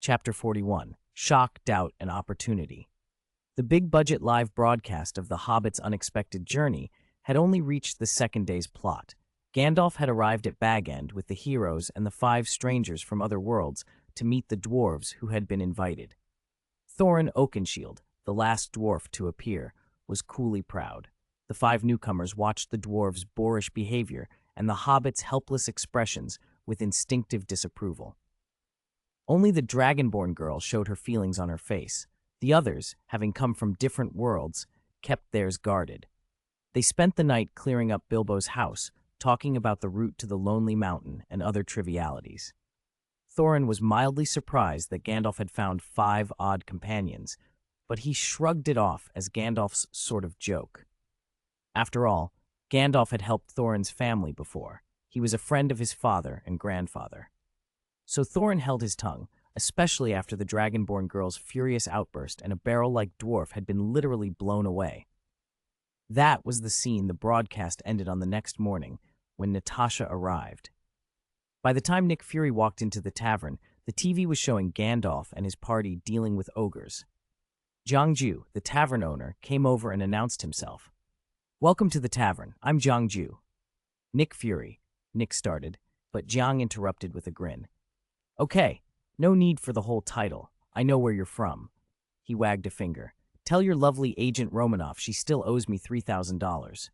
Chapter 41, Shock, Doubt, and Opportunity. The big-budget live broadcast of The Hobbit's unexpected journey had only reached the second day's plot. Gandalf had arrived at Bag End with the heroes and the 5 strangers from other worlds to meet the dwarves who had been invited. Thorin Oakenshield, the last dwarf to appear, was coolly proud. The 5 newcomers watched the dwarves' boorish behavior and the hobbit's helpless expressions with instinctive disapproval. Only the Dragonborn girl showed her feelings on her face. The others, having come from different worlds, kept theirs guarded. They spent the night clearing up Bilbo's house, talking about the route to the Lonely Mountain and other trivialities. Thorin was mildly surprised that Gandalf had found 5 odd companions, but he shrugged it off as Gandalf's sort of joke. After all, Gandalf had helped Thorin's family before. He was a friend of his father and grandfather. So Thorin held his tongue, especially after the Dragonborn girl's furious outburst and a barrel-like dwarf had been literally blown away. That was the scene the broadcast ended on the next morning, when Natasha arrived. By the time Nick Fury walked into the tavern, the TV was showing Gandalf and his party dealing with ogres. Jiang Ju, the tavern owner, came over and announced himself. "Welcome to the tavern. I'm Jiang Ju." "Nick Fury," Nick started, but Jiang interrupted with a grin. "Okay, no need for the whole title. I know where you're from." He wagged a finger. "Tell your lovely Agent Romanoff she still owes me $3,000.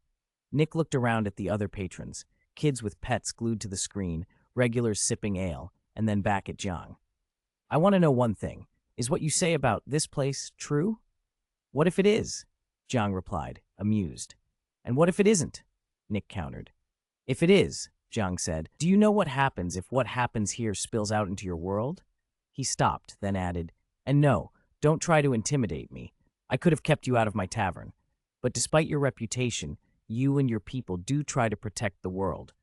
Nick looked around at the other patrons, kids with pets glued to the screen, regulars sipping ale, and then back at Jiang. "I want to know one thing. Is what you say about this place true?" "What if it is?" Jiang replied, amused. "And what if it isn't?" Nick countered. "If it is," Jiang said, "do you know what happens if what happens here spills out into your world?" He stopped, then added, "And no, don't try to intimidate me. I could have kept you out of my tavern. But despite your reputation, you and your people do try to protect the world.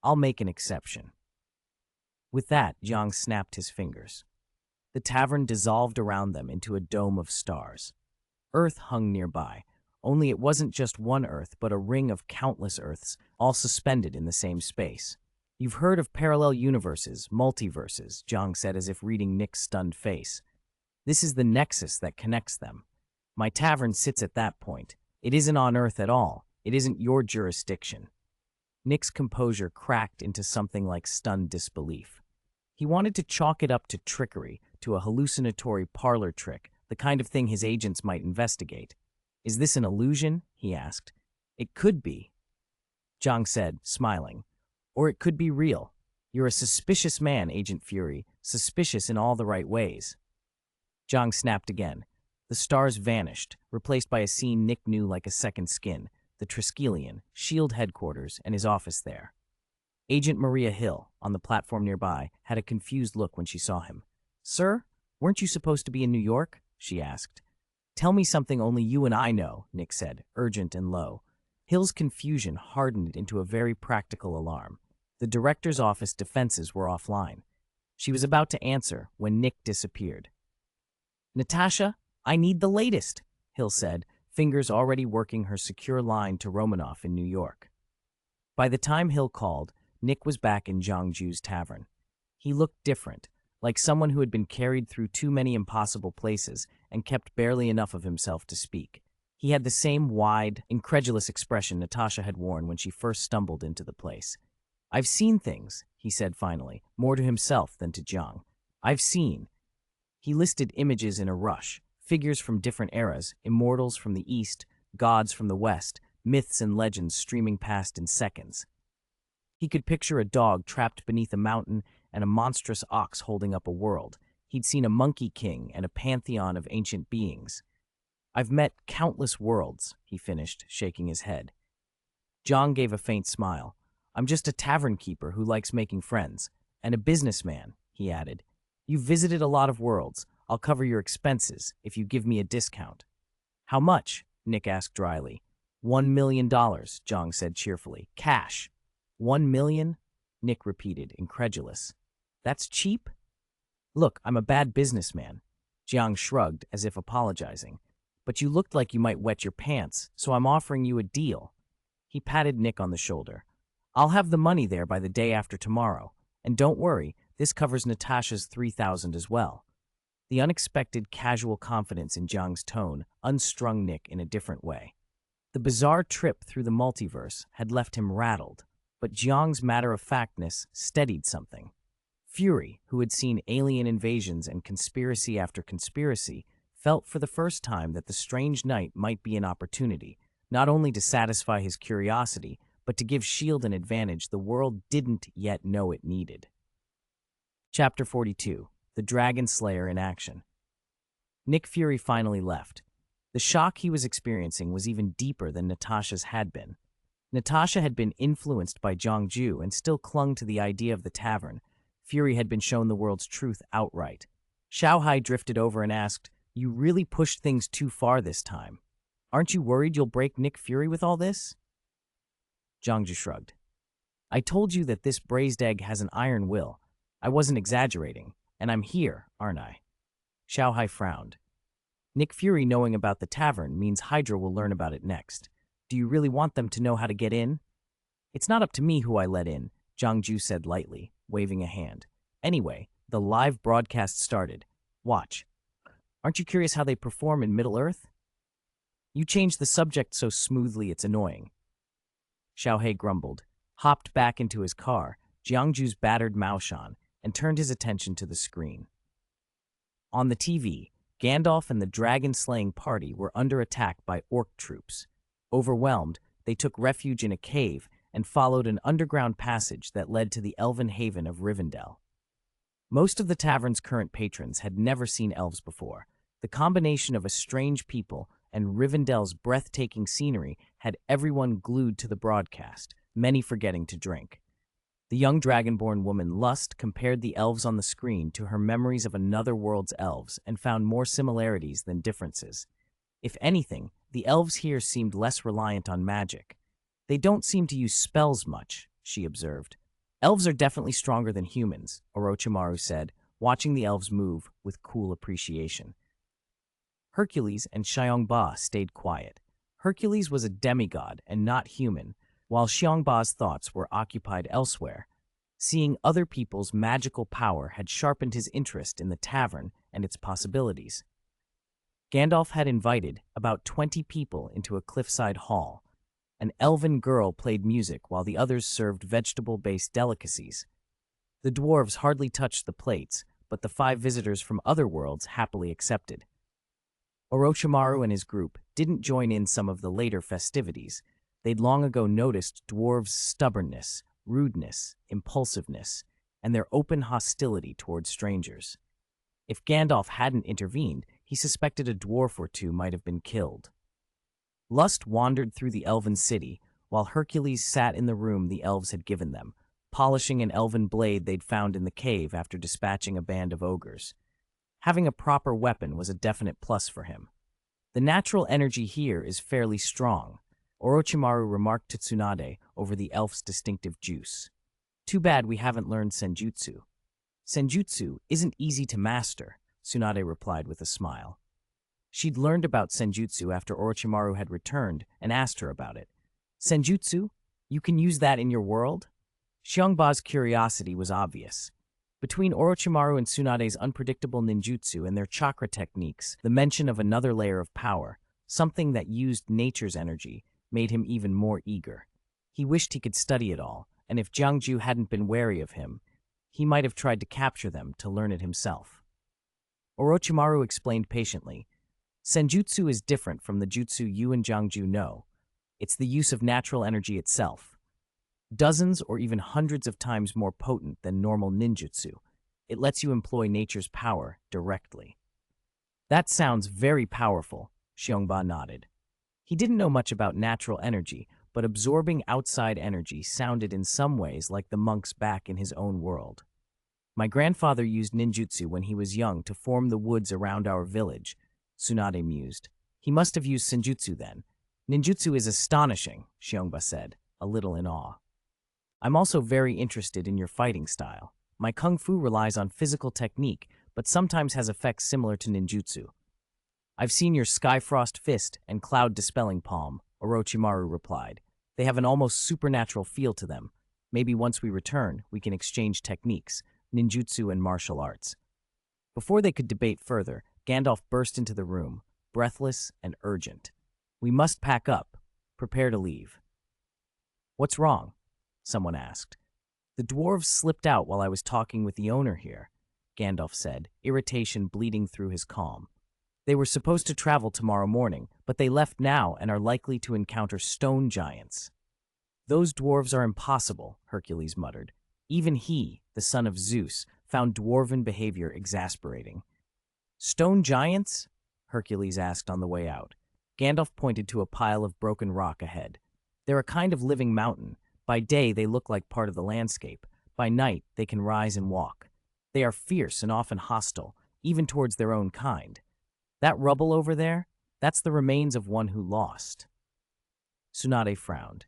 I'll make an exception." With that, Jiang snapped his fingers. The tavern dissolved around them into a dome of stars. Earth hung nearby, only it wasn't just one Earth, but a ring of countless Earths, all suspended in the same space. "You've heard of parallel universes, multiverses," Jiang said as if reading Nick's stunned face. "This is the nexus that connects them. My tavern sits at that point. It isn't on Earth at all. It isn't your jurisdiction." Nick's composure cracked into something like stunned disbelief. He wanted to chalk it up to trickery, to a hallucinatory parlor trick, the kind of thing his agents might investigate. "Is this an illusion?" he asked. "It could be," Jiang said, smiling. "Or it could be real. You're a suspicious man, Agent Fury, suspicious in all the right ways." Jiang snapped again. The stars vanished, replaced by a scene Nick knew like a second skin, the Triskelion, S.H.I.E.L.D. headquarters, and his office there. Agent Maria Hill, on the platform nearby, had a confused look when she saw him. "Sir, weren't you supposed to be in New York?" she asked. "Tell me something only you and I know," Nick said, urgent and low. Hill's confusion hardened into a very practical alarm. The director's office defenses were offline. She was about to answer when Nick disappeared. "Natasha, I need the latest," Hill said, fingers already working her secure line to Romanoff in New York. By the time Hill called, Nick was back in Jiang Ju's tavern. He looked different, like someone who had been carried through too many impossible places and kept barely enough of himself to speak. He had the same wide, incredulous expression Natasha had worn when she first stumbled into the place. "I've seen things," he said finally, more to himself than to Jiang. "I've seen." He listed images in a rush, figures from different eras, immortals from the East, gods from the West, myths and legends streaming past in seconds. He could picture a dog trapped beneath a mountain and a monstrous ox holding up a world. He'd seen a monkey king and a pantheon of ancient beings. "I've met countless worlds," he finished, shaking his head. Jiang gave a faint smile. "I'm just a tavern keeper who likes making friends. And a businessman," he added. "You've visited a lot of worlds. I'll cover your expenses if you give me a discount." "How much?" Nick asked dryly. $1 million, Jiang said cheerfully. "Cash." $1 million? Nick repeated, incredulous. "That's cheap?" "Look, I'm a bad businessman." Jiang shrugged, as if apologizing. "But you looked like you might wet your pants, so I'm offering you a deal." He patted Nick on the shoulder. "I'll have the money there by the day after tomorrow. And don't worry, this covers Natasha's $3,000 as well." The unexpected casual confidence in Jiang's tone unstrung Nick in a different way. The bizarre trip through the multiverse had left him rattled, but Jiang's matter-of-factness steadied something. Fury, who had seen alien invasions and conspiracy after conspiracy, felt for the first time that the strange night might be an opportunity, not only to satisfy his curiosity, but to give S.H.I.E.L.D. an advantage the world didn't yet know it needed. Chapter 42. The Dragon Slayer in Action. Nick Fury finally left. The shock he was experiencing was even deeper than Natasha's had been. Natasha had been influenced by Jiangju and still clung to the idea of the tavern. Fury had been shown the world's truth outright. Xiaohai drifted over and asked, "You really pushed things too far this time. Aren't you worried you'll break Nick Fury with all this?" Jiangju shrugged. "I told you that this braised egg has an iron will. I wasn't exaggerating, and I'm here, aren't I?" Xiaohai frowned. "Nick Fury knowing about the tavern means Hydra will learn about it next. Do you really want them to know how to get in?" "It's not up to me who I let in," Jiangju said lightly, waving a hand. "Anyway, the live broadcast started. Watch. Aren't you curious how they perform in Middle-earth?" "You changed the subject so smoothly it's annoying." Xiaohei grumbled, hopped back into his car, Jiangju's battered Maoshan, and turned his attention to the screen. On the TV, Gandalf and the dragon-slaying party were under attack by orc troops. Overwhelmed, they took refuge in a cave and followed an underground passage that led to the elven haven of Rivendell. Most of the tavern's current patrons had never seen elves before. The combination of a strange people and Rivendell's breathtaking scenery had everyone glued to the broadcast, many forgetting to drink. The young dragonborn woman Lust compared the elves on the screen to her memories of another world's elves and found more similarities than differences. If anything, the elves here seemed less reliant on magic. "They don't seem to use spells much," she observed. "Elves are definitely stronger than humans," Orochimaru said, watching the elves move with cool appreciation. Hercules and Xiongba stayed quiet. Hercules was a demigod and not human, while Xiongba's thoughts were occupied elsewhere. Seeing other people's magical power had sharpened his interest in the tavern and its possibilities. Gandalf had invited about 20 people into a cliffside hall. An elven girl played music while the others served vegetable-based delicacies. The dwarves hardly touched the plates, but the 5 visitors from other worlds happily accepted. Orochimaru and his group didn't join in some of the later festivities. They'd long ago noticed dwarves' stubbornness, rudeness, impulsiveness, and their open hostility toward strangers. If Gandalf hadn't intervened, he suspected a dwarf or two might have been killed. Lust wandered through the elven city, while Hercules sat in the room the elves had given them, polishing an elven blade they'd found in the cave after dispatching a band of ogres. Having a proper weapon was a definite plus for him. "The natural energy here is fairly strong," Orochimaru remarked to Tsunade over the elf's distinctive juice. "Too bad we haven't learned Senjutsu." "Senjutsu isn't easy to master," Tsunade replied with a smile. She'd learned about Senjutsu after Orochimaru had returned and asked her about it. "Senjutsu? You can use that in your world?" Xiongba's curiosity was obvious. Between Orochimaru and Tsunade's unpredictable ninjutsu and their chakra techniques, the mention of another layer of power, something that used nature's energy, made him even more eager. He wished he could study it all, and if Jiangju hadn't been wary of him, he might have tried to capture them to learn it himself. Orochimaru explained patiently, "Senjutsu is different from the jutsu you and Jiangju know. It's the use of natural energy itself. Dozens or even hundreds of times more potent than normal ninjutsu. It lets you employ nature's power directly." "That sounds very powerful," Xiongba nodded. He didn't know much about natural energy, but absorbing outside energy sounded in some ways like the monks back in his own world. "My grandfather used ninjutsu when he was young to form the woods around our village," Tsunade mused. "He must have used senjutsu then." "Ninjutsu is astonishing," Xiongba said, a little in awe. "I'm also very interested in your fighting style. My kung fu relies on physical technique, but sometimes has effects similar to ninjutsu." "I've seen your Skyfrost Fist and Cloud Dispelling Palm," Orochimaru replied. "They have an almost supernatural feel to them. Maybe once we return, we can exchange techniques, ninjutsu and martial arts." Before they could debate further, Gandalf burst into the room, breathless and urgent. "We must pack up. Prepare to leave." "What's wrong?" someone asked. "The dwarves slipped out while I was talking with the owner here," Gandalf said, irritation bleeding through his calm. "They were supposed to travel tomorrow morning, but they left now and are likely to encounter stone giants." "Those dwarves are impossible," Hercules muttered. Even he, the son of Zeus, found dwarven behavior exasperating. "Stone giants?" Hercules asked on the way out. Gandalf pointed to a pile of broken rock ahead. "They're a kind of living mountain. By day, they look like part of the landscape. By night, they can rise and walk. They are fierce and often hostile, even towards their own kind. That rubble over there, that's the remains of one who lost." Tsunade frowned.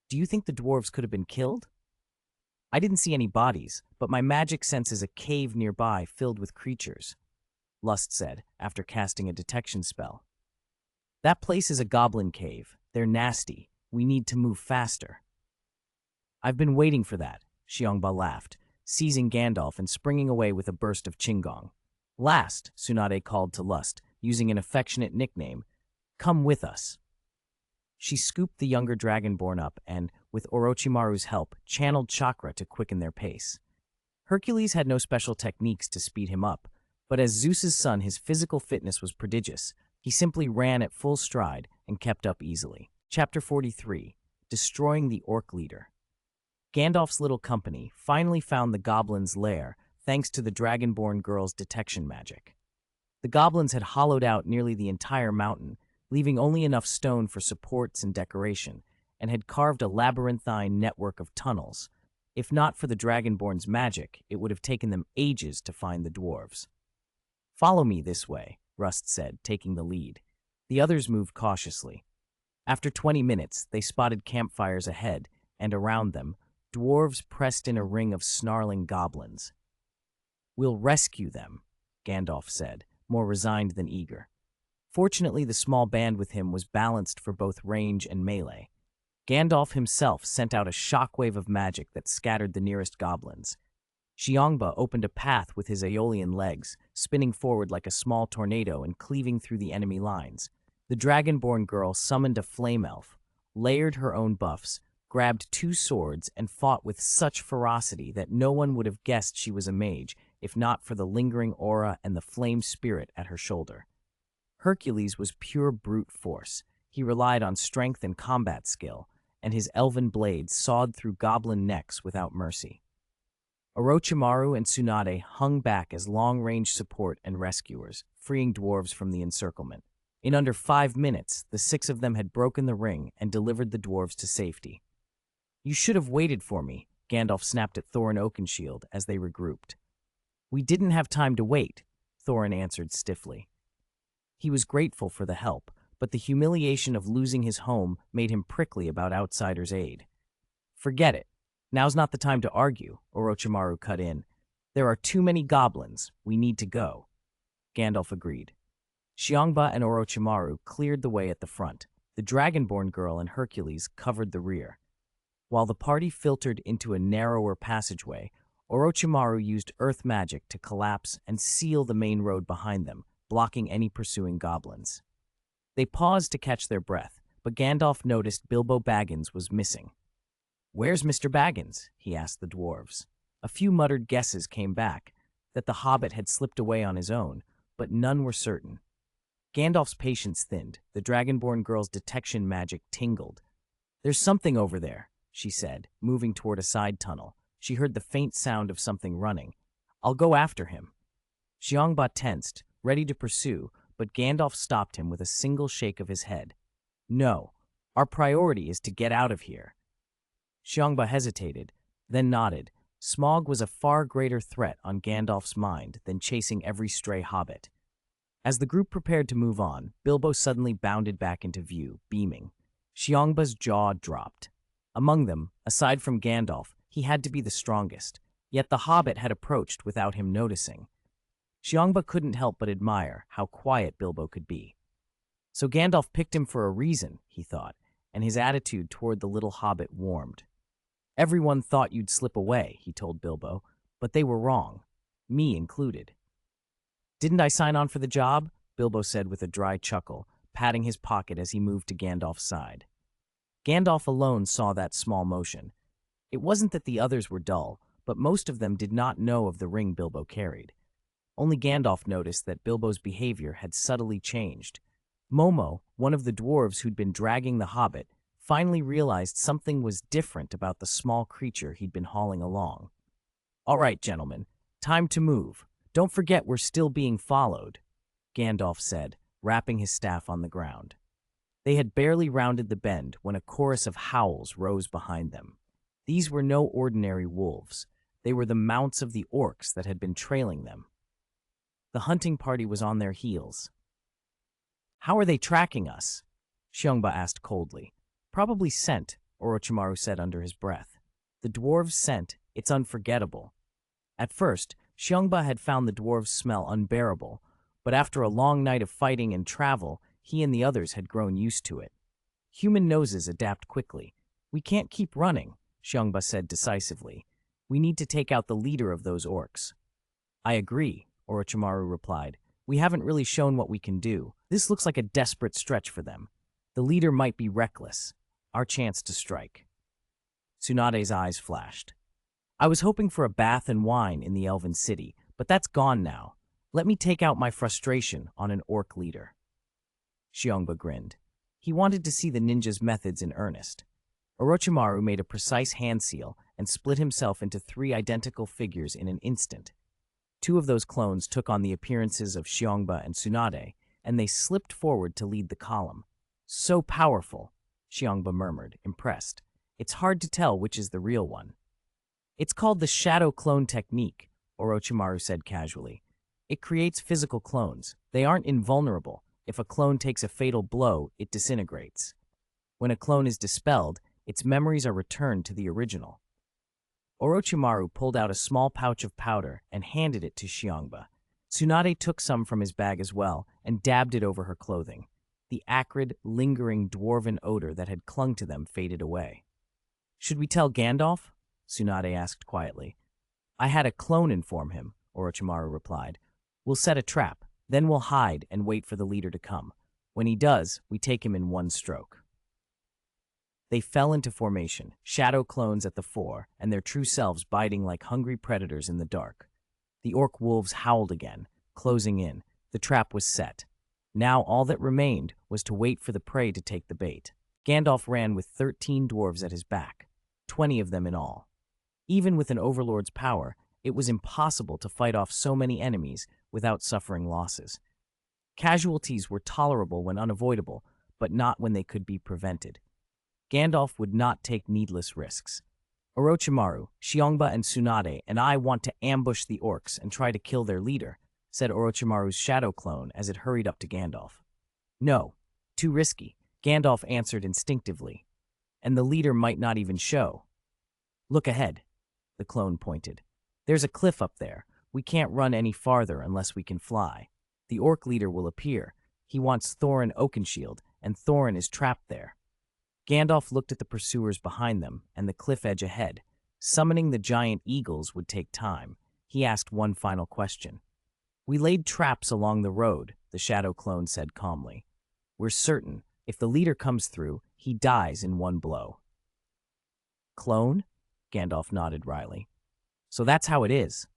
"Do you think the dwarves could have been killed?" "I didn't see any bodies, but my magic senses a cave nearby filled with creatures," Lust said, after casting a detection spell. "That place is a goblin cave. They're nasty. We need to move faster." "I've been waiting for that," Xiongba laughed, seizing Gandalf and springing away with a burst of Qinggong. "Last," Tsunade called to Lust, using an affectionate nickname, "come with us." She scooped the younger dragonborn up and, with Orochimaru's help, channeled chakra to quicken their pace. Hercules had no special techniques to speed him up, but as Zeus's son, his physical fitness was prodigious. He simply ran at full stride and kept up easily. Chapter 43, Destroying the Orc Leader. Gandalf's little company finally found the goblin's lair thanks to the dragonborn girl's detection magic. The goblins had hollowed out nearly the entire mountain, leaving only enough stone for supports and decoration, and had carved a labyrinthine network of tunnels. If not for the dragonborn's magic, it would have taken them ages to find the dwarves. "Follow me this way," Rust said, taking the lead. The others moved cautiously. After 20 minutes, they spotted campfires ahead, and around them, dwarves pressed in a ring of snarling goblins. "We'll rescue them," Gandalf said, more resigned than eager. Fortunately, the small band with him was balanced for both range and melee. Gandalf himself sent out a shockwave of magic that scattered the nearest goblins. Xiongba opened a path with his Aeolian legs, spinning forward like a small tornado and cleaving through the enemy lines. The dragonborn girl summoned a flame elf, layered her own buffs, grabbed 2 swords, and fought with such ferocity that no one would have guessed she was a mage, if not for the lingering aura and the flame spirit at her shoulder. Hercules was pure brute force. He relied on strength and combat skill, and his elven blades sawed through goblin necks without mercy. Orochimaru and Tsunade hung back as long-range support and rescuers, freeing dwarves from the encirclement. In under 5 minutes, the 6 of them had broken the ring and delivered the dwarves to safety. "You should have waited for me," Gandalf snapped at Thorin Oakenshield as they regrouped. "We didn't have time to wait," Thorin answered stiffly. He was grateful for the help, but the humiliation of losing his home made him prickly about outsiders' aid. "Forget it. Now's not the time to argue," Orochimaru cut in. "There are too many goblins. We need to go." Gandalf agreed. Xiongba and Orochimaru cleared the way at the front. The dragonborn girl and Hercules covered the rear. While the party filtered into a narrower passageway, Orochimaru used earth magic to collapse and seal the main road behind them, blocking any pursuing goblins. They paused to catch their breath, but Gandalf noticed Bilbo Baggins was missing. "Where's Mr. Baggins?" he asked the dwarves. A few muttered guesses came back, that the hobbit had slipped away on his own, but none were certain. Gandalf's patience thinned. The dragonborn girl's detection magic tingled. "There's something over there," she said, moving toward a side tunnel. She heard the faint sound of something running. "I'll go after him." Xiongba tensed, ready to pursue, but Gandalf stopped him with a single shake of his head. "No, our priority is to get out of here." Xiongba hesitated, then nodded. Smaug was a far greater threat on Gandalf's mind than chasing every stray hobbit. As the group prepared to move on, Bilbo suddenly bounded back into view, beaming. Xiongba's jaw dropped. Among them, aside from Gandalf, he had to be the strongest, yet the hobbit had approached without him noticing. Xiongba couldn't help but admire how quiet Bilbo could be. So Gandalf picked him for a reason, he thought, and his attitude toward the little hobbit warmed. "Everyone thought you'd slip away," he told Bilbo, "but they were wrong, me included." Didn't I sign on for the job? Bilbo said with a dry chuckle, patting his pocket as he moved to Gandalf's side. Gandalf alone saw that small motion. It wasn't that the others were dull, but most of them did not know of the ring Bilbo carried. Only Gandalf noticed that Bilbo's behavior had subtly changed. Momo, one of the dwarves who'd been dragging the hobbit, finally realized something was different about the small creature he'd been hauling along. "All right, gentlemen, time to move. Don't forget we're still being followed," Gandalf said, rapping his staff on the ground. They had barely rounded the bend when a chorus of howls rose behind them. These were no ordinary wolves. They were the mounts of the orcs that had been trailing them. The hunting party was on their heels. "How are they tracking us?" Xiongba asked coldly. "Probably scent," Orochimaru said under his breath. "The dwarves' scent, it's unforgettable." At first, Xiongba had found the dwarves' smell unbearable, but after a long night of fighting and travel, he and the others had grown used to it. Human noses adapt quickly. "We can't keep running," Xiongba said decisively. "We need to take out the leader of those orcs." "I agree," Orochimaru replied. "We haven't really shown what we can do. This looks like a desperate stretch for them. The leader might be reckless. Our chance to strike." Tsunade's eyes flashed. "I was hoping for a bath and wine in the Elven City, but that's gone now. Let me take out my frustration on an orc leader." Xiongba grinned. He wanted to see the ninja's methods in earnest. Orochimaru made a precise hand seal and split himself into 3 identical figures in an instant. 2 of those clones took on the appearances of Xiongba and Tsunade, and they slipped forward to lead the column. "So powerful," Xiongba murmured, impressed. "It's hard to tell which is the real one." "It's called the shadow clone technique," Orochimaru said casually. "It creates physical clones. They aren't invulnerable. If a clone takes a fatal blow, it disintegrates. When a clone is dispelled, its memories are returned to the original." Orochimaru pulled out a small pouch of powder and handed it to Xiongba. Tsunade took some from his bag as well and dabbed it over her clothing. The acrid, lingering dwarven odor that had clung to them faded away. "Should we tell Gandalf?" Tsunade asked quietly. "I had a clone inform him," Orochimaru replied. "We'll set a trap, then we'll hide and wait for the leader to come. When he does, we take him in one stroke." They fell into formation, shadow clones at the fore, and their true selves biting like hungry predators in the dark. The orc wolves howled again, closing in. The trap was set. Now all that remained was to wait for the prey to take the bait. Gandalf ran with 13 dwarves at his back, 20 of them in all. Even with an overlord's power, it was impossible to fight off so many enemies without suffering losses. Casualties were tolerable when unavoidable, but not when they could be prevented. Gandalf would not take needless risks. "Orochimaru, Xiongba, and Tsunade and I want to ambush the orcs and try to kill their leader," said Orochimaru's shadow clone as it hurried up to Gandalf. "No, too risky," Gandalf answered instinctively. "And the leader might not even show." "Look ahead," the clone pointed. "There's a cliff up there. We can't run any farther unless we can fly. The orc leader will appear. He wants Thorin Oakenshield, and Thorin is trapped there." Gandalf looked at the pursuers behind them and the cliff edge ahead. Summoning the giant eagles would take time. He asked one final question. "We laid traps along the road," the shadow clone said calmly. "We're certain, if the leader comes through, he dies in one blow." "Clone?" Gandalf nodded wryly. "So that's how it is."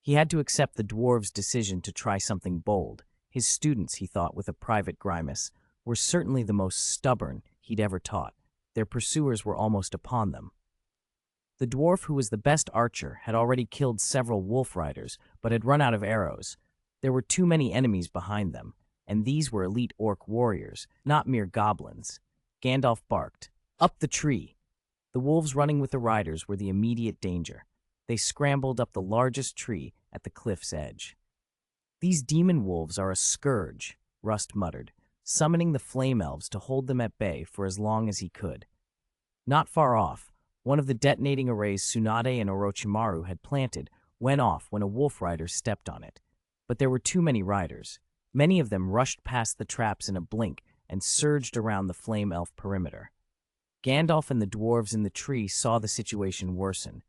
He had to accept the dwarves' decision to try something bold. His students, he thought with a private grimace, were certainly the most stubborn he'd ever taught. Their pursuers were almost upon them. The dwarf who was the best archer had already killed several wolf riders, but had run out of arrows. There were too many enemies behind them, and these were elite orc warriors, not mere goblins. Gandalf barked, "Up the tree!" The wolves running with the riders were the immediate danger. They scrambled up the largest tree at the cliff's edge. "These demon wolves are a scourge," Rust muttered, summoning the flame elves to hold them at bay for as long as he could. Not far off, one of the detonating arrays Tsunade and Orochimaru had planted went off when a wolf rider stepped on it. But there were too many riders. Many of them rushed past the traps in a blink and surged around the flame elf perimeter. Gandalf and the dwarves in the tree saw the situation worsen.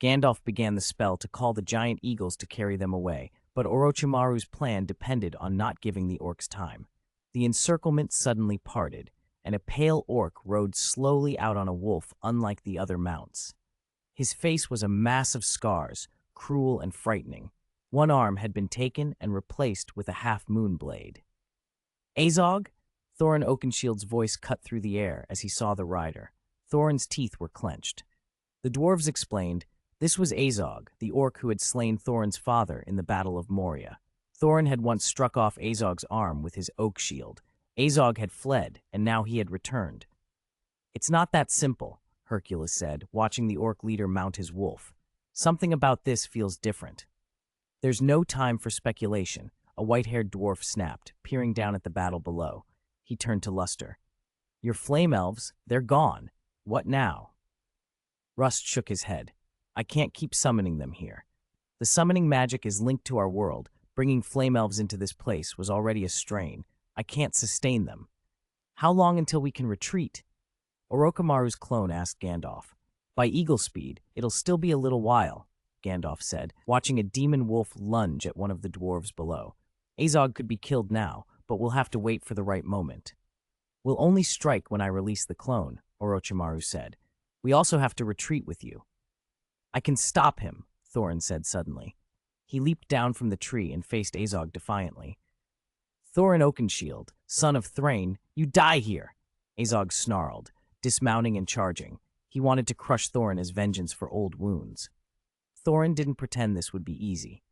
Gandalf began the spell to call the giant eagles to carry them away, But Orochimaru's plan depended on not giving the orcs time. The encirclement suddenly parted, and a pale orc rode slowly out on a wolf unlike the other mounts. His face was a mass of scars, cruel and frightening. One arm had been taken and replaced with a half-moon blade. Azog? Thorin Oakenshield's voice cut through the air as he saw the rider. Thorin's teeth were clenched. The dwarves explained, this was Azog, the orc who had slain Thorin's father in the Battle of Moria. Thorin had once struck off Azog's arm with his oak shield. Azog had fled, and now he had returned. It's not that simple, Hercules said, watching the orc leader mount his wolf. Something about this feels different. There's no time for speculation, a white-haired dwarf snapped, peering down at the battle below. He turned to Luster. Your flame elves, they're gone. What now? Rust shook his head. I can't keep summoning them here. The summoning magic is linked to our world. Bringing flame elves into this place was already a strain. I can't sustain them. How long until we can retreat? Orochimaru's clone asked Gandalf. By eagle speed, it'll still be a little while, Gandalf said, watching a demon wolf lunge at one of the dwarves below. Azog could be killed now, but we'll have to wait for the right moment. We'll only strike when I release the clone, Orochimaru said. We also have to retreat with you. I can stop him, Thorin said suddenly. He leaped down from the tree and faced Azog defiantly. Thorin Oakenshield, son of Thrain, you die here, Azog snarled, dismounting and charging. He wanted to crush Thorin as vengeance for old wounds. Thorin didn't pretend this would be easy.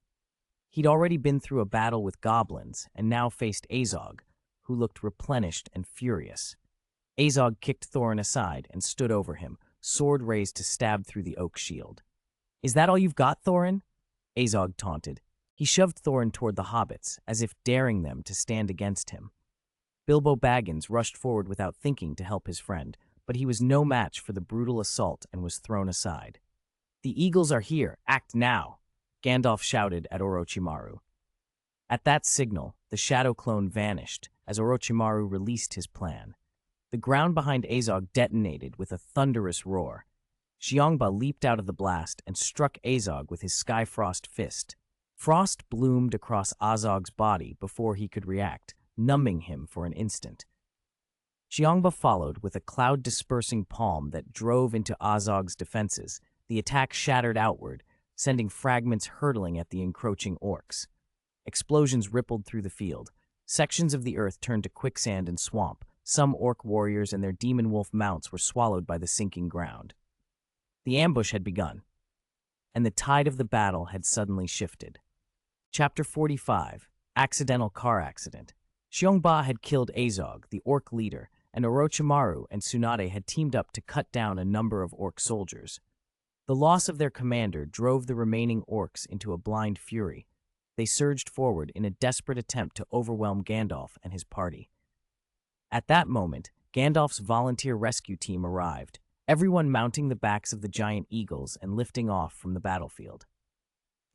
He'd already been through a battle with goblins and now faced Azog, who looked replenished and furious. Azog kicked Thorin aside and stood over him, sword raised to stab through the oak shield. Is that all you've got, Thorin? Azog taunted. He shoved Thorin toward the hobbits, as if daring them to stand against him. Bilbo Baggins rushed forward without thinking to help his friend, but he was no match for the brutal assault and was thrown aside. The eagles are here, act now, Gandalf shouted at Orochimaru. At that signal, the shadow clone vanished as Orochimaru released his plan. The ground behind Azog detonated with a thunderous roar. Xiongba leaped out of the blast and struck Azog with his Skyfrost fist. Frost bloomed across Azog's body before he could react, numbing him for an instant. Xiongba followed with a cloud-dispersing palm that drove into Azog's defenses. The attack shattered outward, sending fragments hurtling at the encroaching orcs. Explosions rippled through the field. Sections of the earth turned to quicksand and swamp. Some orc warriors and their demon wolf mounts were swallowed by the sinking ground. The ambush had begun, and the tide of the battle had suddenly shifted. Chapter 45, Accidental Car Accident. Xiongba had killed Azog, the orc leader, and Orochimaru and Tsunade had teamed up to cut down a number of orc soldiers. The loss of their commander drove the remaining orcs into a blind fury. They surged forward in a desperate attempt to overwhelm Gandalf and his party. At that moment, Gandalf's volunteer rescue team arrived, everyone mounting the backs of the giant eagles and lifting off from the battlefield.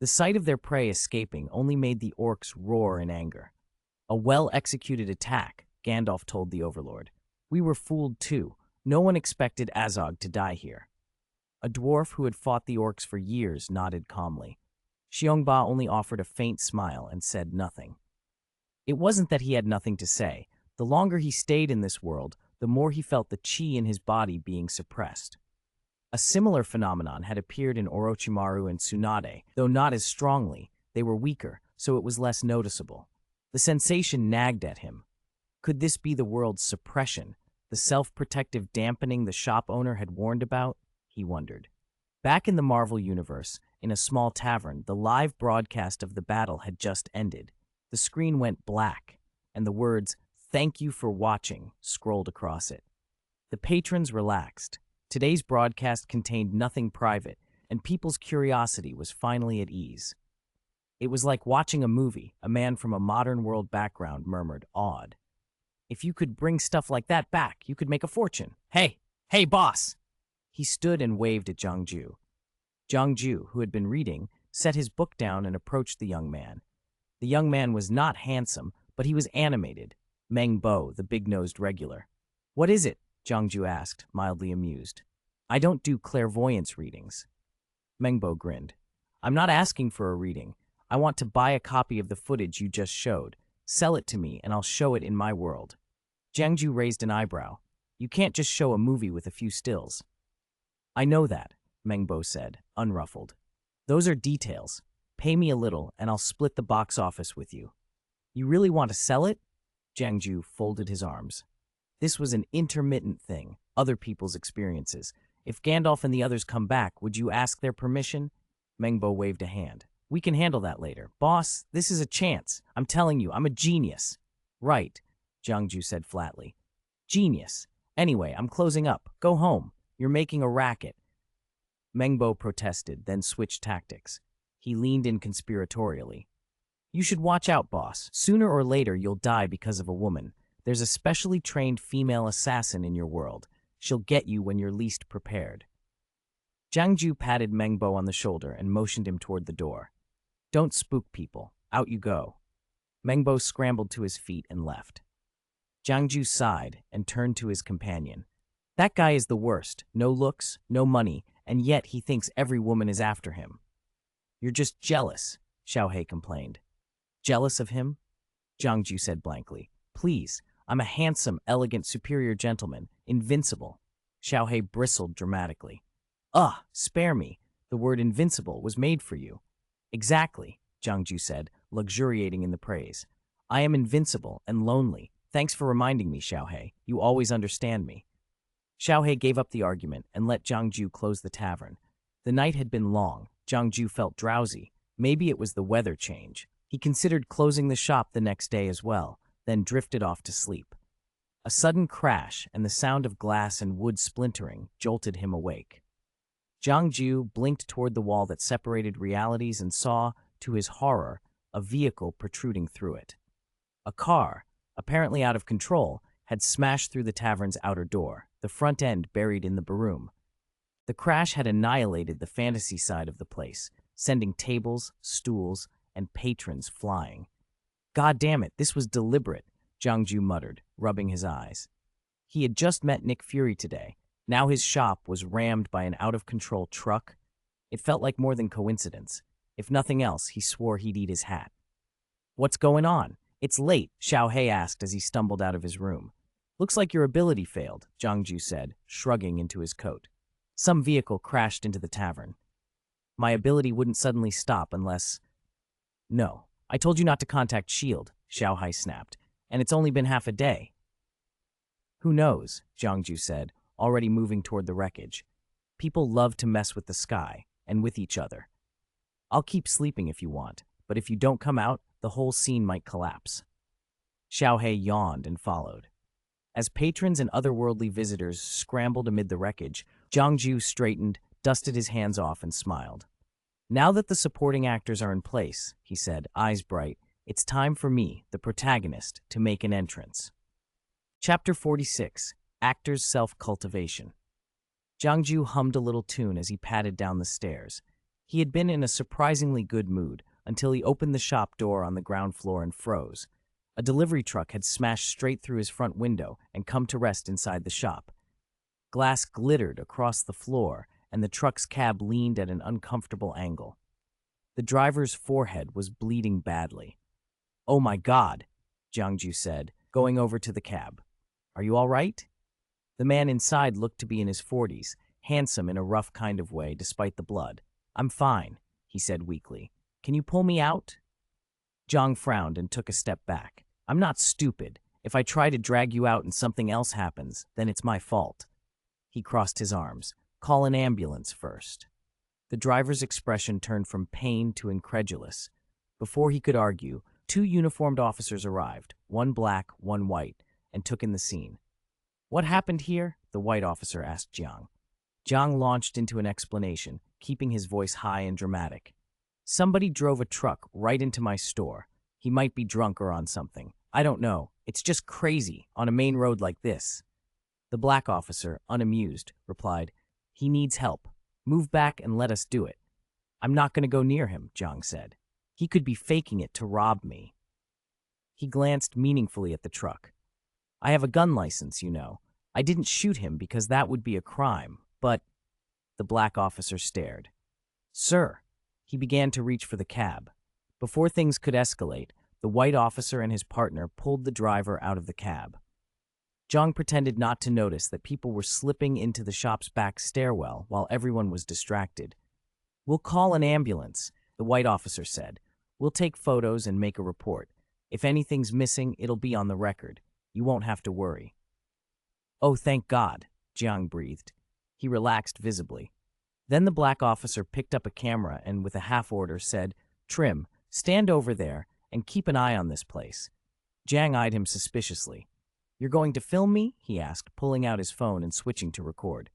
The sight of their prey escaping only made the orcs roar in anger. A well-executed attack, Gandalf told the Overlord. We were fooled too. No one expected Azog to die here. A dwarf who had fought the orcs for years nodded calmly. Xiongba only offered a faint smile and said nothing. It wasn't that he had nothing to say. The longer he stayed in this world, the more he felt the chi in his body being suppressed. A similar phenomenon had appeared in Orochimaru and Tsunade, though not as strongly. They were weaker, so it was less noticeable. The sensation nagged at him. Could this be the world's suppression, the self-protective dampening the shop owner had warned about? He wondered. Back in the Marvel Universe, in a small tavern, the live broadcast of the battle had just ended. The screen went black, and the words, "Thank you for watching," scrolled across it. The patrons relaxed. Today's broadcast contained nothing private, and people's curiosity was finally at ease. It was like watching a movie, a man from a modern world background murmured, awed. If you could bring stuff like that back, you could make a fortune. Hey, boss! He stood and waved at Jiangju. Jiangju, who had been reading, set his book down and approached the young man. The young man was not handsome, but he was animated. Meng Bo, the big-nosed regular. What is it? Jiangju asked, mildly amused. I don't do clairvoyance readings. Meng Bo grinned. I'm not asking for a reading. I want to buy a copy of the footage you just showed. Sell it to me and I'll show it in my world. Jiangju raised an eyebrow. You can't just show a movie with a few stills. I know that, Mengbo said, unruffled. Those are details. Pay me a little and I'll split the box office with you. You really want to sell it? Jiangju folded his arms. This was an intermittent thing, other people's experiences. If Gandalf and the others come back, would you ask their permission? Mengbo waved a hand. We can handle that later. Boss, this is a chance. I'm telling you, I'm a genius. Right, Jiangju said flatly. Genius. Anyway, I'm closing up. Go home. You're making a racket. Mengbo protested, then switched tactics. He leaned in conspiratorially. You should watch out, boss. Sooner or later, you'll die because of a woman. There's a specially trained female assassin in your world. She'll get you when you're least prepared. Jiangju patted Mengbo on the shoulder and motioned him toward the door. Don't spook people. Out you go. Mengbo scrambled to his feet and left. Jiangju sighed and turned to his companion. That guy is the worst. No looks, no money, and yet he thinks every woman is after him. You're just jealous, Xiaohei complained. Jealous of him? Jiangju said blankly. Please, I'm a handsome, elegant, superior gentleman, invincible. Xiaohei bristled dramatically. Spare me. The word invincible was made for you. Exactly, Jiangju said, luxuriating in the praise. I am invincible and lonely. Thanks for reminding me, Xiaohei. You always understand me. Xiaohei gave up the argument and let Jiangju close the tavern. The night had been long. Jiangju felt drowsy. Maybe it was the weather change. He considered closing the shop the next day as well, then drifted off to sleep. A sudden crash and the sound of glass and wood splintering jolted him awake. Jiangju blinked toward the wall that separated realities and saw, to his horror, a vehicle protruding through it. A car, apparently out of control, had smashed through the tavern's outer door, the front end buried in the baroom. The crash had annihilated the fantasy side of the place, sending tables, stools, and patrons flying. God damn it, this was deliberate, Jiangju muttered, rubbing his eyes. He had just met Nick Fury today. Now his shop was rammed by an out-of-control truck. It felt like more than coincidence. If nothing else, he swore he'd eat his hat. What's going on? It's late, Xiaohei asked as he stumbled out of his room. Looks like your ability failed, Jiangju said, shrugging into his coat. Some vehicle crashed into the tavern. My ability wouldn't suddenly stop unless... No, I told you not to contact S.H.I.E.L.D., Xiaohei snapped, and it's only been half a day. Who knows, Jiangju said, already moving toward the wreckage. People love to mess with the sky, and with each other. I'll keep sleeping if you want, but if you don't come out, the whole scene might collapse. Xiaohei yawned and followed. As patrons and otherworldly visitors scrambled amid the wreckage, Jiangju straightened, dusted his hands off, and smiled. Now that the supporting actors are in place, he said, eyes bright, it's time for me, the protagonist, to make an entrance. Chapter 46. Actors' Self-Cultivation. Jiangju hummed a little tune as he padded down the stairs. He had been in a surprisingly good mood until he opened the shop door on the ground floor and froze. A delivery truck had smashed straight through his front window and come to rest inside the shop. Glass glittered across the floor, and the truck's cab leaned at an uncomfortable angle. The driver's forehead was bleeding badly. Oh my God, Jiangju said, going over to the cab. Are you all right? The man inside looked to be in his 40s, handsome in a rough kind of way despite the blood. I'm fine, he said weakly. Can you pull me out? Jiang frowned and took a step back. I'm not stupid. If I try to drag you out and something else happens, then it's my fault. He crossed his arms. Call an ambulance first. The driver's expression turned from pain to incredulous. Before he could argue, 2 uniformed officers arrived, one black, one white, and took in the scene. What happened here? The white officer asked Jiang. Jiang launched into an explanation, keeping his voice high and dramatic. Somebody drove a truck right into my store. He might be drunk or on something. I don't know. It's just crazy on a main road like this. The black officer, unamused, replied, He needs help. Move back and let us do it. I'm not going to go near him, Jiang said. He could be faking it to rob me. He glanced meaningfully at the truck. I have a gun license, you know. I didn't shoot him because that would be a crime, but... The black officer stared. Sir. He began to reach for the cab. Before things could escalate, the white officer and his partner pulled the driver out of the cab. Zhang pretended not to notice that people were slipping into the shop's back stairwell while everyone was distracted. "We'll call an ambulance," the white officer said. "We'll take photos and make a report. If anything's missing, it'll be on the record. You won't have to worry." "Oh, thank God," Jiang breathed. He relaxed visibly. Then the black officer picked up a camera and, with a half-order, said, "Trim, stand over there and keep an eye on this place." Jiang eyed him suspiciously. "You're going to film me?" he asked, pulling out his phone and switching to record.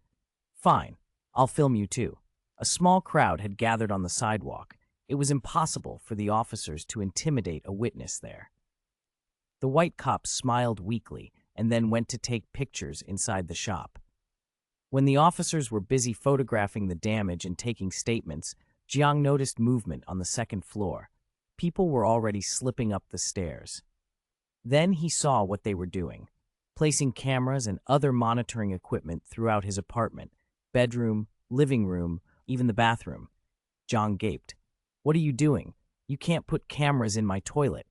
"Fine, I'll film you too." A small crowd had gathered on the sidewalk. It was impossible for the officers to intimidate a witness there. The white cop smiled weakly and then went to take pictures inside the shop. When the officers were busy photographing the damage and taking statements, Jiang noticed movement on the second floor. People were already slipping up the stairs. Then he saw what they were doing, placing cameras and other monitoring equipment throughout his apartment, bedroom, living room, even the bathroom. Jiang gaped. "What are you doing? You can't put cameras in my toilet."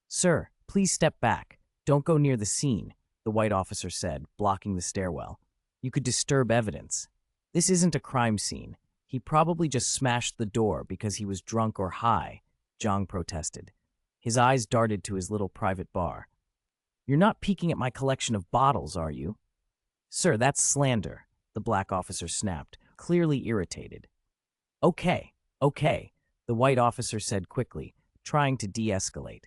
"Sir, please step back. Don't go near the scene," the white officer said, blocking the stairwell. "You could disturb evidence. This isn't a crime scene. He probably just smashed the door because he was drunk or high," Jiang protested. His eyes darted to his little private bar. "You're not peeking at my collection of bottles, are you?" "Sir, that's slander," the black officer snapped, clearly irritated. Okay, the white officer said quickly, trying to de-escalate.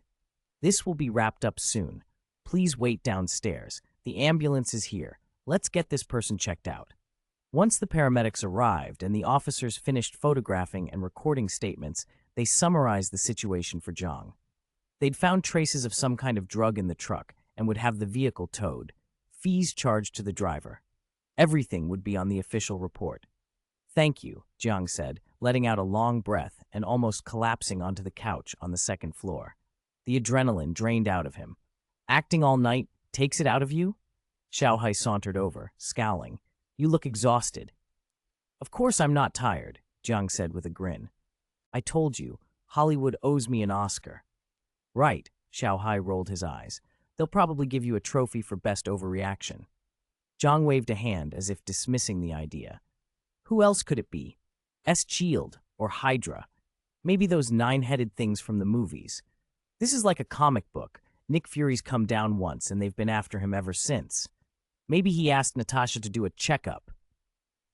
"This will be wrapped up soon. Please wait downstairs. The ambulance is here. Let's get this person checked out." Once the paramedics arrived and the officers finished photographing and recording statements, they summarized the situation for Jiang. They'd found traces of some kind of drug in the truck and would have the vehicle towed. Fees charged to the driver. Everything would be on the official report. "Thank you," Jiang said, letting out a long breath and almost collapsing onto the couch on the second floor. The adrenaline drained out of him. "Acting all night takes it out of you?" Xiaohai sauntered over, scowling. "You look exhausted." "Of course I'm not tired," Jiang said with a grin. "I told you, Hollywood owes me an Oscar." "Right," Xiaohai rolled his eyes. "They'll probably give you a trophy for best overreaction." Jiang waved a hand as if dismissing the idea. "Who else could it be? S-Shield or Hydra? Maybe those 9-headed things from the movies. This is like a comic book. Nick Fury's come down once and they've been after him ever since. Maybe he asked Natasha to do a checkup."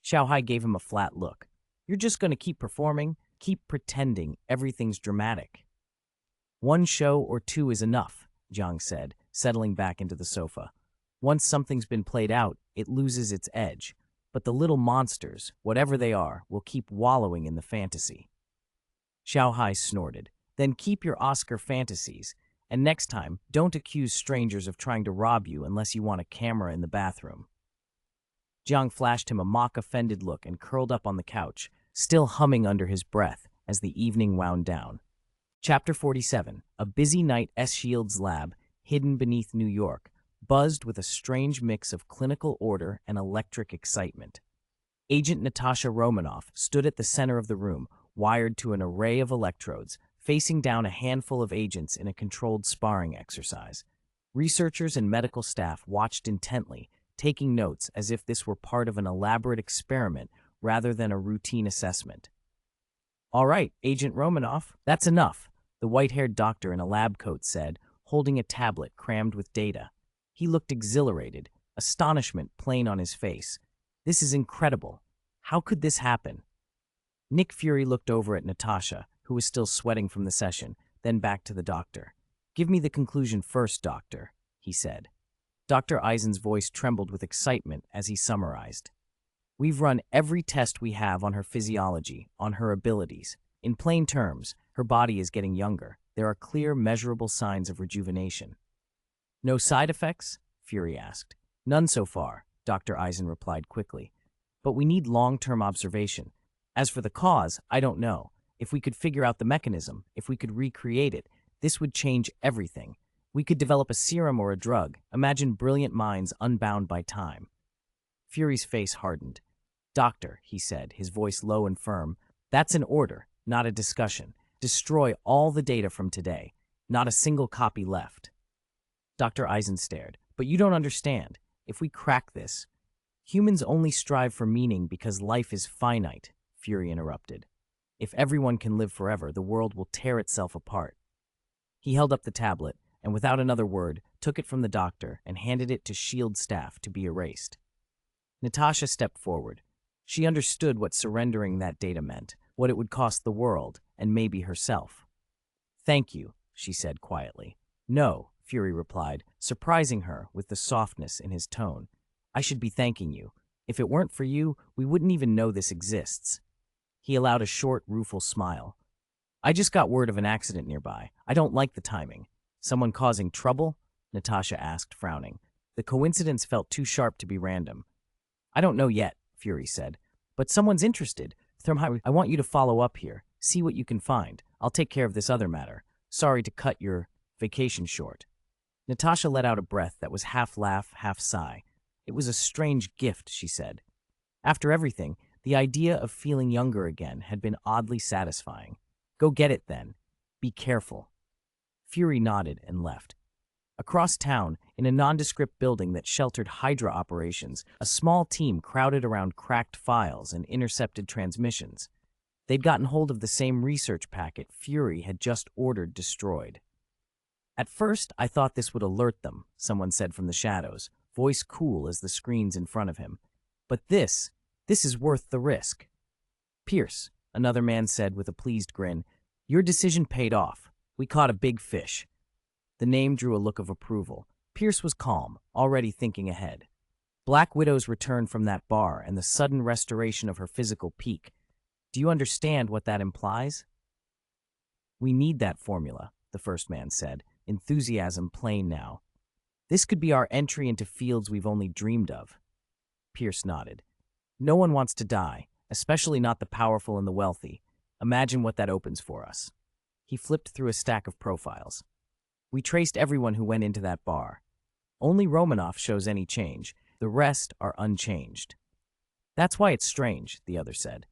Xiaohai gave him a flat look. "You're just going to keep performing, keep pretending everything's dramatic." "One show or two is enough," Jiang said, settling back into the sofa. "Once something's been played out, it loses its edge. But the little monsters, whatever they are, will keep wallowing in the fantasy." Xiaohai snorted. "Then keep your Oscar fantasies. And next time, don't accuse strangers of trying to rob you unless you want a camera in the bathroom." Jiang flashed him a mock-offended look and curled up on the couch, still humming under his breath as the evening wound down. Chapter 47. A busy night S-Shield's lab, hidden beneath New York, buzzed with a strange mix of clinical order and electric excitement. Agent Natasha Romanoff stood at the center of the room, wired to an array of electrodes, facing down a handful of agents in a controlled sparring exercise. Researchers and medical staff watched intently, taking notes as if this were part of an elaborate experiment rather than a routine assessment. "All right, Agent Romanoff, that's enough," the white-haired doctor in a lab coat said, holding a tablet crammed with data. He looked exhilarated, astonishment plain on his face. "This is incredible. How could this happen?" Nick Fury looked over at Natasha, who was still sweating from the session, then back to the doctor. "Give me the conclusion first, doctor," he said. Dr. Eisen's voice trembled with excitement as he summarized. "We've run every test we have on her physiology, on her abilities. In plain terms, her body is getting younger. There are clear, measurable signs of rejuvenation." "No side effects?" Fury asked. "None so far," Dr. Eisen replied quickly. "But we need long-term observation. As for the cause, I don't know. If we could figure out the mechanism, if we could recreate it, this would change everything. We could develop a serum or a drug. Imagine brilliant minds unbound by time." Fury's face hardened. "Doctor," he said, his voice low and firm, "that's an order, not a discussion. Destroy all the data from today. Not a single copy left. Dr. Eisen stared. But you don't understand. If we crack this, humans only strive for meaning because life is finite, Fury interrupted. If everyone can live forever, the world will tear itself apart. He held up the tablet, and without another word, took it from the doctor and handed it to S.H.I.E.L.D. staff to be erased. Natasha stepped forward. She understood what surrendering that data meant, what it would cost the world, and maybe herself. Thank you, she said quietly. No, Fury replied, surprising her with the softness in his tone. I should be thanking you. If it weren't for you, we wouldn't even know this exists. He allowed a short, rueful smile. I just got word of an accident nearby. I don't like the timing. Someone causing trouble? Natasha asked, frowning. The coincidence felt too sharp to be random. I don't know yet, Fury said. But someone's interested. I want you to follow up here. See what you can find. I'll take care of this other matter. Sorry to cut your vacation short. Natasha let out a breath that was half laugh, half sigh. It was a strange gift, she said. After everything, the idea of feeling younger again had been oddly satisfying. Go get it then. Be careful. Fury nodded and left. Across town, in a nondescript building that sheltered Hydra operations, a small team crowded around cracked files and intercepted transmissions. They'd gotten hold of the same research packet Fury had just ordered destroyed. At first, I thought this would alert them, someone said from the shadows, voice cool as the screens in front of him. But this is worth the risk. Pierce, another man said with a pleased grin, your decision paid off. We caught a big fish. The name drew a look of approval. Pierce was calm, already thinking ahead. Black Widow's return from that bar and the sudden restoration of her physical peak. Do you understand what that implies? We need that formula, the first man said, enthusiasm plain now. This could be our entry into fields we've only dreamed of. Pierce nodded. No one wants to die, especially not the powerful and the wealthy. Imagine what that opens for us. He flipped through a stack of profiles. We traced everyone who went into that bar. Only Romanoff shows any change. The rest are unchanged. That's why it's strange, the other said.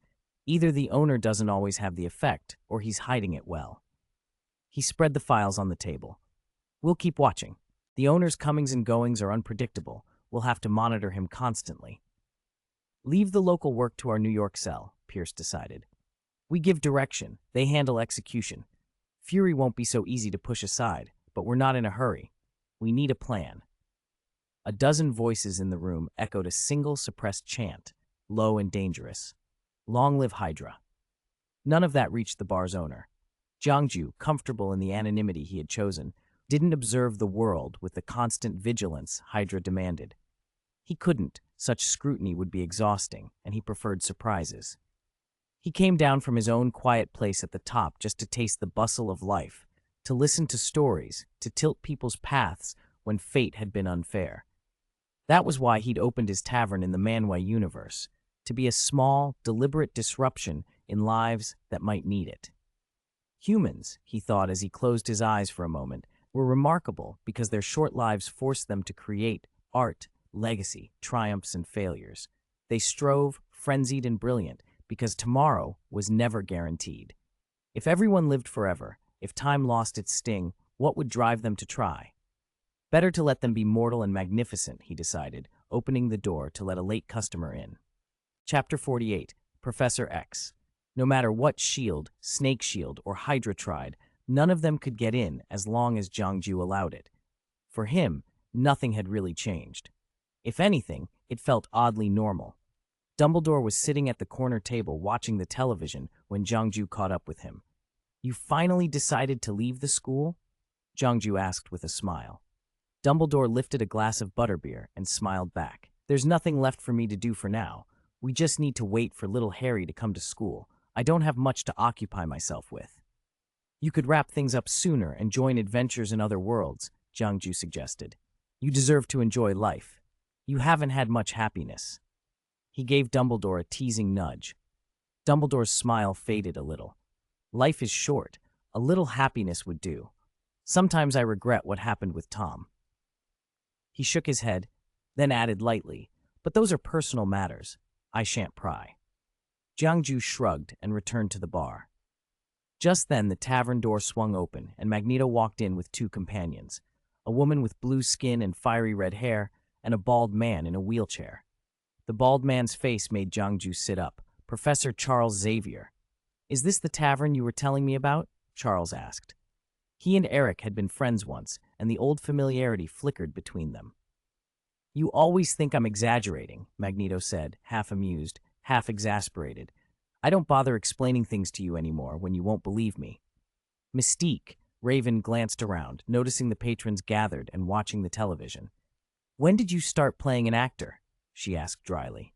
Either the owner doesn't always have the effect, or he's hiding it well. He spread the files on the table. We'll keep watching. The owner's comings and goings are unpredictable. We'll have to monitor him constantly. Leave the local work to our New York cell, Pierce decided. We give direction. They handle execution. Fury won't be so easy to push aside, but we're not in a hurry. We need a plan. A dozen voices in the room echoed a single suppressed chant, low and dangerous. Long live Hydra. None of that reached the bar's owner. Jiangju, comfortable in the anonymity he had chosen, didn't observe the world with the constant vigilance Hydra demanded. He couldn't. Such scrutiny would be exhausting, and he preferred surprises. He came down from his own quiet place at the top just to taste the bustle of life, to listen to stories, to tilt people's paths when fate had been unfair. That was why he'd opened his tavern in the Manway universe, to be a small, deliberate disruption in lives that might need it. Humans, he thought as he closed his eyes for a moment, were remarkable because their short lives forced them to create art, legacy, triumphs, and failures. They strove, frenzied and brilliant, because tomorrow was never guaranteed. If everyone lived forever, if time lost its sting, what would drive them to try? Better to let them be mortal and magnificent, he decided, opening the door to let a late customer in. Chapter 48, Professor X. No matter what shield, snake shield, or Hydra tried, none of them could get in as long as Jiangju allowed it. For him, nothing had really changed. If anything, it felt oddly normal. Dumbledore was sitting at the corner table watching the television when Jiangju caught up with him. You finally decided to leave the school? Jiangju asked with a smile. Dumbledore lifted a glass of butterbeer and smiled back. There's nothing left for me to do for now. We just need to wait for little Harry to come to school. I don't have much to occupy myself with. You could wrap things up sooner and join adventures in other worlds, Jiangju suggested. You deserve to enjoy life. You haven't had much happiness. He gave Dumbledore a teasing nudge. Dumbledore's smile faded a little. Life is short. A little happiness would do. Sometimes I regret what happened with Tom. He shook his head, then added lightly, but those are personal matters. I shan't pry. Jiangju shrugged and returned to the bar. Just then, the tavern door swung open, and Magneto walked in with two companions, a woman with blue skin and fiery red hair, and a bald man in a wheelchair. The bald man's face made Jiangju sit up. Professor Charles Xavier. Is this the tavern you were telling me about? Charles asked. He and Eric had been friends once, and the old familiarity flickered between them. You always think I'm exaggerating, Magneto said, half amused, half exasperated. I don't bother explaining things to you anymore when you won't believe me. Mystique, Raven glanced around, noticing the patrons gathered and watching the television. When did you start playing an actor? She asked dryly.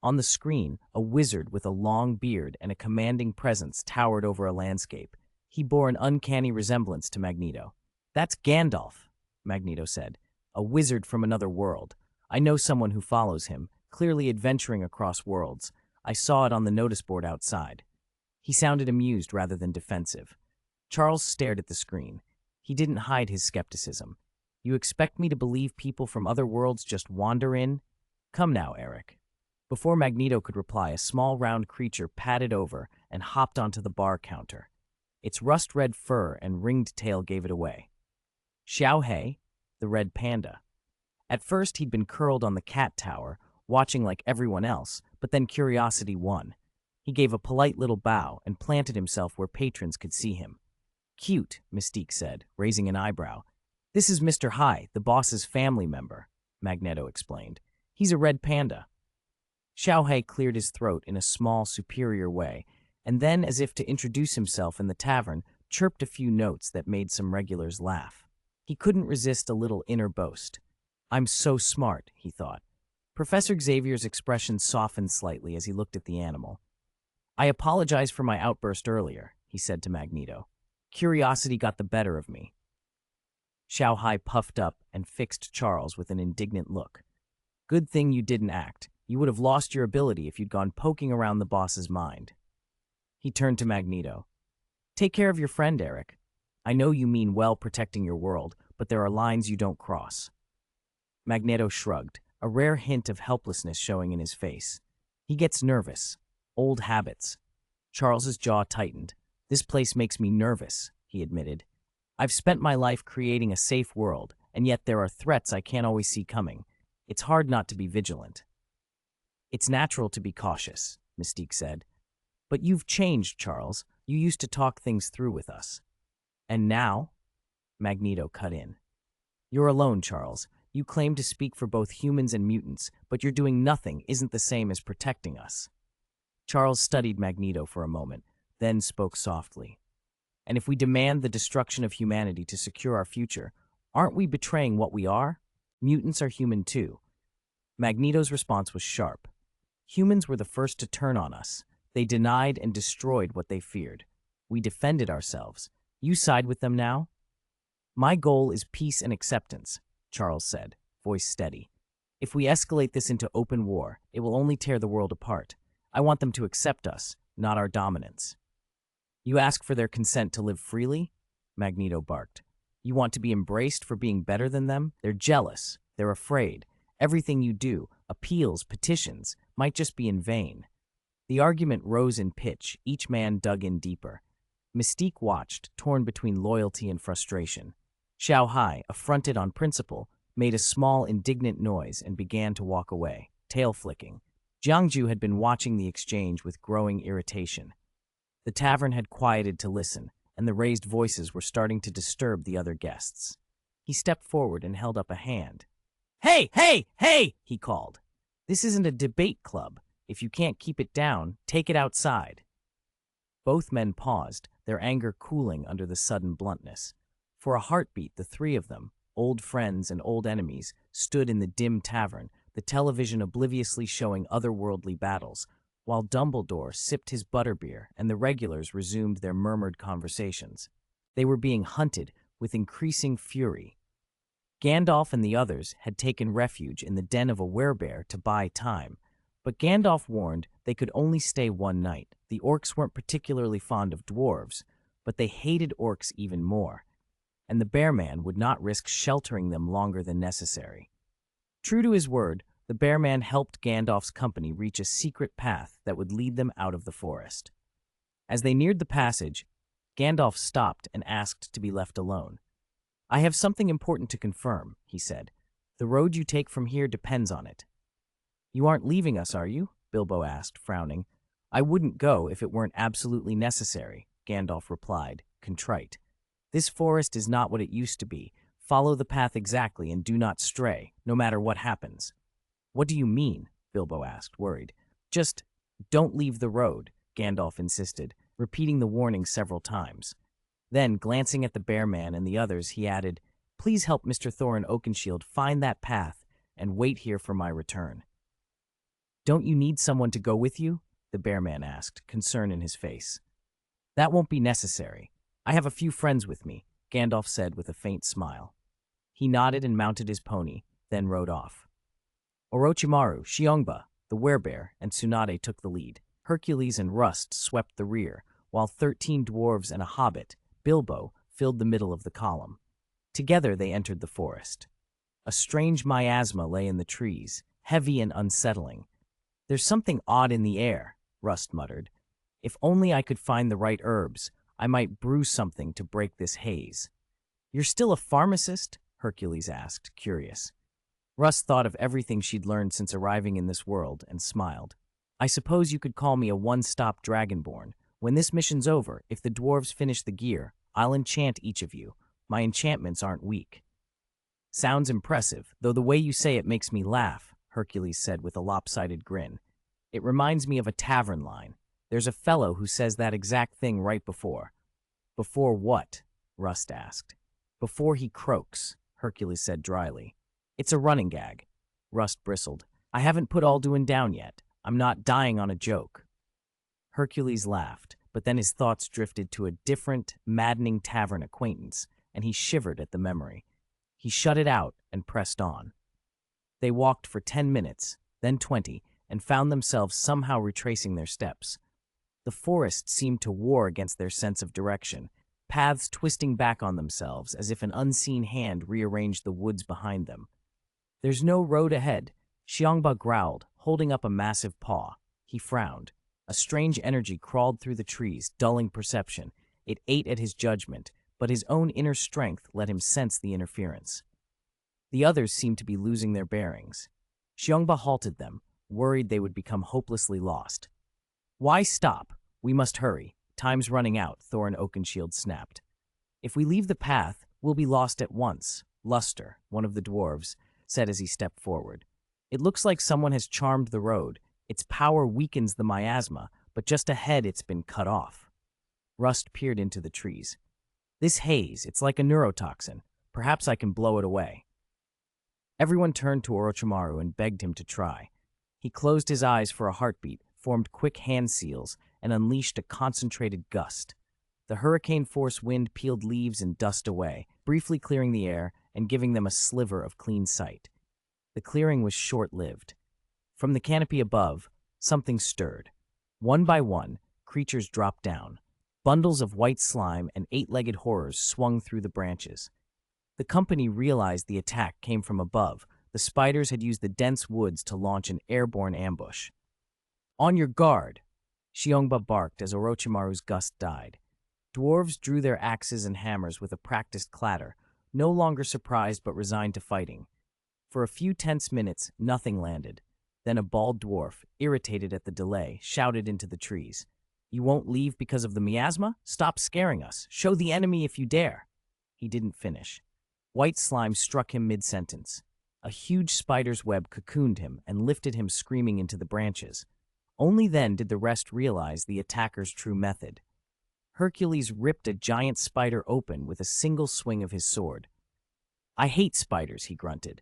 On the screen, a wizard with a long beard and a commanding presence towered over a landscape. He bore an uncanny resemblance to Magneto. That's Gandalf, Magneto said, a wizard from another world. I know someone who follows him, clearly adventuring across worlds. I saw it on the notice board outside. He sounded amused rather than defensive. Charles stared at the screen. He didn't hide his skepticism. You expect me to believe people from other worlds just wander in? Come now, Eric. Before Magneto could reply, a small round creature padded over and hopped onto the bar counter. Its rust-red fur and ringed tail gave it away. Xiao Hei, the red panda. At first, he'd been curled on the cat tower, watching like everyone else, but then curiosity won. He gave a polite little bow and planted himself where patrons could see him. Cute, Mystique said, raising an eyebrow. This is Mr. Hai, the boss's family member, Magneto explained. He's a red panda. Xiao Hei cleared his throat in a small, superior way, and then, as if to introduce himself in the tavern, chirped a few notes that made some regulars laugh. He couldn't resist a little inner boast. I'm so smart, he thought. Professor Xavier's expression softened slightly as he looked at the animal. I apologize for my outburst earlier, he said to Magneto. Curiosity got the better of me. Xiao Hai puffed up and fixed Charles with an indignant look. Good thing you didn't act. You would have lost your ability if you'd gone poking around the boss's mind. He turned to Magneto. Take care of your friend, Eric. I know you mean well protecting your world, but there are lines you don't cross. Magneto shrugged, a rare hint of helplessness showing in his face. He gets nervous. Old habits. Charles's jaw tightened. This place makes me nervous, he admitted. I've spent my life creating a safe world, and yet there are threats I can't always see coming. It's hard not to be vigilant. It's natural to be cautious, Mystique said. But you've changed, Charles. You used to talk things through with us. And now? Magneto cut in. You're alone, Charles. You claim to speak for both humans and mutants, but you're doing nothing isn't the same as protecting us. Charles studied Magneto for a moment, then spoke softly. And if we demand the destruction of humanity to secure our future, aren't we betraying what we are? Mutants are human too. Magneto's response was sharp. Humans were the first to turn on us. They denied and destroyed what they feared. We defended ourselves. You side with them now? My goal is peace and acceptance, Charles said, voice steady. If we escalate this into open war, it will only tear the world apart. I want them to accept us, not our dominance. You ask for their consent to live freely? Magneto barked. You want to be embraced for being better than them? They're jealous. They're afraid. Everything you do, appeals, petitions, might just be in vain. The argument rose in pitch. Each man dug in deeper. Mystique watched, torn between loyalty and frustration. Xiao Hai, affronted on principle, made a small, indignant noise and began to walk away, tail flicking. Jiangju had been watching the exchange with growing irritation. The tavern had quieted to listen, and the raised voices were starting to disturb the other guests. He stepped forward and held up a hand. Hey, hey, hey, he called. This isn't a debate club. If you can't keep it down, take it outside. Both men paused, their anger cooling under the sudden bluntness. For a heartbeat, the three of them, old friends and old enemies, stood in the dim tavern, the television obliviously showing otherworldly battles, while Dumbledore sipped his butterbeer and the regulars resumed their murmured conversations. They were being hunted with increasing fury. Gandalf and the others had taken refuge in the den of a werebear to buy time, but Gandalf warned they could only stay one night. The orcs weren't particularly fond of dwarves, but they hated orcs even more, and the bearman would not risk sheltering them longer than necessary. True to his word, the bearman helped Gandalf's company reach a secret path that would lead them out of the forest. As they neared the passage, Gandalf stopped and asked to be left alone. "I have something important to confirm," he said. "The road you take from here depends on it." "You aren't leaving us, are you?" Bilbo asked, frowning. "I wouldn't go if it weren't absolutely necessary," Gandalf replied, contrite. "This forest is not what it used to be. Follow the path exactly and do not stray, no matter what happens." "What do you mean?" Bilbo asked, worried. "Just don't leave the road," Gandalf insisted, repeating the warning several times. Then, glancing at the bear man and the others, he added, "Please help Mr. Thorin Oakenshield find that path and wait here for my return." "Don't you need someone to go with you?" the bear man asked, concern in his face. "That won't be necessary. I have a few friends with me," Gandalf said with a faint smile. He nodded and mounted his pony, then rode off. Orochimaru, Xiongba, the werebear, and Tsunade took the lead. Hercules and Rust swept the rear, while 13 dwarves and a hobbit, Bilbo, filled the middle of the column. Together they entered the forest. A strange miasma lay in the trees, heavy and unsettling. "There's something odd in the air," Rust muttered. "If only I could find the right herbs, I might brew something to break this haze." "You're still a pharmacist?" Hercules asked, curious. Rust thought of everything she'd learned since arriving in this world and smiled. "I suppose you could call me a one-stop dragonborn. When this mission's over, if the dwarves finish the gear, I'll enchant each of you. My enchantments aren't weak." "Sounds impressive, though the way you say it makes me laugh," Hercules said with a lopsided grin. "It reminds me of a tavern line. There's a fellow who says that exact thing right before." "Before what?" Rust asked. "Before he croaks," Hercules said dryly. "It's a running gag." Rust bristled. "I haven't put Alduin down yet. I'm not dying on a joke." Hercules laughed, but then his thoughts drifted to a different, maddening tavern acquaintance, and he shivered at the memory. He shut it out and pressed on. They walked for 10 minutes, then 20, and found themselves somehow retracing their steps. The forest seemed to war against their sense of direction, paths twisting back on themselves as if an unseen hand rearranged the woods behind them. "There's no road ahead," Xiongba growled, holding up a massive paw. He frowned. A strange energy crawled through the trees, dulling perception. It ate at his judgment, but his own inner strength let him sense the interference. The others seemed to be losing their bearings. Xiongba halted them, worried they would become hopelessly lost. "Why stop? We must hurry. Time's running out," Thorin Oakenshield snapped. "If we leave the path, we'll be lost at once," Luster, one of the dwarves, said as he stepped forward. "It looks like someone has charmed the road. Its power weakens the miasma, but just ahead it's been cut off." Rust peered into the trees. "This haze, it's like a neurotoxin. Perhaps I can blow it away." Everyone turned to Orochimaru and begged him to try. He closed his eyes for a heartbeat, formed quick hand seals, and unleashed a concentrated gust. The hurricane-force wind peeled leaves and dust away, briefly clearing the air and giving them a sliver of clean sight. The clearing was short-lived. From the canopy above, something stirred. One by one, creatures dropped down. Bundles of white slime and 8-legged horrors swung through the branches. The company realized the attack came from above. The spiders had used the dense woods to launch an airborne ambush. "On your guard!" Xiongba barked as Orochimaru's gust died. Dwarves drew their axes and hammers with a practiced clatter, no longer surprised but resigned to fighting. For a few tense minutes, nothing landed. Then a bald dwarf, irritated at the delay, shouted into the trees. "You won't leave because of the miasma? Stop scaring us. Show the enemy if you dare." He didn't finish. White slime struck him mid-sentence. A huge spider's web cocooned him and lifted him screaming into the branches. Only then did the rest realize the attacker's true method. Hercules ripped a giant spider open with a single swing of his sword. "I hate spiders," he grunted.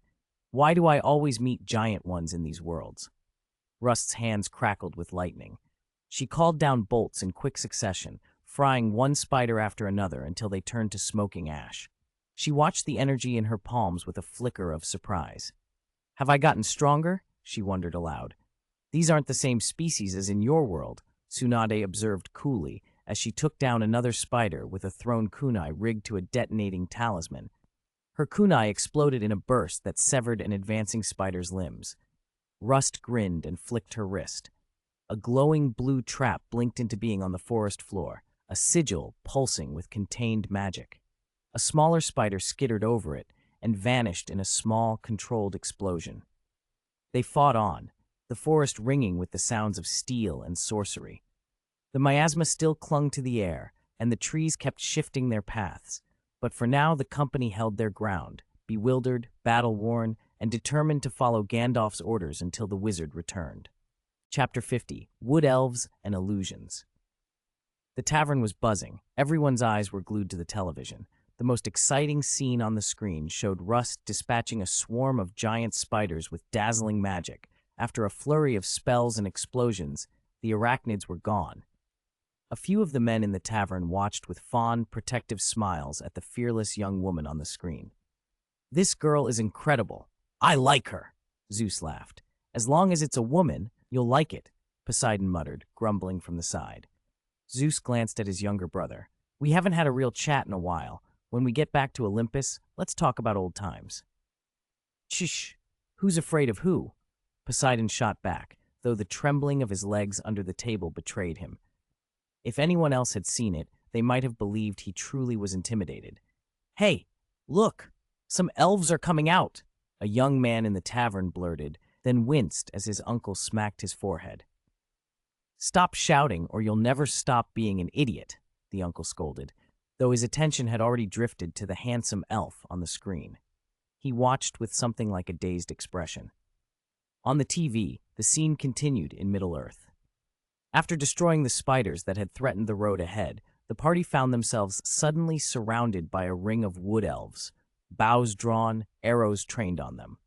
"Why do I always meet giant ones in these worlds?" Rust's hands crackled with lightning. She called down bolts in quick succession, frying one spider after another until they turned to smoking ash. She watched the energy in her palms with a flicker of surprise. "Have I gotten stronger?" she wondered aloud. "These aren't the same species as in your world," Tsunade observed coolly as she took down another spider with a thrown kunai rigged to a detonating talisman. Her kunai exploded in a burst that severed an advancing spider's limbs. Rust grinned and flicked her wrist. A glowing blue trap blinked into being on the forest floor, a sigil pulsing with contained magic. A smaller spider skittered over it and vanished in a small, controlled explosion. They fought on, the forest ringing with the sounds of steel and sorcery. The miasma still clung to the air, and the trees kept shifting their paths, but for now the company held their ground, bewildered, battle-worn, and determined to follow Gandalf's orders until the wizard returned. Chapter 50: Wood Elves and Illusions. The tavern was buzzing. Everyone's eyes were glued to the television. The most exciting scene on the screen showed Rust dispatching a swarm of giant spiders with dazzling magic. After a flurry of spells and explosions, the arachnids were gone. A few of the men in the tavern watched with fond, protective smiles at the fearless young woman on the screen. "This girl is incredible. I like her," Zeus laughed. "As long as it's a woman, you'll like it," Poseidon muttered, grumbling from the side. Zeus glanced at his younger brother. "We haven't had a real chat in a while. When we get back to Olympus, let's talk about old times." "Shh! Who's afraid of who?" Poseidon shot back, though the trembling of his legs under the table betrayed him. If anyone else had seen it, they might have believed he truly was intimidated. "Hey, look! Some elves are coming out!" a young man in the tavern blurted, then winced as his uncle smacked his forehead. "Stop shouting, or you'll never stop being an idiot," the uncle scolded, though his attention had already drifted to the handsome elf on the screen. He watched with something like a dazed expression. On the TV, the scene continued in Middle-earth. After destroying the spiders that had threatened the road ahead, the party found themselves suddenly surrounded by a ring of wood elves, bows drawn, arrows trained on them.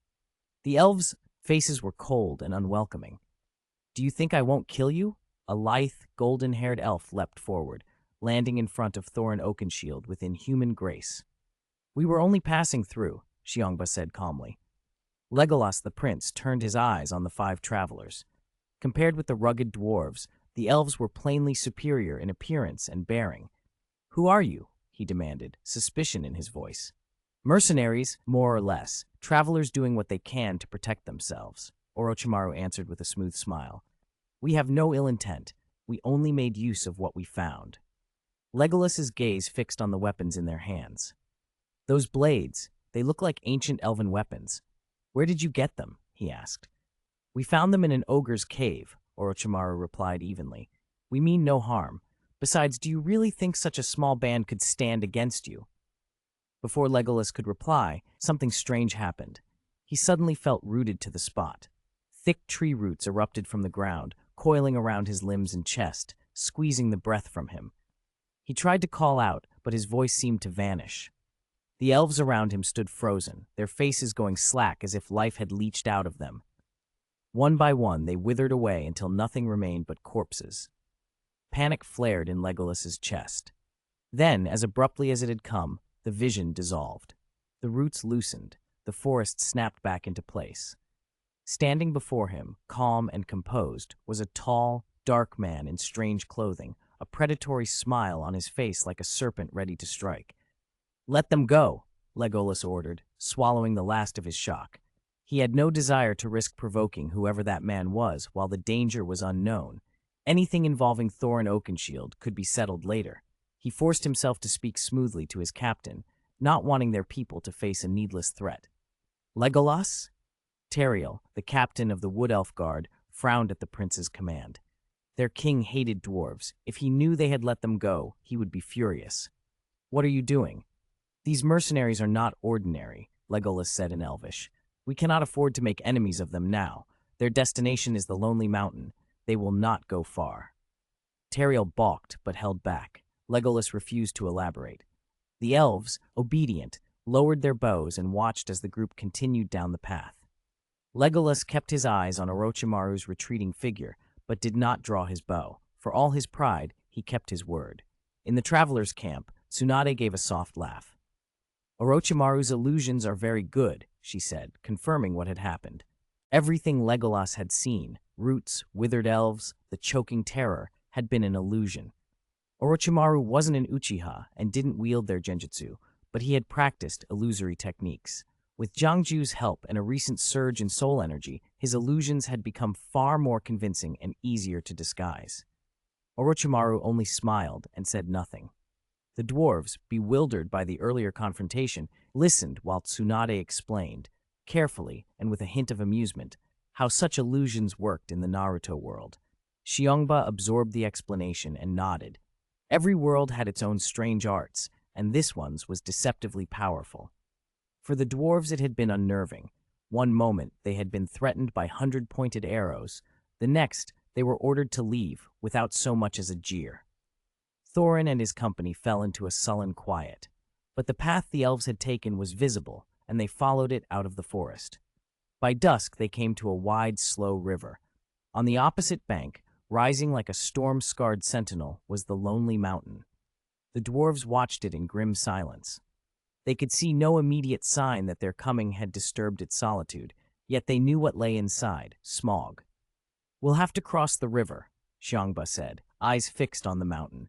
The elves' faces were cold and unwelcoming. "Do you think I won't kill you?" A lithe, golden-haired elf leapt forward, landing in front of Thorin Oakenshield with inhuman grace. "We were only passing through," Xiongba said calmly. Legolas the prince turned his eyes on the five travelers. Compared with the rugged dwarves, the elves were plainly superior in appearance and bearing. "Who are you?" he demanded, suspicion in his voice. "Mercenaries, more or less, travelers doing what they can to protect themselves," Orochimaru answered with a smooth smile. "We have no ill intent. We only made use of what we found." Legolas's gaze fixed on the weapons in their hands. "Those blades, they look like ancient elven weapons. Where did you get them?" he asked. "We found them in an ogre's cave," Orochimaru replied evenly. "We mean no harm. Besides, do you really think such a small band could stand against you?" Before Legolas could reply, something strange happened. He suddenly felt rooted to the spot. Thick tree roots erupted from the ground, coiling around his limbs and chest, squeezing the breath from him. He tried to call out, but his voice seemed to vanish. The elves around him stood frozen, their faces going slack as if life had leached out of them. One by one, they withered away until nothing remained but corpses. Panic flared in Legolas's chest. Then, as abruptly as it had come, the vision dissolved. The roots loosened, the forest snapped back into place. Standing before him, calm and composed, was a tall, dark man in strange clothing, a predatory smile on his face like a serpent ready to strike. "Let them go," Legolas ordered, swallowing the last of his shock. He had no desire to risk provoking whoever that man was while the danger was unknown. Anything involving Thorin Oakenshield could be settled later. He forced himself to speak smoothly to his captain, not wanting their people to face a needless threat. "Legolas?" Teriel, the captain of the Wood Elf Guard, frowned at the prince's command. Their king hated dwarves. If he knew they had let them go, he would be furious. "What are you doing?" "These mercenaries are not ordinary," Legolas said in Elvish. "We cannot afford to make enemies of them now. Their destination is the Lonely Mountain. They will not go far." Teriel balked, but held back. Legolas refused to elaborate. The elves, obedient, lowered their bows and watched as the group continued down the path. Legolas kept his eyes on Orochimaru's retreating figure, but did not draw his bow. For all his pride, he kept his word. In the travelers' camp, Tsunade gave a soft laugh. "Orochimaru's illusions are very good," she said, confirming what had happened. Everything Legolas had seen, roots, withered elves, the choking terror, had been an illusion. Orochimaru wasn't an Uchiha and didn't wield their genjutsu, but he had practiced illusory techniques. With Jiangju's help and a recent surge in soul energy, his illusions had become far more convincing and easier to disguise. Orochimaru only smiled and said nothing. The dwarves, bewildered by the earlier confrontation, listened while Tsunade explained, carefully and with a hint of amusement, how such illusions worked in the Naruto world. Xiongba absorbed the explanation and nodded. Every world had its own strange arts, and this one's was deceptively powerful. For the dwarves it had been unnerving. One moment they had been threatened by 100-pointed arrows, the next they were ordered to leave without so much as a jeer. Thorin and his company fell into a sullen quiet, but the path the elves had taken was visible, and they followed it out of the forest. By dusk they came to a wide, slow river. On the opposite bank, rising like a storm-scarred sentinel, was the lonely mountain. The dwarves watched it in grim silence. They could see no immediate sign that their coming had disturbed its solitude, yet they knew what lay inside: smog. "We'll have to cross the river," Xiongba said, eyes fixed on the mountain.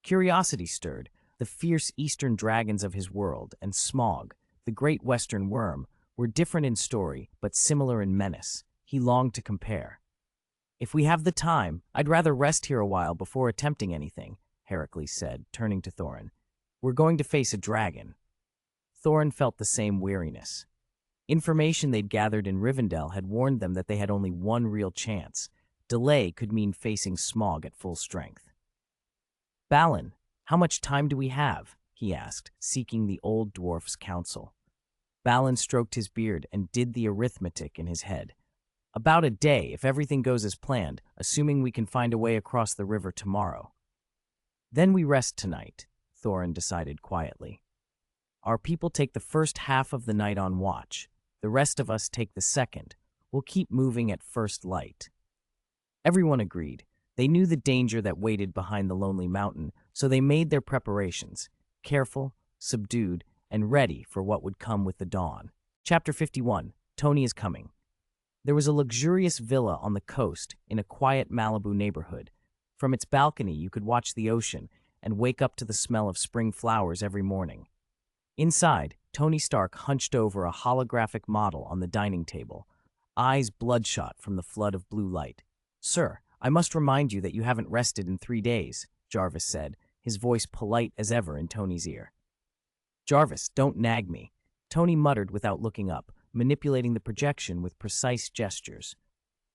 Curiosity stirred. The fierce eastern dragons of his world and Smog, the great western worm, were different in story but similar in menace. He longed to compare. "If we have the time, I'd rather rest here a while before attempting anything," Heracles said, turning to Thorin. "We're going to face a dragon." Thorin felt the same weariness. Information they'd gathered in Rivendell had warned them that they had only one real chance. Delay could mean facing Smog at full strength. "Balin, how much time do we have?" he asked, seeking the old dwarf's counsel. Balin stroked his beard and did the arithmetic in his head. "About a day, if everything goes as planned, assuming we can find a way across the river tomorrow." "Then we rest tonight," Thorin decided quietly. "Our people take the first half of the night on watch. The rest of us take the second. We'll keep moving at first light." Everyone agreed. They knew the danger that waited behind the lonely mountain, so they made their preparations, careful, subdued, and ready for what would come with the dawn. Chapter 51, Tony is Coming. There was a luxurious villa on the coast in a quiet Malibu neighborhood. From its balcony you could watch the ocean and wake up to the smell of spring flowers every morning. Inside, Tony Stark hunched over a holographic model on the dining table, eyes bloodshot from the flood of blue light. "Sir, I must remind you that you haven't rested in 3 days," Jarvis said, his voice polite as ever in Tony's ear. "Jarvis, don't nag me," Tony muttered without looking up, manipulating the projection with precise gestures.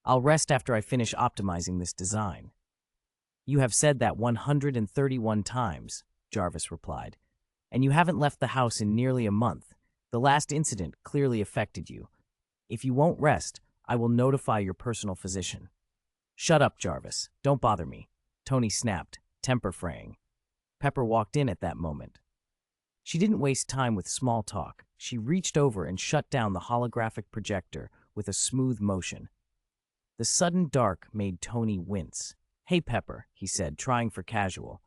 "I'll rest after I finish optimizing this design." "You have said that 131 times," Jarvis replied. "And you haven't left the house in nearly a month. The last incident clearly affected you. If you won't rest, I will notify your personal physician." "Shut up, Jarvis. Don't bother me," Tony snapped, temper fraying. Pepper walked in at that moment. She didn't waste time with small talk. She reached over and shut down the holographic projector with a smooth motion. The sudden dark made Tony wince. "Hey, Pepper," he said, trying for casual.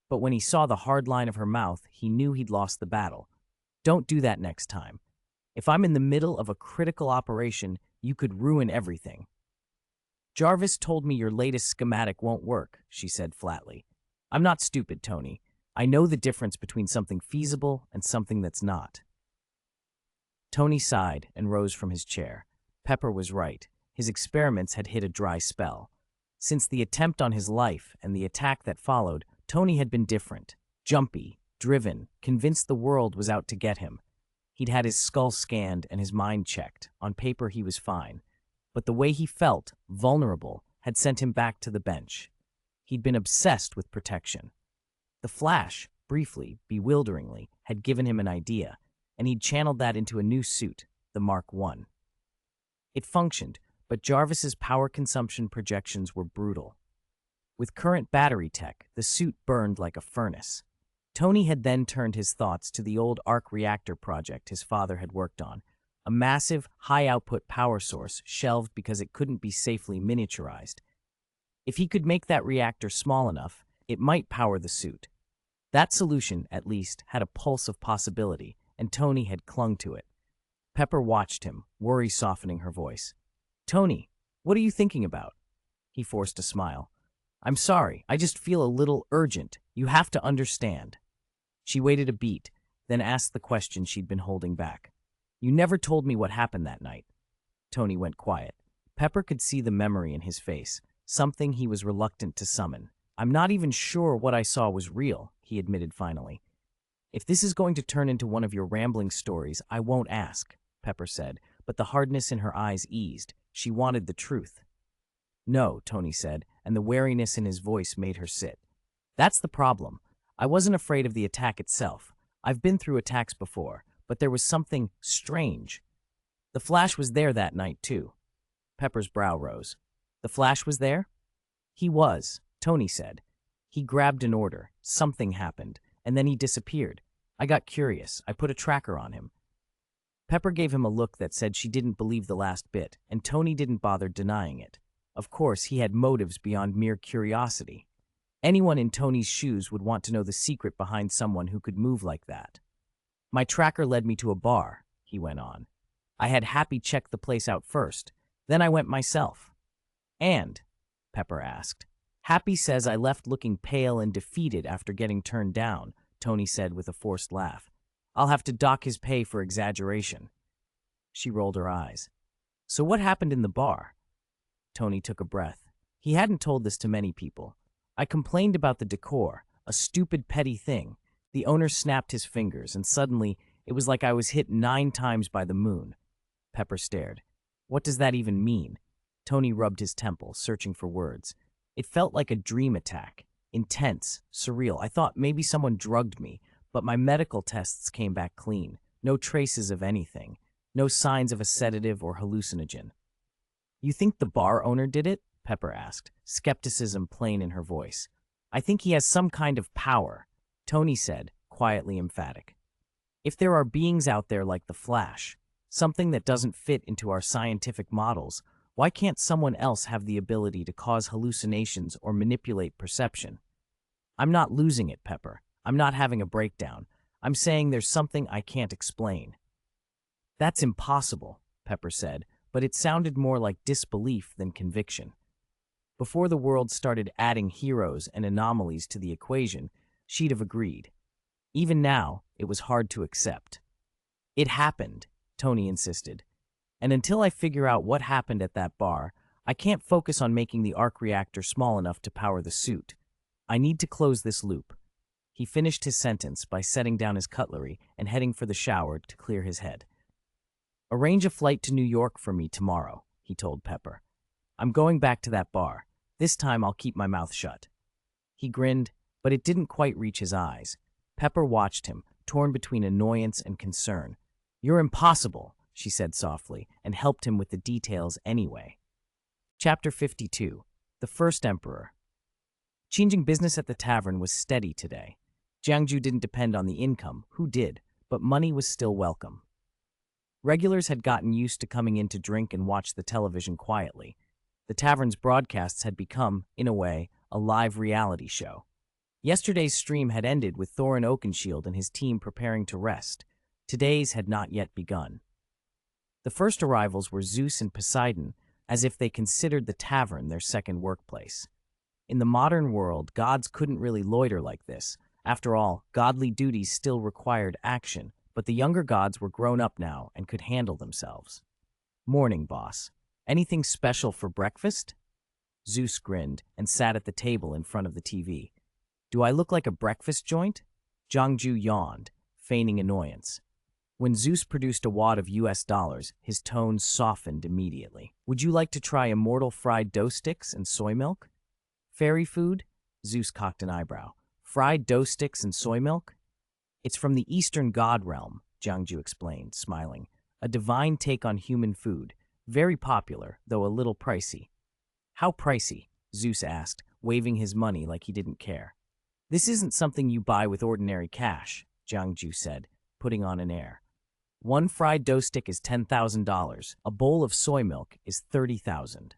But when he saw the hard line of her mouth, he knew he'd lost the battle. "Don't do that next time. If I'm in the middle of a critical operation, you could ruin everything." "Jarvis told me your latest schematic won't work," she said flatly. "I'm not stupid, Tony. I know the difference between something feasible and something that's not." Tony sighed and rose from his chair. Pepper was right. His experiments had hit a dry spell. Since the attempt on his life and the attack that followed, Tony had been different, jumpy, driven, convinced the world was out to get him. He'd had his skull scanned and his mind checked. On paper, he was fine. But the way he felt, vulnerable, had sent him back to the bench. He'd been obsessed with protection. The Flash, briefly, bewilderingly, had given him an idea, and he'd channeled that into a new suit, the Mark I. It functioned, but Jarvis's power consumption projections were brutal. With current battery tech, the suit burned like a furnace. Tony had then turned his thoughts to the old arc reactor project his father had worked on, a massive, high-output power source shelved because it couldn't be safely miniaturized. If he could make that reactor small enough, it might power the suit. That solution, at least, had a pulse of possibility, and Tony had clung to it. Pepper watched him, worry softening her voice. "Tony, what are you thinking about?" He forced a smile. "I'm sorry, I just feel a little urgent. You have to understand." She waited a beat, then asked the question she'd been holding back. You never told me what happened that night. Tony went quiet. Pepper could see the memory in his face, something he was reluctant to summon. I'm not even sure what I saw was real, he admitted finally. If this is going to turn into one of your rambling stories, I won't ask, Pepper said, but the hardness in her eyes eased. She wanted the truth. No, Tony said, and the wariness in his voice made her sit. That's the problem. I wasn't afraid of the attack itself. I've been through attacks before, but there was something strange. The Flash was there that night, too. Pepper's brow rose. The Flash was there? He was, Tony said. He grabbed an order. Something happened, and then he disappeared. I got curious. I put a tracker on him. Pepper gave him a look that said she didn't believe the last bit, and Tony didn't bother denying it. Of course, he had motives beyond mere curiosity. Anyone in Tony's shoes would want to know the secret behind someone who could move like that. My tracker led me to a bar, he went on. I had Happy check the place out first. Then I went myself. And, Pepper asked. Happy says I left looking pale and defeated after getting turned down, Tony said with a forced laugh. I'll have to dock his pay for exaggeration. She rolled her eyes. So what happened in the bar? Tony took a breath. He hadn't told this to many people. I complained about the decor, a stupid petty thing. The owner snapped his fingers, and suddenly it was like I was hit 9 times by the moon. Pepper stared. What does that even mean? Tony rubbed his temple, searching for words. It felt like a dream attack. Intense, surreal. I thought maybe someone drugged me, but my medical tests came back clean. No traces of anything. No signs of a sedative or hallucinogen. You think the bar owner did it? Pepper asked, skepticism plain in her voice. I think he has some kind of power, Tony said, quietly emphatic. If there are beings out there like the Flash, something that doesn't fit into our scientific models, why can't someone else have the ability to cause hallucinations or manipulate perception? I'm not losing it, Pepper. I'm not having a breakdown. I'm saying there's something I can't explain. That's impossible, Pepper said, but it sounded more like disbelief than conviction. Before the world started adding heroes and anomalies to the equation, she'd have agreed. Even now, it was hard to accept. It happened, Tony insisted. And until I figure out what happened at that bar, I can't focus on making the arc reactor small enough to power the suit. I need to close this loop. He finished his sentence by setting down his cutlery and heading for the shower to clear his head. Arrange a flight to New York for me tomorrow, he told Pepper. I'm going back to that bar. This time I'll keep my mouth shut. He grinned, but it didn't quite reach his eyes. Pepper watched him, torn between annoyance and concern. You're impossible, she said softly, and helped him with the details anyway. Chapter 52. The First Emperor. Changing business at the tavern was steady today. Jiangju didn't depend on the income, who did, but money was still welcome. Regulars had gotten used to coming in to drink and watch the television quietly. The tavern's broadcasts had become, in a way, a live reality show. Yesterday's stream had ended with Thorin Oakenshield and his team preparing to rest. Today's had not yet begun. The first arrivals were Zeus and Poseidon, as if they considered the tavern their second workplace. In the modern world, gods couldn't really loiter like this. After all, godly duties still required action, but the younger gods were grown up now and could handle themselves. Morning, boss. Anything special for breakfast? Zeus grinned and sat at the table in front of the TV. Do I look like a breakfast joint? Jiangju yawned, feigning annoyance. When Zeus produced a wad of US dollars, his tone softened immediately. Would you like to try immortal fried dough sticks and soy milk? Fairy food? Zeus cocked an eyebrow. Fried dough sticks and soy milk? It's from the Eastern god realm, Jiangju explained, smiling. A divine take on human food. Very popular, though a little pricey. How pricey? Zeus asked, waving his money like he didn't care. This isn't something you buy with ordinary cash, Jiangju said, putting on an air. One fried dough stick is $10,000. A bowl of soy milk is $30,000.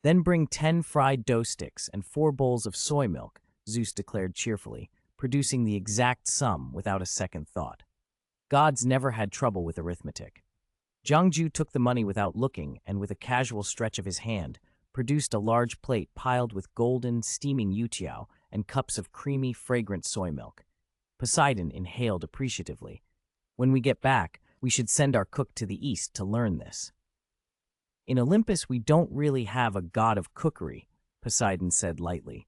Then bring 10 fried dough sticks and 4 bowls of soy milk, Zeus declared cheerfully, producing the exact sum without a second thought. Gods never had trouble with arithmetic. Jiangju took the money without looking and with a casual stretch of his hand, produced a large plate piled with golden, steaming youtiao and cups of creamy, fragrant soy milk. Poseidon inhaled appreciatively. When we get back, We should send our cook to the east to learn this. In Olympus, we don't really have a god of cookery, Poseidon said lightly.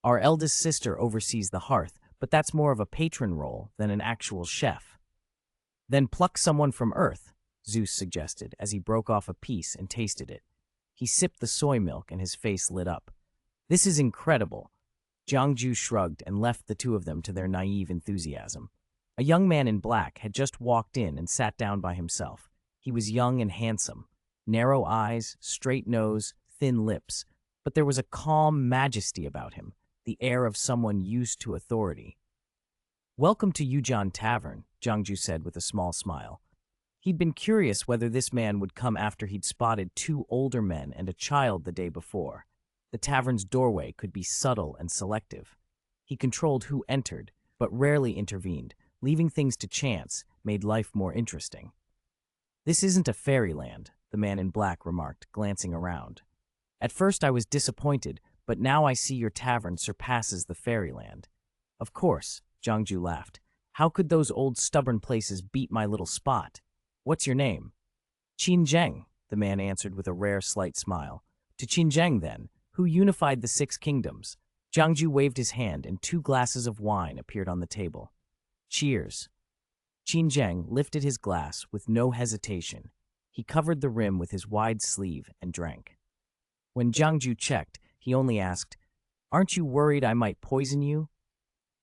Our eldest sister oversees the hearth, but that's more of a patron role than an actual chef. Then pluck someone from Earth, Zeus suggested as he broke off a piece and tasted it. He sipped the soy milk and his face lit up. This is incredible. Jiangju shrugged and left the two of them to their naive enthusiasm. A young man in black had just walked in and sat down by himself. He was young and handsome. Narrow eyes, straight nose, thin lips, but there was a calm majesty about him, the air of someone used to authority. "Welcome to Yujian Tavern," Jiangju said with a small smile. He'd been curious whether this man would come after he'd spotted two older men and a child the day before. The tavern's doorway could be subtle and selective. He controlled who entered, but rarely intervened. Leaving things to chance made life more interesting. "This isn't a fairyland," the man in black remarked, glancing around. "At first I was disappointed, but now I see your tavern surpasses the fairyland." "Of course," Jiangju laughed. "How could those old stubborn places beat my little spot? What's your name?" "Qin Zheng," the man answered with a rare slight smile. "To Qin Zheng, then, who unified the 6 kingdoms." Jiangju waved his hand and 2 glasses of wine appeared on the table. "Cheers." Qin Zheng lifted his glass with no hesitation. He covered the rim with his wide sleeve and drank. When Jiangju checked, he only asked, "Aren't you worried I might poison you?"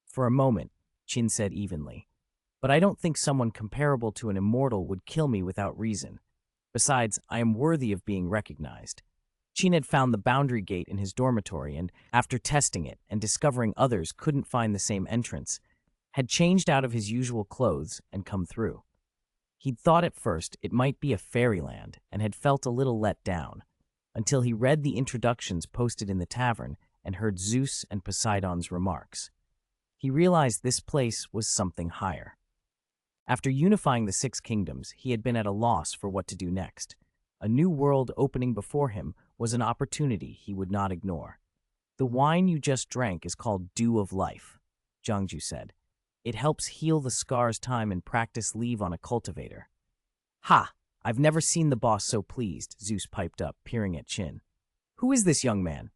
"For a moment," Qin said evenly. "But I don't think someone comparable to an immortal would kill me without reason. Besides, I am worthy of being recognized." Qin had found the boundary gate in his dormitory and, after testing it and discovering others couldn't find the same entrance, had changed out of his usual clothes and come through. He'd thought at first it might be a fairyland and had felt a little let down, until he read the introductions posted in the tavern and heard Zeus and Poseidon's remarks. He realized this place was something higher. After unifying the 6 kingdoms, he had been at a loss for what to do next. A new world opening before him was an opportunity he would not ignore. "The wine you just drank is called Dew of Life," Jiangju said. "It helps heal the scars time and practice leave on a cultivator." "Ha! I've never seen the boss so pleased," Zeus piped up, peering at Qin. "Who is this young man?"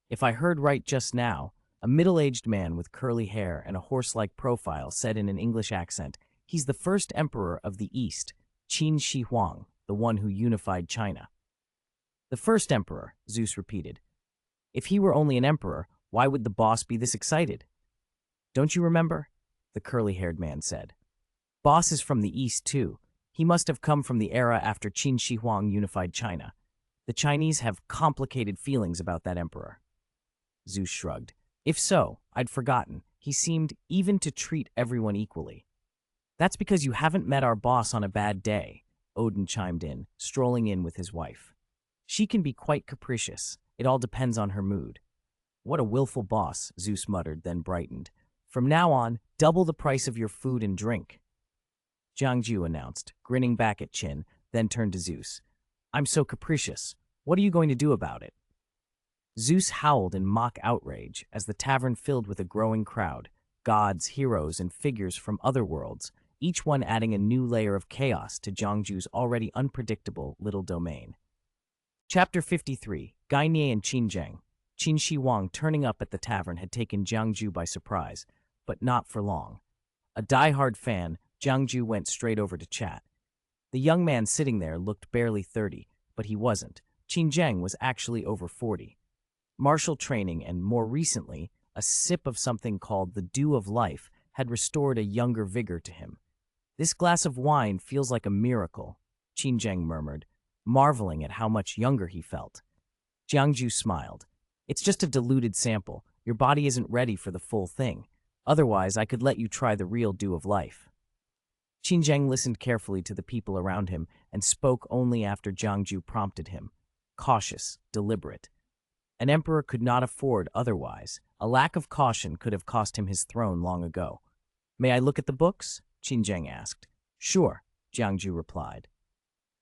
"If I heard right just now," a middle-aged man with curly hair and a horse-like profile said in an English accent, "he's the first emperor of the East, Qin Shi Huang, the one who unified China." "The first emperor," Zeus repeated. "If he were only an emperor, why would the boss be this excited?" "Don't you remember?" the curly-haired man said. "Boss is from the East, too. He must have come from the era after Qin Shi Huang unified China. The Chinese have complicated feelings about that emperor." Zeus shrugged. "If so, I'd forgotten. He seemed even to treat everyone equally." "That's because you haven't met our boss on a bad day," Odin chimed in, strolling in with his wife. "She can be quite capricious. It all depends on her mood." "What a willful boss," Zeus muttered, then brightened. "From now on, double the price of your food and drink." Jiangju announced, grinning back at Qin, then turned to Zeus. "I'm so capricious. What are you going to do about it?" Zeus howled in mock outrage as the tavern filled with a growing crowd, gods, heroes, and figures from other worlds, each one adding a new layer of chaos to Jiangju's already unpredictable little domain. Chapter 53, Gainye and Qin Zheng. Qin Shi Huang turning up at the tavern had taken Jiangju by surprise, but not for long. A die-hard fan, Jiangju went straight over to chat. The young man sitting there looked barely 30, but he wasn't. Qin Zheng was actually over 40. Martial training and, more recently, a sip of something called the Dew of Life had restored a younger vigor to him. "This glass of wine feels like a miracle," Qin Zheng murmured, marveling at how much younger he felt. Jiangju smiled. "It's just a diluted sample. Your body isn't ready for the full thing. Otherwise, I could let you try the real Dew of Life." Qin Zheng listened carefully to the people around him and spoke only after Jiangju prompted him. Cautious, deliberate. An emperor could not afford otherwise. A lack of caution could have cost him his throne long ago. "May I look at the books?" Qin Zheng asked. "Sure," Jiangju replied.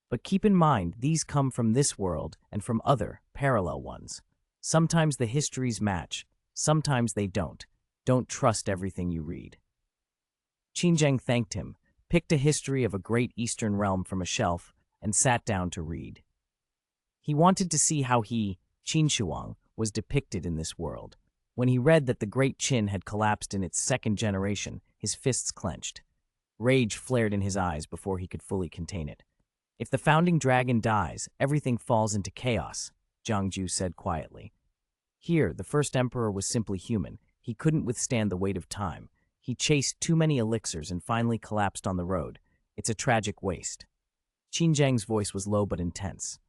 "But keep in mind, these come from this world and from other, parallel ones. Sometimes the histories match, sometimes they don't. Don't trust everything you read." Qin Zheng thanked him, picked a history of a great eastern realm from a shelf, and sat down to read. He wanted to see how Qin Shuang, was depicted in this world. When he read that the Great Qin had collapsed in its second generation, his fists clenched. Rage flared in his eyes before he could fully contain it. If the founding dragon dies, everything falls into chaos, Jiang Ju said quietly. Here, the first emperor was simply human. He couldn't withstand the weight of time. He chased too many elixirs and finally collapsed on the road. It's a tragic waste. Qin Zhang's voice was low but intense.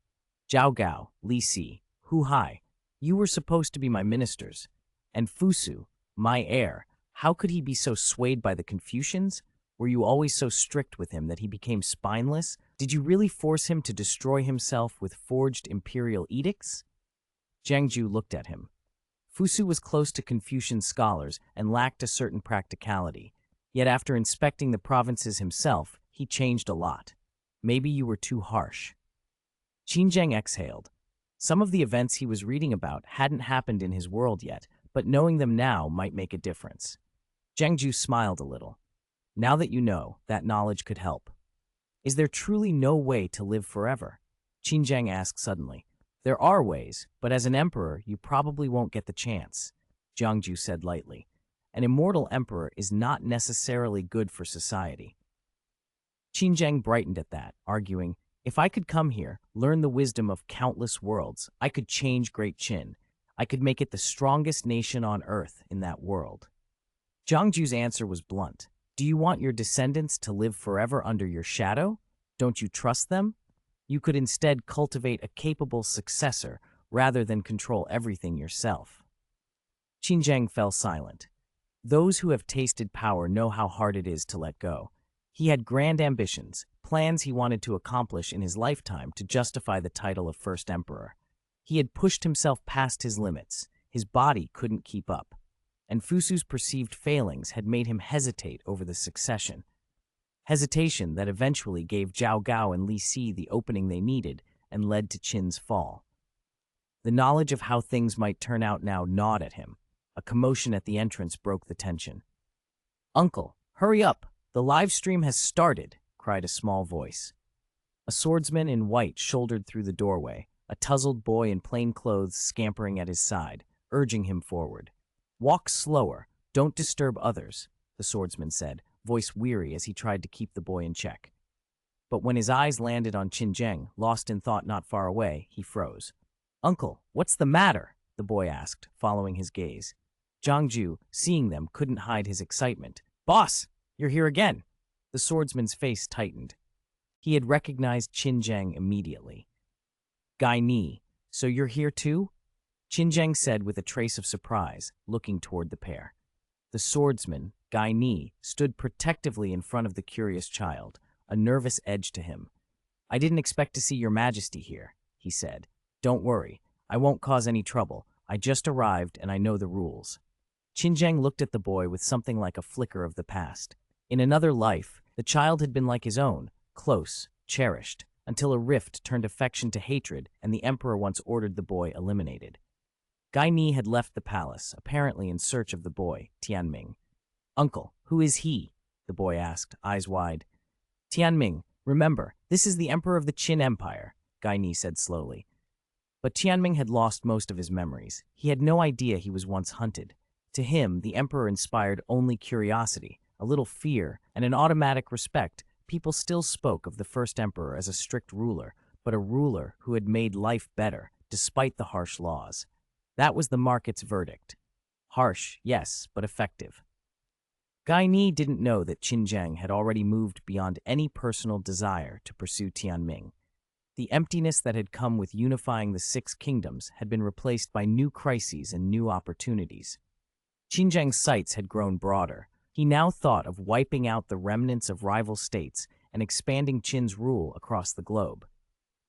Zhao Gao, Li Si, Hu Hai, you were supposed to be my ministers. And Fusu, my heir, how could he be so swayed by the Confucians? Were you always so strict with him that he became spineless? Did you really force him to destroy himself with forged imperial edicts? Jiang Ju looked at him. Fusu was close to Confucian scholars and lacked a certain practicality. Yet after inspecting the provinces himself, he changed a lot. Maybe you were too harsh. Qin Zhang exhaled. Some of the events he was reading about hadn't happened in his world yet, but knowing them now might make a difference. Jiang Ju smiled a little. Now that you know, that knowledge could help. Is there truly no way to live forever? Qin Zhang asked suddenly. There are ways, but as an emperor, you probably won't get the chance, Jiang Ju said lightly. An immortal emperor is not necessarily good for society. Qin Zhang brightened at that, arguing, if I could come here, learn the wisdom of countless worlds, I could change Great Qin. I could make it the strongest nation on earth in that world. Jiang Ju's answer was blunt. Do you want your descendants to live forever under your shadow? Don't you trust them? You could instead cultivate a capable successor rather than control everything yourself. Qin Zhang fell silent. Those who have tasted power know how hard it is to let go. He had grand ambitions, plans he wanted to accomplish in his lifetime to justify the title of First Emperor. He had pushed himself past his limits. His body couldn't keep up. And Fusu's perceived failings had made him hesitate over the succession. Hesitation that eventually gave Zhao Gao and Li Si the opening they needed and led to Qin's fall. The knowledge of how things might turn out now gnawed at him. A commotion at the entrance broke the tension. "Uncle, hurry up! The live stream has started!" cried a small voice. A swordsman in white shouldered through the doorway, a tousled boy in plain clothes scampering at his side, urging him forward. "Walk slower, don't disturb others," the swordsman said, voice weary as he tried to keep the boy in check. But when his eyes landed on Qin Zhang, lost in thought not far away, he froze. "Uncle, what's the matter?" the boy asked, following his gaze. Jiang Ju, seeing them, couldn't hide his excitement. "Boss, you're here again!" The swordsman's face tightened. He had recognized Qin Zhang immediately. "Gai Ni, so you're here too?" Qin Zhang said with a trace of surprise, looking toward the pair. The swordsman, Gai Ni, stood protectively in front of the curious child, a nervous edge to him. "I didn't expect to see your majesty here," he said. "Don't worry, I won't cause any trouble. I just arrived and I know the rules." Qin Zhang looked at the boy with something like a flicker of the past. In another life, the child had been like his own, close, cherished, until a rift turned affection to hatred and the emperor once ordered the boy eliminated. Gai Ni had left the palace, apparently in search of the boy, Tianming. "Uncle, who is he?" the boy asked, eyes wide. "Tianming, remember, this is the emperor of the Qin Empire," Gai Ni said slowly. But Tianming had lost most of his memories. He had no idea he was once hunted. To him, the emperor inspired only curiosity, a little fear, and an automatic respect. People still spoke of the first emperor as a strict ruler, but a ruler who had made life better, despite the harsh laws. That was the market's verdict. Harsh, yes, but effective. Gai Ni didn't know that Qin Zhang had already moved beyond any personal desire to pursue Tianming. The emptiness that had come with unifying the Six Kingdoms had been replaced by new crises and new opportunities. Qin Zhang's sights had grown broader. He now thought of wiping out the remnants of rival states and expanding Qin's rule across the globe.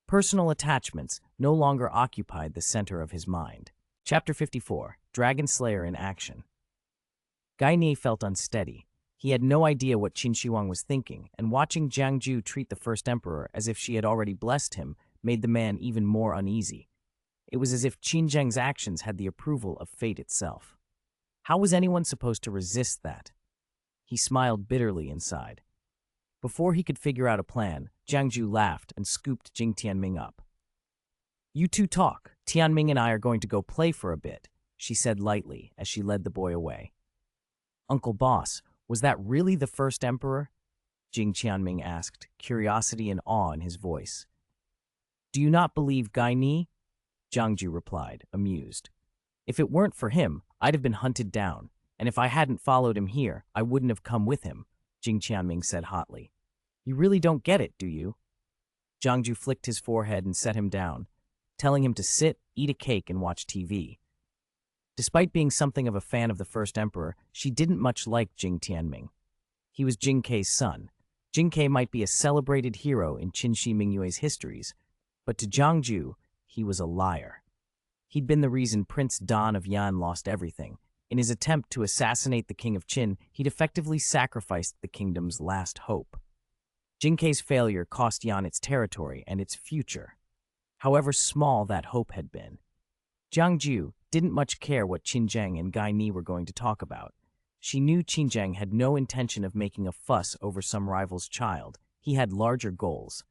Personal attachments no longer occupied the center of his mind. Chapter 54, Dragon Slayer in Action. Gai Ni felt unsteady. He had no idea what Qin Shuang was thinking, and watching Jiang Ju treat the first emperor as if she had already blessed him made the man even more uneasy. It was as if Qin Zhang's actions had the approval of fate itself. How was anyone supposed to resist that? He smiled bitterly inside. Before he could figure out a plan, Jiangju laughed and scooped Jing Tianming up. "You two talk. Tianming and I are going to go play for a bit," she said lightly as she led the boy away. "Uncle Boss, was that really the first emperor?" Jing Tianming asked, curiosity and awe in his voice. "Do you not believe Gai Ni?" Jiangju replied, amused. "If it weren't for him, I'd have been hunted down, and if I hadn't followed him here, I wouldn't have come with him," Jing Tianming said hotly. "You really don't get it, do you?" Jiangju flicked his forehead and set him down, telling him to sit, eat a cake, and watch TV. Despite being something of a fan of the first emperor, she didn't much like Jing Tianming. He was Jing Kei's son. Jing Kei might be a celebrated hero in Qin Shi Mingyue's histories, but to Jiangju, he was a liar. He'd been the reason Prince Dan of Yan lost everything. In his attempt to assassinate the king of Qin, he'd effectively sacrificed the kingdom's last hope. Jing Kei's failure cost Yan its territory and its future, however small that hope had been. Jiangju didn't much care what Qin Zheng and Gai Ni were going to talk about. She knew Qin Zheng had no intention of making a fuss over some rival's child. He had larger goals.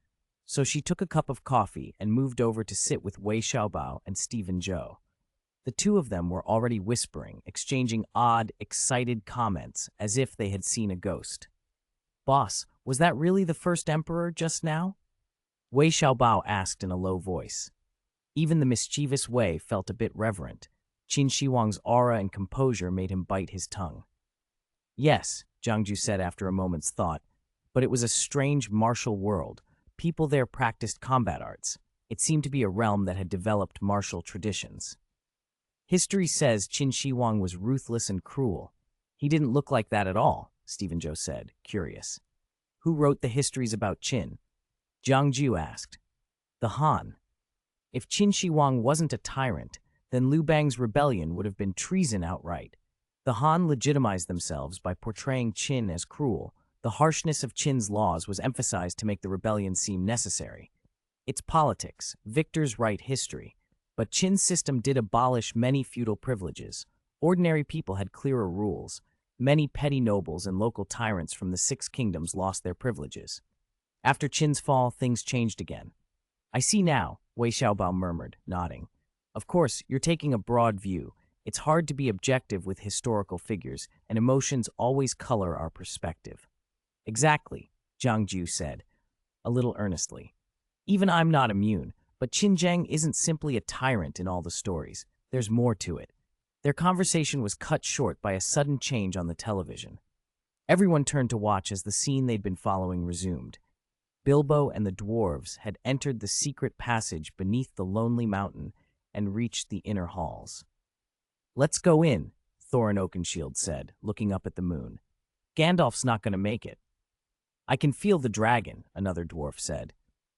So she took a cup of coffee and moved over to sit with Wei Xiaobao and Stephen Zhou. The two of them were already whispering, exchanging odd, excited comments as if they had seen a ghost. "Boss, was that really the first emperor just now?" Wei Xiaobao asked in a low voice. Even the mischievous Wei felt a bit reverent. Qin Shi Huang's aura and composure made him bite his tongue. "Yes," Jiangju said after a moment's thought, "but it was a strange martial world. People there practiced combat arts. It seemed to be a realm that had developed martial traditions. History says Qin Shi Huang was ruthless and cruel. He didn't look like that at all," Stephen Zhou said, curious. "Who wrote the histories about Qin?" Jiangju asked. "The Han. If Qin Shi Huang wasn't a tyrant, then Liu Bang's rebellion would have been treason outright. The Han legitimized themselves by portraying Qin as cruel. The harshness of Qin's laws was emphasized to make the rebellion seem necessary. It's politics. Victors write history. But Qin's system did abolish many feudal privileges. Ordinary people had clearer rules. Many petty nobles and local tyrants from the Six Kingdoms lost their privileges. After Qin's fall, things changed again." "I see now," Wei Xiaobao murmured, nodding. "Of course, you're taking a broad view. It's hard to be objective with historical figures, and emotions always color our perspective." "Exactly," Jiangju said, a little earnestly. "Even I'm not immune, but Qin Zheng isn't simply a tyrant in all the stories. There's more to it." Their conversation was cut short by a sudden change on the television. Everyone turned to watch as the scene they'd been following resumed. Bilbo and the dwarves had entered the secret passage beneath the lonely mountain and reached the inner halls. "Let's go in," Thorin Oakenshield said, looking up at the moon. "Gandalf's not going to make it." "I can feel the dragon," another dwarf said.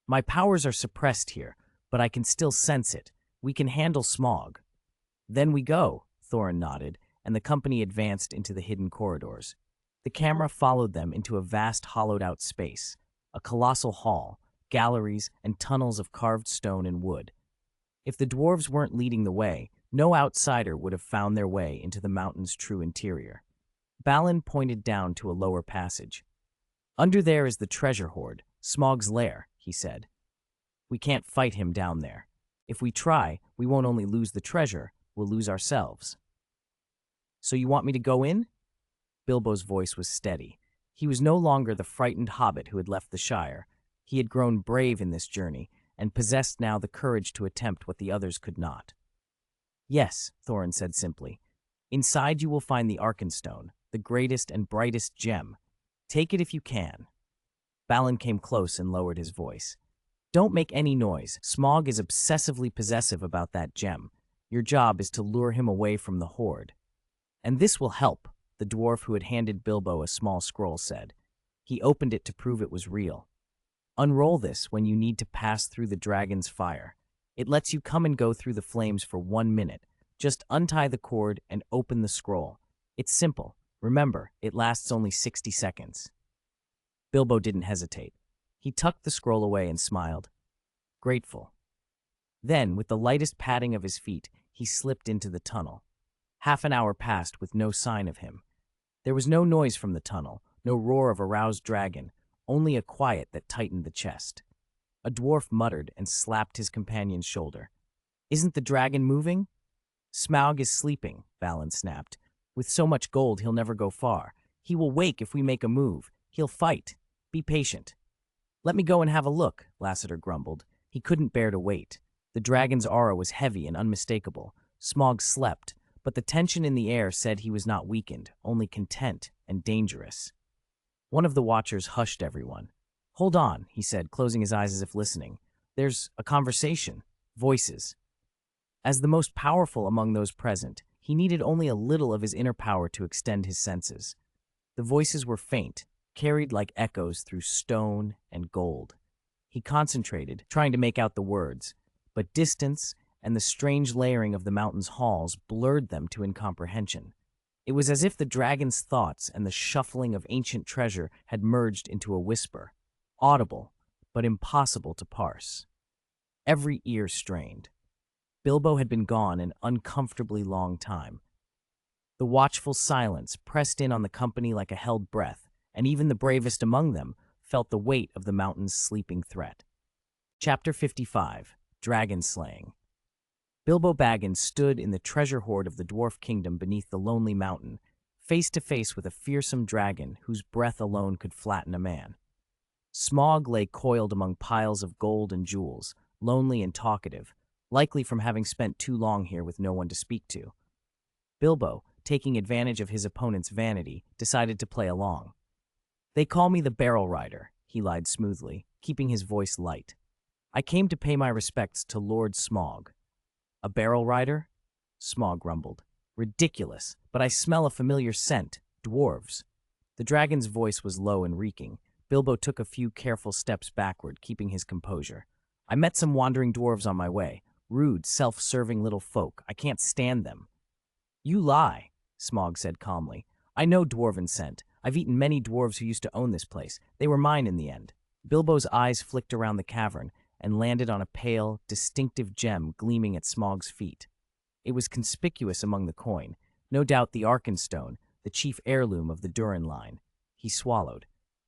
"My powers are suppressed here, but I can still sense it. We can handle Smaug." "Then we go," Thorin nodded, and the company advanced into the hidden corridors. The camera followed them into a vast hollowed-out space, a colossal hall, galleries, and tunnels of carved stone and wood. If the dwarves weren't leading the way, no outsider would have found their way into the mountain's true interior. Balin pointed down to a lower passage. "Under there is the treasure hoard, Smaug's lair," he said. "We can't fight him down there. If we try, we won't only lose the treasure, we'll lose ourselves." "So you want me to go in?" Bilbo's voice was steady. He was no longer the frightened hobbit who had left the Shire. He had grown brave in this journey, and possessed now the courage to attempt what the others could not. "Yes," Thorin said simply. "Inside you will find the Arkenstone, the greatest and brightest gem. Take it if you can." Balin came close and lowered his voice. "Don't make any noise. Smaug is obsessively possessive about that gem. Your job is to lure him away from the hoard." "And this will help," the dwarf who had handed Bilbo a small scroll said. He opened it to prove it was real. "Unroll this when you need to pass through the dragon's fire. It lets you come and go through the flames for 1 minute. Just untie the cord and open the scroll. It's simple. Remember, it lasts only 60 seconds. Bilbo didn't hesitate. He tucked the scroll away and smiled. Grateful. Then, with the lightest patting of his feet, he slipped into the tunnel. Half an hour passed with no sign of him. There was no noise from the tunnel, no roar of a roused dragon, only a quiet that tightened the chest. A dwarf muttered and slapped his companion's shoulder. "Isn't the dragon moving?" "Smaug is sleeping," Balin snapped. "With so much gold, he'll never go far. He will wake if we make a move. He'll fight. Be patient." "Let me go and have a look," Lassiter grumbled. He couldn't bear to wait. The dragon's aura was heavy and unmistakable. Smaug slept, but the tension in the air said he was not weakened, only content and dangerous. One of the watchers hushed everyone. "Hold on," he said, closing his eyes as if listening. "There's a conversation. Voices." As the most powerful among those present, he needed only a little of his inner power to extend his senses. The voices were faint, carried like echoes through stone and gold. He concentrated, trying to make out the words, but distance and the strange layering of the mountain's halls blurred them to incomprehension. It was as if the dragon's thoughts and the shuffling of ancient treasure had merged into a whisper, audible, but impossible to parse. Every ear strained. Bilbo had been gone an uncomfortably long time. The watchful silence pressed in on the company like a held breath, and even the bravest among them felt the weight of the mountain's sleeping threat. Chapter 55, Dragon Slaying. Bilbo Baggins stood in the treasure hoard of the Dwarf Kingdom beneath the lonely mountain, face to face with a fearsome dragon whose breath alone could flatten a man. Smaug lay coiled among piles of gold and jewels, lonely and talkative, likely from having spent too long here with no one to speak to. Bilbo, taking advantage of his opponent's vanity, decided to play along. "They call me the Barrel Rider," he lied smoothly, keeping his voice light. "I came to pay my respects to Lord Smaug." "A barrel rider?" Smaug grumbled. "Ridiculous, but I smell a familiar scent. Dwarves." The dragon's voice was low and reeking. Bilbo took a few careful steps backward, keeping his composure. "I met some wandering dwarves on my way. Rude, self-serving little folk. I can't stand them." "You lie," Smaug said calmly. "I know dwarven scent. I've eaten many dwarves who used to own this place. They were mine in the end." Bilbo's eyes flicked around the cavern and landed on a pale, distinctive gem gleaming at Smaug's feet. It was conspicuous among the coin, no doubt the Arkenstone, the chief heirloom of the Durin line. He swallowed.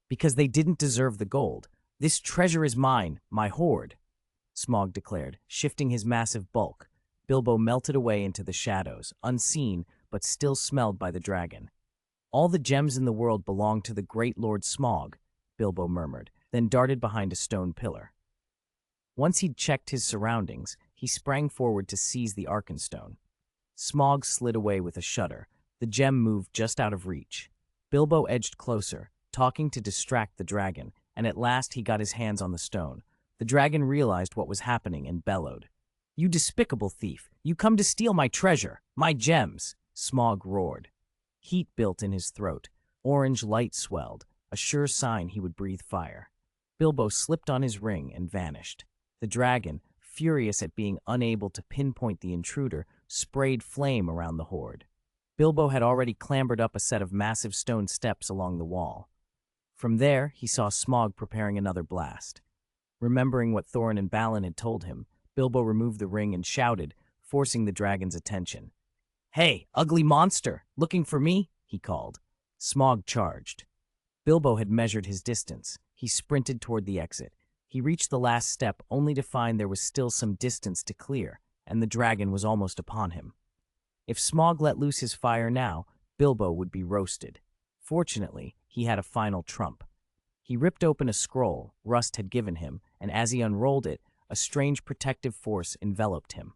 "Because they didn't deserve the gold. This treasure is mine, my hoard," Smaug declared, shifting his massive bulk. Bilbo melted away into the shadows, unseen but still smelled by the dragon. "All the gems in the world belong to the great Lord Smaug," Bilbo murmured, then darted behind a stone pillar. Once he'd checked his surroundings, he sprang forward to seize the Arkenstone. Smaug slid away with a shudder. The gem moved just out of reach. Bilbo edged closer, talking to distract the dragon, and at last he got his hands on the stone. The dragon realized what was happening and bellowed. "You despicable thief! You come to steal my treasure, my gems!" Smaug roared. Heat built in his throat. Orange light swelled, a sure sign he would breathe fire. Bilbo slipped on his ring and vanished. The dragon, furious at being unable to pinpoint the intruder, sprayed flame around the hoard. Bilbo had already clambered up a set of massive stone steps along the wall. From there, he saw Smaug preparing another blast. Remembering what Thorin and Balin had told him, Bilbo removed the ring and shouted, forcing the dragon's attention. "Hey, ugly monster! Looking for me?" he called. Smaug charged. Bilbo had measured his distance. He sprinted toward the exit. He reached the last step only to find there was still some distance to clear, and the dragon was almost upon him. If Smaug let loose his fire now, Bilbo would be roasted. Fortunately, he had a final trump. He ripped open a scroll Rust had given him, and as he unrolled it, a strange protective force enveloped him.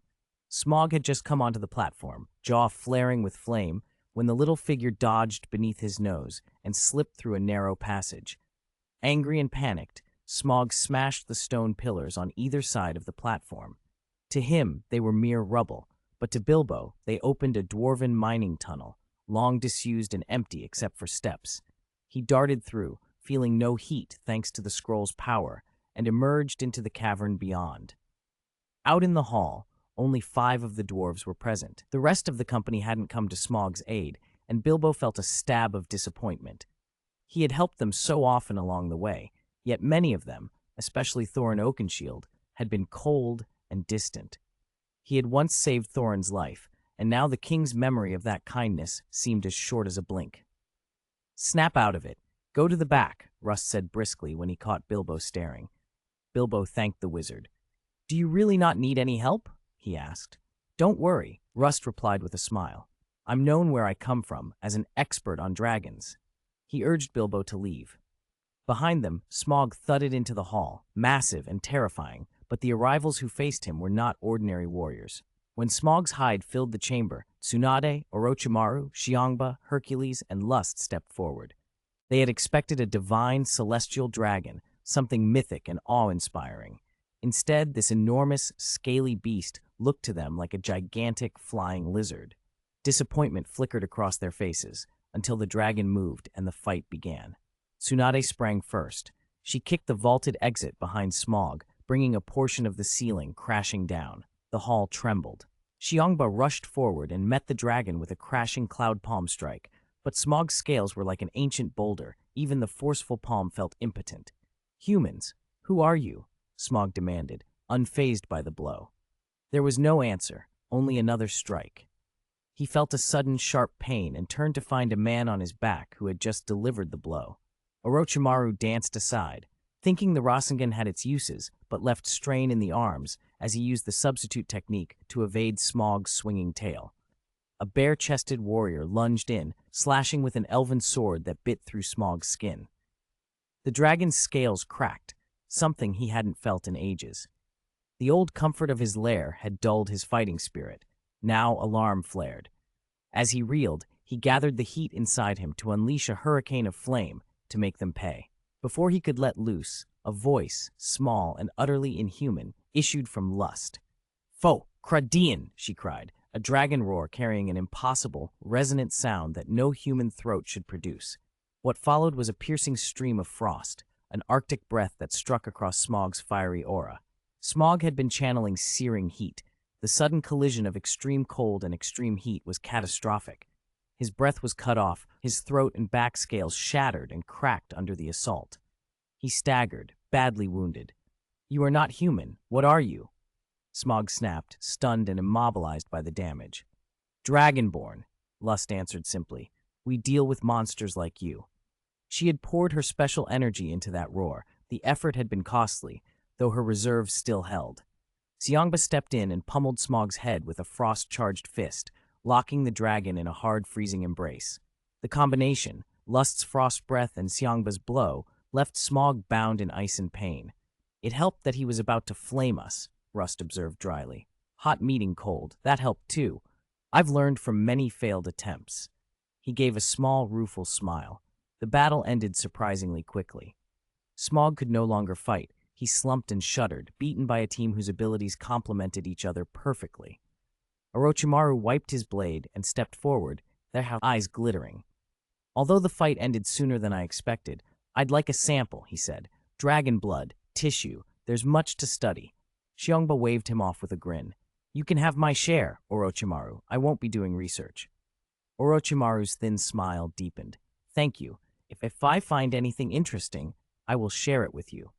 Smaug had just come onto the platform, jaw flaring with flame, when the little figure dodged beneath his nose and slipped through a narrow passage. Angry and panicked, Smaug smashed the stone pillars on either side of the platform. To him, they were mere rubble, but to Bilbo, they opened a dwarven mining tunnel, long disused and empty except for steps. He darted through, feeling no heat thanks to the scroll's power, and emerged into the cavern beyond. Out in the hall, only 5 of the dwarves were present. The rest of the company hadn't come to Smaug's aid, and Bilbo felt a stab of disappointment. He had helped them so often along the way, yet many of them, especially Thorin Oakenshield, had been cold and distant. He had once saved Thorin's life, and now the king's memory of that kindness seemed as short as a blink. "Snap out of it," Go to the back, Rust said briskly when he caught Bilbo staring. Bilbo thanked the wizard. Do you really not need any help? He asked. Don't worry, Rust replied with a smile. I'm known where I come from as an expert on dragons. He urged Bilbo to leave. Behind them, Smaug thudded into the hall, massive and terrifying, but the arrivals who faced him were not ordinary warriors. When Smaug's hide filled the chamber, Tsunade, Orochimaru, Xiongba, Hercules, and Lust stepped forward. They had expected a divine celestial dragon, something mythic and awe-inspiring. Instead, this enormous, scaly beast looked to them like a gigantic flying lizard. Disappointment flickered across their faces until the dragon moved and the fight began. Tsunade sprang first. She kicked the vaulted exit behind Smaug, bringing a portion of the ceiling crashing down. The hall trembled. Xiongba rushed forward and met the dragon with a crashing cloud palm strike, but Smaug's scales were like an ancient boulder. Even the forceful palm felt impotent. Humans, who are you? Smaug demanded, unfazed by the blow. There was no answer, only another strike. He felt a sudden sharp pain and turned to find a man on his back who had just delivered the blow. Orochimaru danced aside, thinking the Rasengan had its uses, but left strain in the arms as he used the substitute technique to evade Smaug's swinging tail. A bare-chested warrior lunged in, slashing with an elven sword that bit through Smaug's skin. The dragon's scales cracked, something he hadn't felt in ages. The old comfort of his lair had dulled his fighting spirit. Now alarm flared. As he reeled, he gathered the heat inside him to unleash a hurricane of flame to make them pay. Before he could let loose, a voice, small and utterly inhuman, issued from Lust. Fo, Cradian, she cried, a dragon roar carrying an impossible, resonant sound that no human throat should produce. What followed was a piercing stream of frost, an arctic breath that struck across Smaug's fiery aura. Smaug had been channeling searing heat. The sudden collision of extreme cold and extreme heat was catastrophic. His breath was cut off, his throat and back scales shattered and cracked under the assault. He staggered, badly wounded. You are not human. What are you? Smaug snapped, stunned and immobilized by the damage. Dragonborn, Lust answered simply. We deal with monsters like you. She had poured her special energy into that roar. The effort had been costly, though her reserves still held. Xiongba stepped in and pummeled Smaug's head with a frost-charged fist, locking the dragon in a hard, freezing embrace. The combination, Lust's frost breath and Xiongba's blow, left Smaug bound in ice and pain. It helped that he was about to flame us, Rust observed dryly. Hot meeting cold, that helped too. I've learned from many failed attempts. He gave a small, rueful smile. The battle ended surprisingly quickly. Smaug could no longer fight. He slumped and shuddered, beaten by a team whose abilities complemented each other perfectly. Orochimaru wiped his blade and stepped forward, their eyes glittering. Although the fight ended sooner than I expected, I'd like a sample, he said. Dragon blood, tissue, there's much to study. Xiongba waved him off with a grin. You can have my share, Orochimaru. I won't be doing research. Orochimaru's thin smile deepened. Thank you. If I find anything interesting, I will share it with you.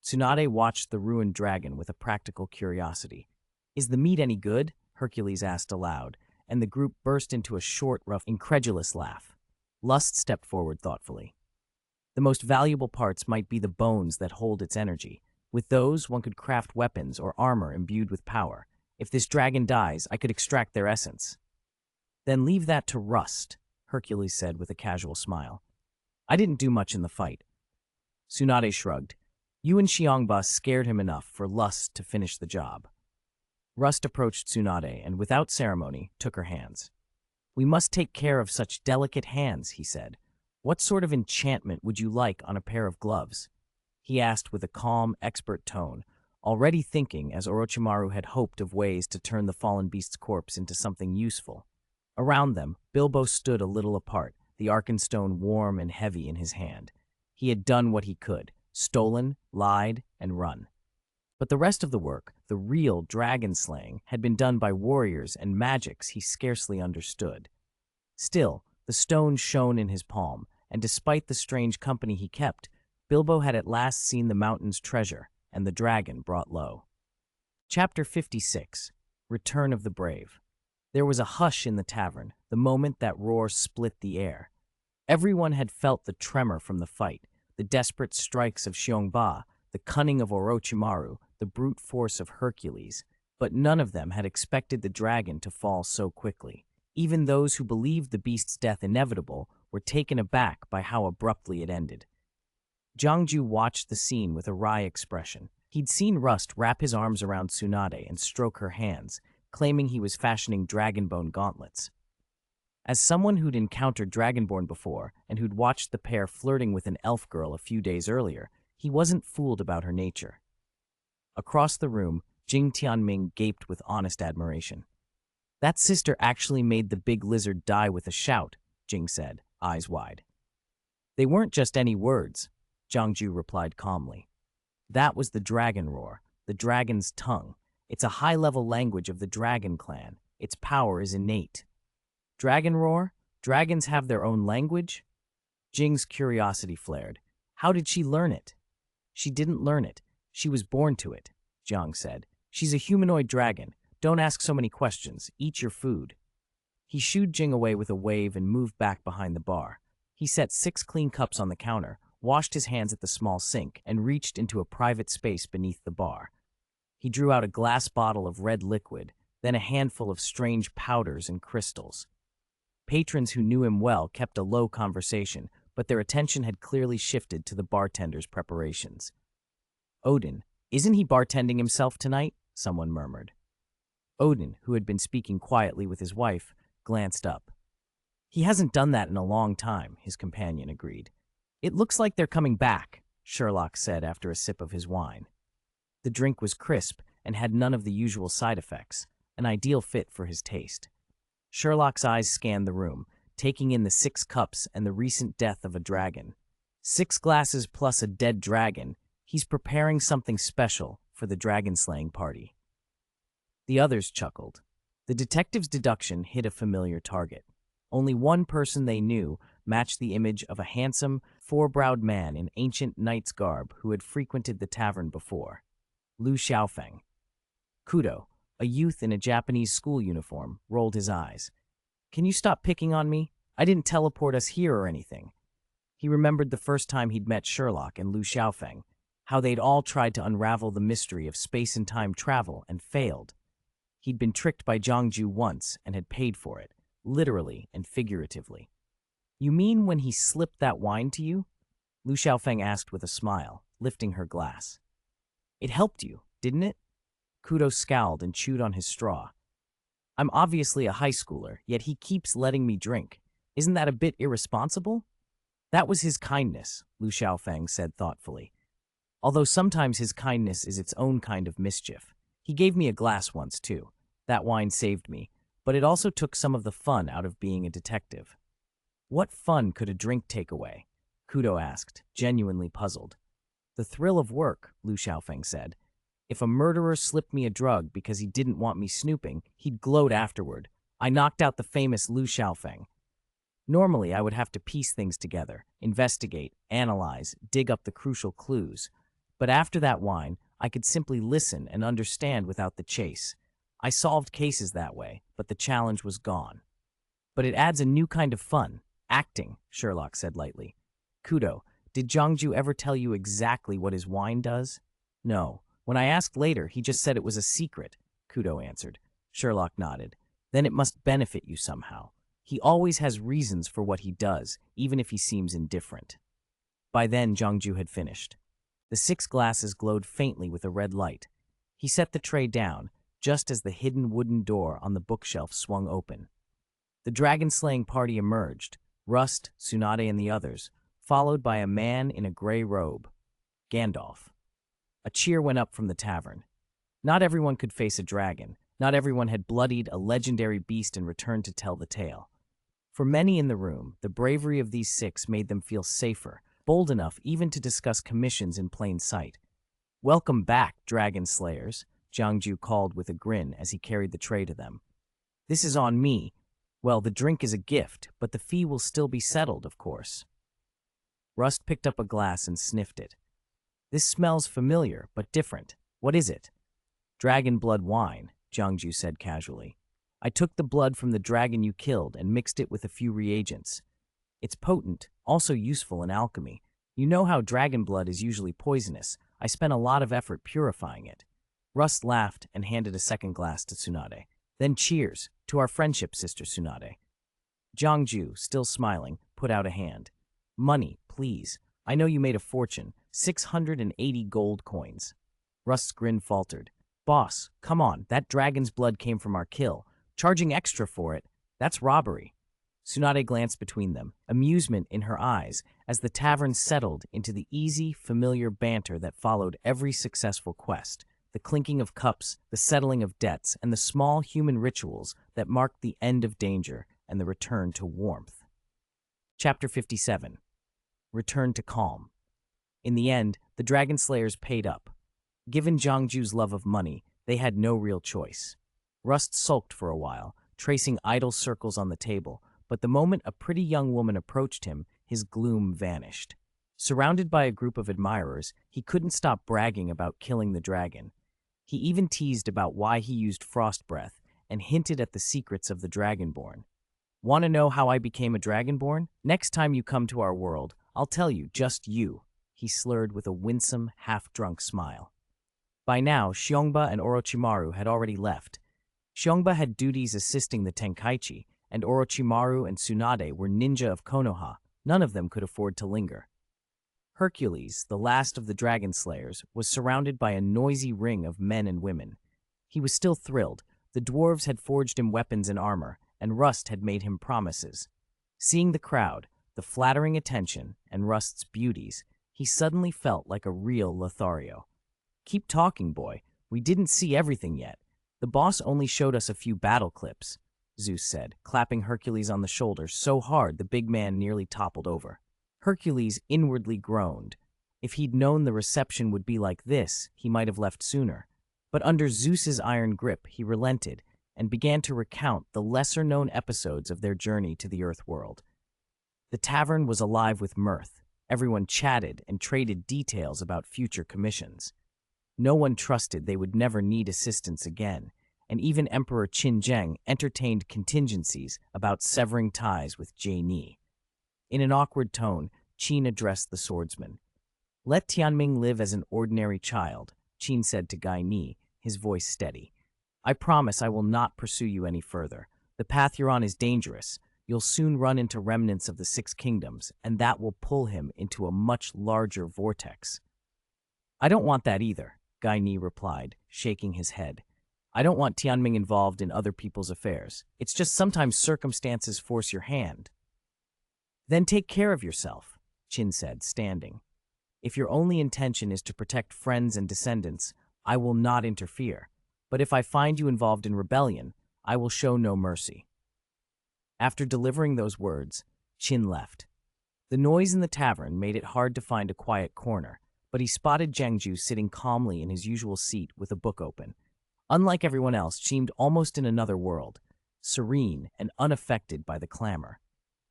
Tsunade watched the ruined dragon with a practical curiosity. Is the meat any good? Hercules asked aloud, and the group burst into a short, rough, incredulous laugh. Lust stepped forward thoughtfully. The most valuable parts might be the bones that hold its energy. With those, one could craft weapons or armor imbued with power. If this dragon dies, I could extract their essence. Then leave that to Rust, Hercules said with a casual smile. I didn't do much in the fight. Tsunade shrugged. You and Xiongba scared him enough for Lust to finish the job. Rust approached Tsunade and, without ceremony, took her hands. We must take care of such delicate hands, he said. What sort of enchantment would you like on a pair of gloves? He asked with a calm, expert tone, already thinking, as Orochimaru had hoped, of ways to turn the fallen beast's corpse into something useful. Around them, Bilbo stood a little apart, the Arkenstone warm and heavy in his hand. He had done what he could, stolen, lied, and run. But the rest of the work, the real dragon slaying, had been done by warriors and magics he scarcely understood. Still, the stone shone in his palm, and despite the strange company he kept, Bilbo had at last seen the mountain's treasure, and the dragon brought low. Chapter 56. Return of the Brave. There was a hush in the tavern, the moment that roar split the air. Everyone had felt the tremor from the fight, the desperate strikes of Xiongba, the cunning of Orochimaru, the brute force of Hercules, but none of them had expected the dragon to fall so quickly. Even those who believed the beast's death inevitable were taken aback by how abruptly it ended. Jiangju watched the scene with a wry expression. He'd seen Rust wrap his arms around Tsunade and stroke her hands, claiming he was fashioning dragonbone gauntlets. As someone who'd encountered Dragonborn before and who'd watched the pair flirting with an elf girl a few days earlier, he wasn't fooled about her nature. Across the room, Jing Tianming gaped with honest admiration. That sister actually made the big lizard die with a shout, Jing said, eyes wide. They weren't just any words, Jiangju replied calmly. That was the dragon roar, the dragon's tongue. It's a high-level language of the dragon clan. Its power is innate. Dragon roar? Dragons have their own language? Jing's curiosity flared. How did she learn it? She didn't learn it. She was born to it, Jiang said. She's a humanoid dragon. Don't ask so many questions. Eat your food. He shooed Jing away with a wave and moved back behind the bar. He set 6 clean cups on the counter, washed his hands at the small sink, and reached into a private space beneath the bar. He drew out a glass bottle of red liquid, then a handful of strange powders and crystals. Patrons who knew him well kept a low conversation, but their attention had clearly shifted to the bartender's preparations. Odin, isn't he bartending himself tonight? Someone murmured. Odin, who had been speaking quietly with his wife, glanced up. He hasn't done that in a long time, his companion agreed. It looks like they're coming back, Sherlock said after a sip of his wine. The drink was crisp and had none of the usual side effects, an ideal fit for his taste. Sherlock's eyes scanned the room, taking in the 6 cups and the recent death of a dragon. 6 glasses plus a dead dragon. He's preparing something special for the dragon-slaying party. The others chuckled. The detective's deduction hit a familiar target. Only one person they knew matched the image of a handsome, four-browed man in ancient knight's garb who had frequented the tavern before. Lu Xiaofeng. Kudo, a youth in a Japanese school uniform, rolled his eyes. Can you stop picking on me? I didn't teleport us here or anything. He remembered the first time he'd met Sherlock and Lu Xiaofeng, how they'd all tried to unravel the mystery of space and time travel and failed. He'd been tricked by Jiangju once and had paid for it, literally and figuratively. You mean when he slipped that wine to you? Lu Xiaofeng asked with a smile, lifting her glass. It helped you, didn't it? Kudo scowled and chewed on his straw. I'm obviously a high schooler, yet he keeps letting me drink. Isn't that a bit irresponsible? That was his kindness, Lu Xiaofeng said thoughtfully. Although sometimes his kindness is its own kind of mischief. He gave me a glass once, too. That wine saved me, but it also took some of the fun out of being a detective. What fun could a drink take away? Kudo asked, genuinely puzzled. The thrill of work, Lu Xiaofeng said. If a murderer slipped me a drug because he didn't want me snooping, he'd gloat afterward. I knocked out the famous Lu Xiaofeng. Normally, I would have to piece things together, investigate, analyze, dig up the crucial clues. But after that wine, I could simply listen and understand without the chase. I solved cases that way, but the challenge was gone. But it adds a new kind of fun. Acting, Sherlock said lightly. Kudo, did Jiangju ever tell you exactly what his wine does? No. When I asked later, he just said it was a secret, Kudo answered. Sherlock nodded. Then it must benefit you somehow. He always has reasons for what he does, even if he seems indifferent. By then, Jiangju had finished. The 6 glasses glowed faintly with a red light. He set the tray down, just as the hidden wooden door on the bookshelf swung open. The dragon-slaying party emerged, Rust, Tsunade, and the others, followed by a man in a gray robe, Gandalf. A cheer went up from the tavern. Not everyone could face a dragon. Not everyone had bloodied a legendary beast and returned to tell the tale. For many in the room, the bravery of these 6 made them feel safer, bold enough even to discuss commissions in plain sight. Welcome back, dragon slayers, Jiangju called with a grin as he carried the tray to them. This is on me. Well, the drink is a gift, but the fee will still be settled, of course. Rust picked up a glass and sniffed it. This smells familiar, but different. What is it? Dragon blood wine, Jiangju said casually. I took the blood from the dragon you killed and mixed it with a few reagents. It's potent, also useful in alchemy. You know how dragon blood is usually poisonous. I spent a lot of effort purifying it. Rust laughed and handed a second glass to Tsunade. Then cheers, to our friendship, Sister Tsunade. Jiangju, still smiling, put out a hand. Money, please. I know you made a fortune, 680 gold coins. Rust's grin faltered. Boss, come on, that dragon's blood came from our kill. Charging extra for it, that's robbery. Tsunade glanced between them, amusement in her eyes, as the tavern settled into the easy, familiar banter that followed every successful quest, the clinking of cups, the settling of debts, and the small human rituals that marked the end of danger and the return to warmth. Chapter 57. Return to Calm. In the end, the Dragon Slayers paid up. Given Jiangju's love of money, they had no real choice. Rust sulked for a while, tracing idle circles on the table, but the moment a pretty young woman approached him, his gloom vanished. Surrounded by a group of admirers, he couldn't stop bragging about killing the dragon. He even teased about why he used frost breath and hinted at the secrets of the Dragonborn. Want to know how I became a Dragonborn? Next time you come to our world, I'll tell you, just you, he slurred with a winsome, half-drunk smile. By now, Xiongba and Orochimaru had already left. Xiongba had duties assisting the Tenkaichi, and Orochimaru and Tsunade were ninja of Konoha. None of them could afford to linger. Hercules, the last of the Dragon Slayers, was surrounded by a noisy ring of men and women. He was still thrilled. The dwarves had forged him weapons and armor, and Rust had made him promises. Seeing the crowd, the flattering attention, and Rust's beauties, he suddenly felt like a real Lothario. Keep talking, boy. We didn't see everything yet. The boss only showed us a few battle clips, Zeus said, clapping Hercules on the shoulder so hard the big man nearly toppled over. Hercules inwardly groaned. If he'd known the reception would be like this, he might have left sooner. But under Zeus's iron grip, he relented and began to recount the lesser-known episodes of their journey to the Earth world. The tavern was alive with mirth. Everyone chatted and traded details about future commissions. No one trusted they would never need assistance again, and even Emperor Qin Zheng entertained contingencies about severing ties with Jie Ni. In an awkward tone, Qin addressed the swordsman. Let Tianming live as an ordinary child, Qin said to Gai Ni, his voice steady. I promise I will not pursue you any further. The path you're on is dangerous. You'll soon run into remnants of the Six Kingdoms, and that will pull him into a much larger vortex. I don't want that either, Gai Ni replied, shaking his head. I don't want Tianming involved in other people's affairs. It's just sometimes circumstances force your hand. Then take care of yourself, Qin said, standing. If your only intention is to protect friends and descendants, I will not interfere. But if I find you involved in rebellion, I will show no mercy. After delivering those words, Qin left. The noise in the tavern made it hard to find a quiet corner, but he spotted Jiangju sitting calmly in his usual seat with a book open. Unlike everyone else, seemed almost in another world, serene and unaffected by the clamor.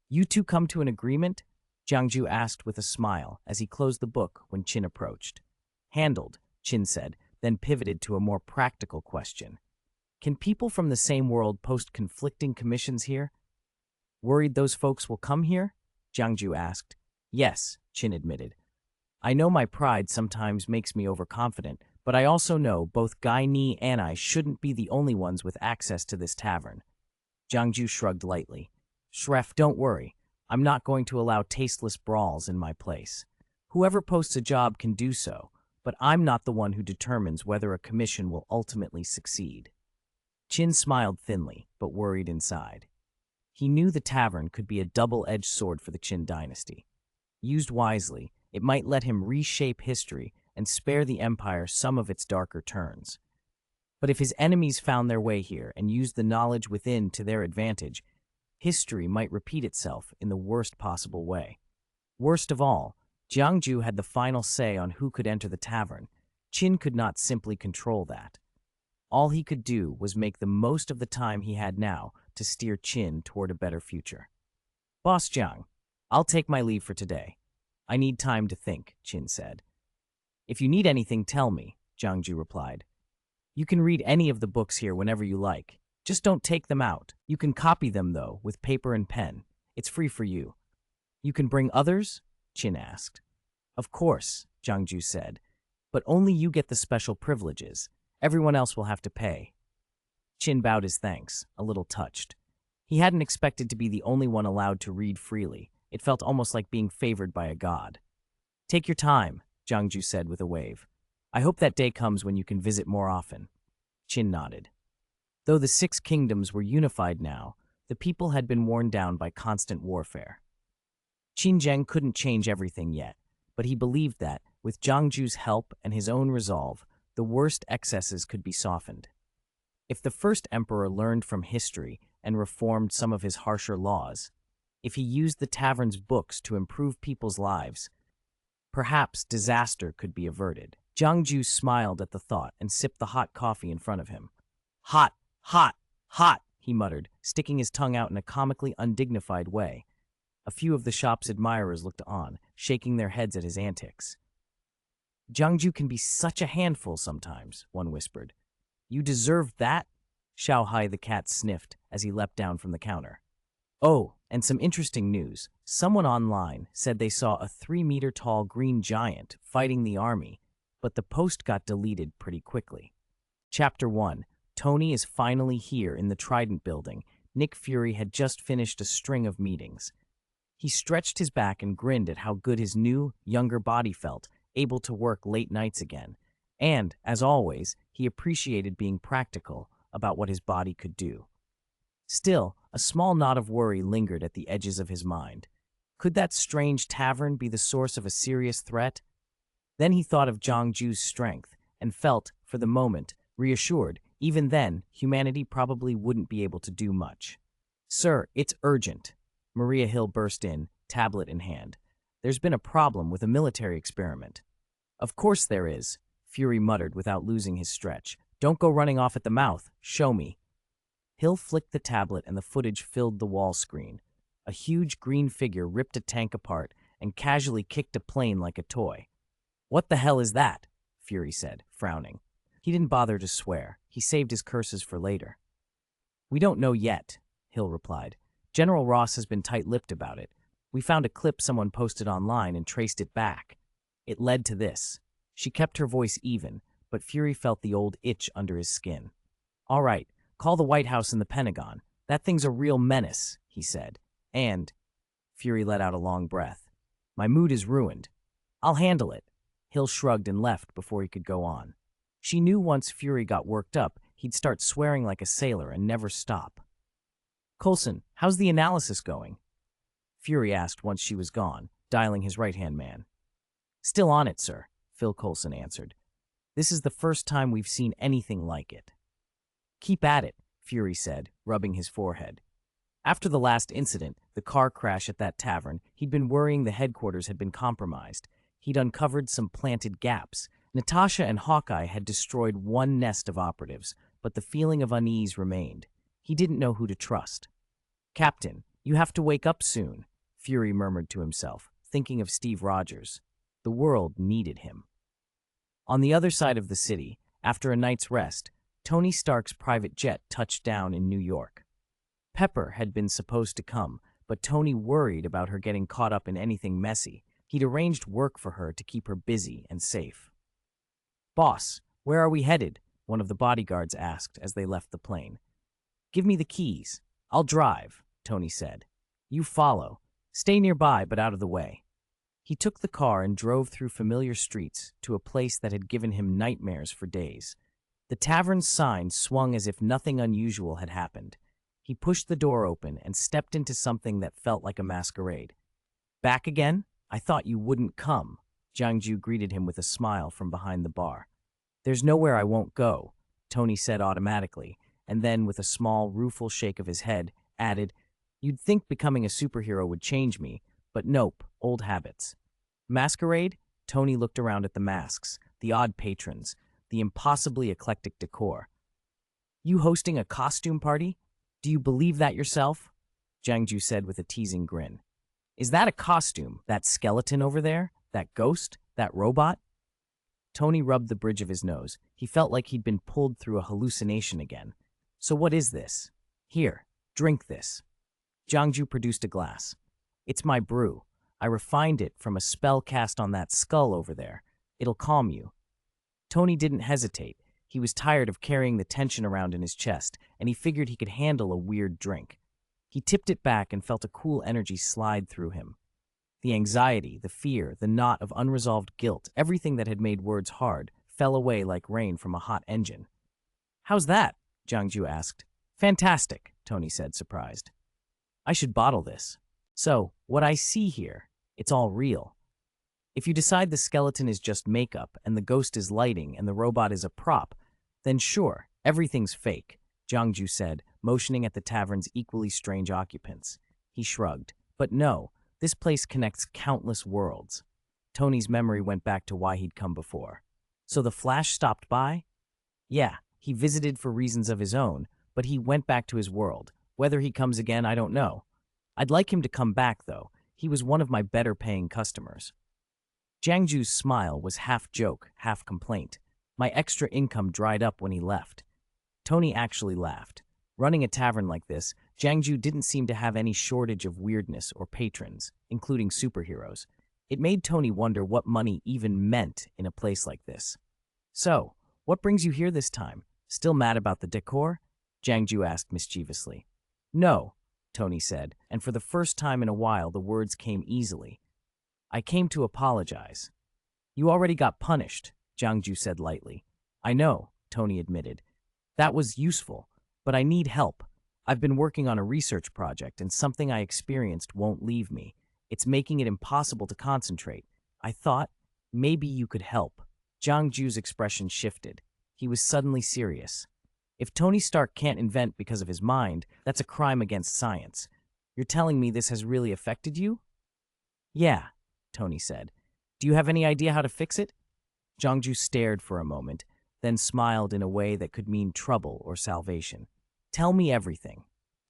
You two come to an agreement? Jiangju asked with a smile as he closed the book when Qin approached. Handled, Qin said, then pivoted to a more practical question. Can people from the same world post conflicting commissions here? Worried those folks will come here? Jiangju asked. Yes, Qin admitted. I know my pride sometimes makes me overconfident, but I also know both Gai Ni and I shouldn't be the only ones with access to this tavern. Jiangju shrugged lightly. Shref, don't worry. I'm not going to allow tasteless brawls in my place. Whoever posts a job can do so, but I'm not the one who determines whether a commission will ultimately succeed. Qin smiled thinly, but worried inside. He knew the tavern could be a double-edged sword for the Qin dynasty. Used wisely, it might let him reshape history and spare the empire some of its darker turns. But if his enemies found their way here and used the knowledge within to their advantage, history might repeat itself in the worst possible way. Worst of all, Jiangju had the final say on who could enter the tavern. Qin could not simply control that. All he could do was make the most of the time he had now to steer Qin toward a better future. Boss Jiang, I'll take my leave for today. I need time to think, Qin said. If you need anything, tell me, Jiangju replied. You can read any of the books here whenever you like. Just don't take them out. You can copy them, though, with paper and pen. It's free for you. You can bring others? Qin asked. Of course, Jiangju said, but only you get the special privileges. Everyone else will have to pay. Qin bowed his thanks, a little touched. He hadn't expected to be the only one allowed to read freely. It felt almost like being favored by a god. Take your time, Jiangju said with a wave. I hope that day comes when you can visit more often. Qin nodded. Though the 6 kingdoms were unified now, the people had been worn down by constant warfare. Qin Zheng couldn't change everything yet, but he believed that, with Jiangju's help and his own resolve, the worst excesses could be softened. If the first emperor learned from history and reformed some of his harsher laws, if he used the tavern's books to improve people's lives, perhaps disaster could be averted. Jiangju smiled at the thought and sipped the hot coffee in front of him. Hot, hot, hot, he muttered, sticking his tongue out in a comically undignified way. A few of the shop's admirers looked on, shaking their heads at his antics. Jiangju can be such a handful sometimes, one whispered. You deserve that? Xiaohai the cat sniffed as he leapt down from the counter. Oh, and some interesting news. Someone online said they saw a 3-meter-tall green giant fighting the army, but the post got deleted pretty quickly. Chapter 1. Tony is finally here in the Trident building. Nick Fury had just finished a string of meetings. He stretched his back and grinned at how good his new, younger body felt, able to work late nights again. And, as always, he appreciated being practical about what his body could do. Still, a small knot of worry lingered at the edges of his mind. Could that strange tavern be the source of a serious threat? Then he thought of Jiangju's strength and felt, for the moment, reassured. Even then, humanity probably wouldn't be able to do much. Sir, it's urgent. Maria Hill burst in, tablet in hand. There's been a problem with a military experiment. Of course there is, Fury muttered without losing his stretch. Don't go running off at the mouth. Show me. Hill flicked the tablet and the footage filled the wall screen. A huge green figure ripped a tank apart and casually kicked a plane like a toy. What the hell is that? Fury said, frowning. He didn't bother to swear. He saved his curses for later. We don't know yet, Hill replied. General Ross has been tight-lipped about it. We found a clip someone posted online and traced it back. It led to this. She kept her voice even, but Fury felt the old itch under his skin. All right, call the White House and the Pentagon. That thing's a real menace, he said. And, Fury let out a long breath. My mood is ruined. I'll handle it. Hill shrugged and left before he could go on. She knew once Fury got worked up, he'd start swearing like a sailor and never stop. Coulson, how's the analysis going? Fury asked once she was gone, dialing his right-hand man. Still on it, sir, Phil Coulson answered. This is the first time we've seen anything like it. Keep at it, Fury said, rubbing his forehead. After the last incident, the car crash at that tavern, he'd been worrying the headquarters had been compromised. He'd uncovered some planted gaps. Natasha and Hawkeye had destroyed one nest of operatives, but the feeling of unease remained. He didn't know who to trust. Captain, you have to wake up soon, Fury murmured to himself, thinking of Steve Rogers. The world needed him. On the other side of the city, after a night's rest, Tony Stark's private jet touched down in New York. Pepper had been supposed to come, but Tony worried about her getting caught up in anything messy. He'd arranged work for her to keep her busy and safe. Boss, where are we headed? One of the bodyguards asked as they left the plane. Give me the keys. I'll drive, Tony said. You follow. Stay nearby, but out of the way. He took the car and drove through familiar streets to a place that had given him nightmares for days. The tavern's sign swung as if nothing unusual had happened. He pushed the door open and stepped into something that felt like a masquerade. Back again? I thought you wouldn't come. Jiangju greeted him with a smile from behind the bar. There's nowhere I won't go, Tony said automatically, and then with a small, rueful shake of his head, added, You'd think becoming a superhero would change me, but nope, old habits. Masquerade? Tony looked around at the masks, the odd patrons, the impossibly eclectic decor. You hosting a costume party? Do you believe that yourself? Jiangju said with a teasing grin. Is that a costume, that skeleton over there? That ghost? That robot? Tony rubbed the bridge of his nose. He felt like he'd been pulled through a hallucination again. So what is this? Here, drink this. Jiangju produced a glass. It's my brew. I refined it from a spell cast on that skull over there. It'll calm you. Tony didn't hesitate. He was tired of carrying the tension around in his chest, and he figured he could handle a weird drink. He tipped it back and felt a cool energy slide through him. The anxiety, the fear, the knot of unresolved guilt, everything that had made words hard, fell away like rain from a hot engine. "How's that?" Jiangju asked. "Fantastic," Tony said, surprised. "I should bottle this." "So, what I see here, it's all real. If you decide the skeleton is just makeup and the ghost is lighting and the robot is a prop, then sure, everything's fake," Jiangju said, motioning at the tavern's equally strange occupants. He shrugged. "But no, this place connects countless worlds." Tony's memory went back to why he'd come before. "So the Flash stopped by?" "Yeah, he visited for reasons of his own, but he went back to his world. Whether he comes again, I don't know. I'd like him to come back, though. He was one of my better-paying customers." Jiangju's smile was half joke, half complaint. "My extra income dried up when he left." Tony actually laughed. Running a tavern like this, Jiangju didn't seem to have any shortage of weirdness or patrons, including superheroes. It made Tony wonder what money even meant in a place like this. "So, what brings you here this time? Still mad about the decor?" Jiangju asked mischievously. "No," Tony said, and for the first time in a while the words came easily. "I came to apologize." "You already got punished," Jiangju said lightly. "I know," Tony admitted. "That was useful, but I need help. I've been working on a research project and something I experienced won't leave me. It's making it impossible to concentrate. I thought, maybe you could help." Jiangju's expression shifted. He was suddenly serious. "If Tony Stark can't invent because of his mind, that's a crime against science. You're telling me this has really affected you?" "Yeah," Tony said. "Do you have any idea how to fix it?" Jiangju stared for a moment, then smiled in a way that could mean trouble or salvation. "Tell me everything."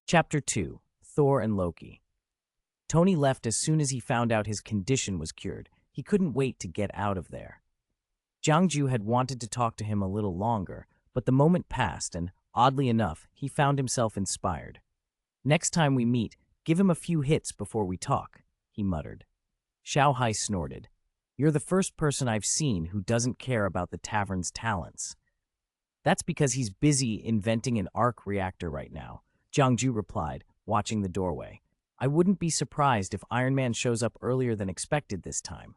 Chapter 2. Thor and Loki. Tony left as soon as he found out his condition was cured. He couldn't wait to get out of there. Jiangju had wanted to talk to him a little longer, but the moment passed and, oddly enough, he found himself inspired. "Next time we meet, give him a few hits before we talk," he muttered. Xiao Hai snorted. "You're the first person I've seen who doesn't care about the tavern's talents." "That's because he's busy inventing an arc reactor right now," Jiangju replied, watching the doorway. "I wouldn't be surprised if Iron Man shows up earlier than expected this time."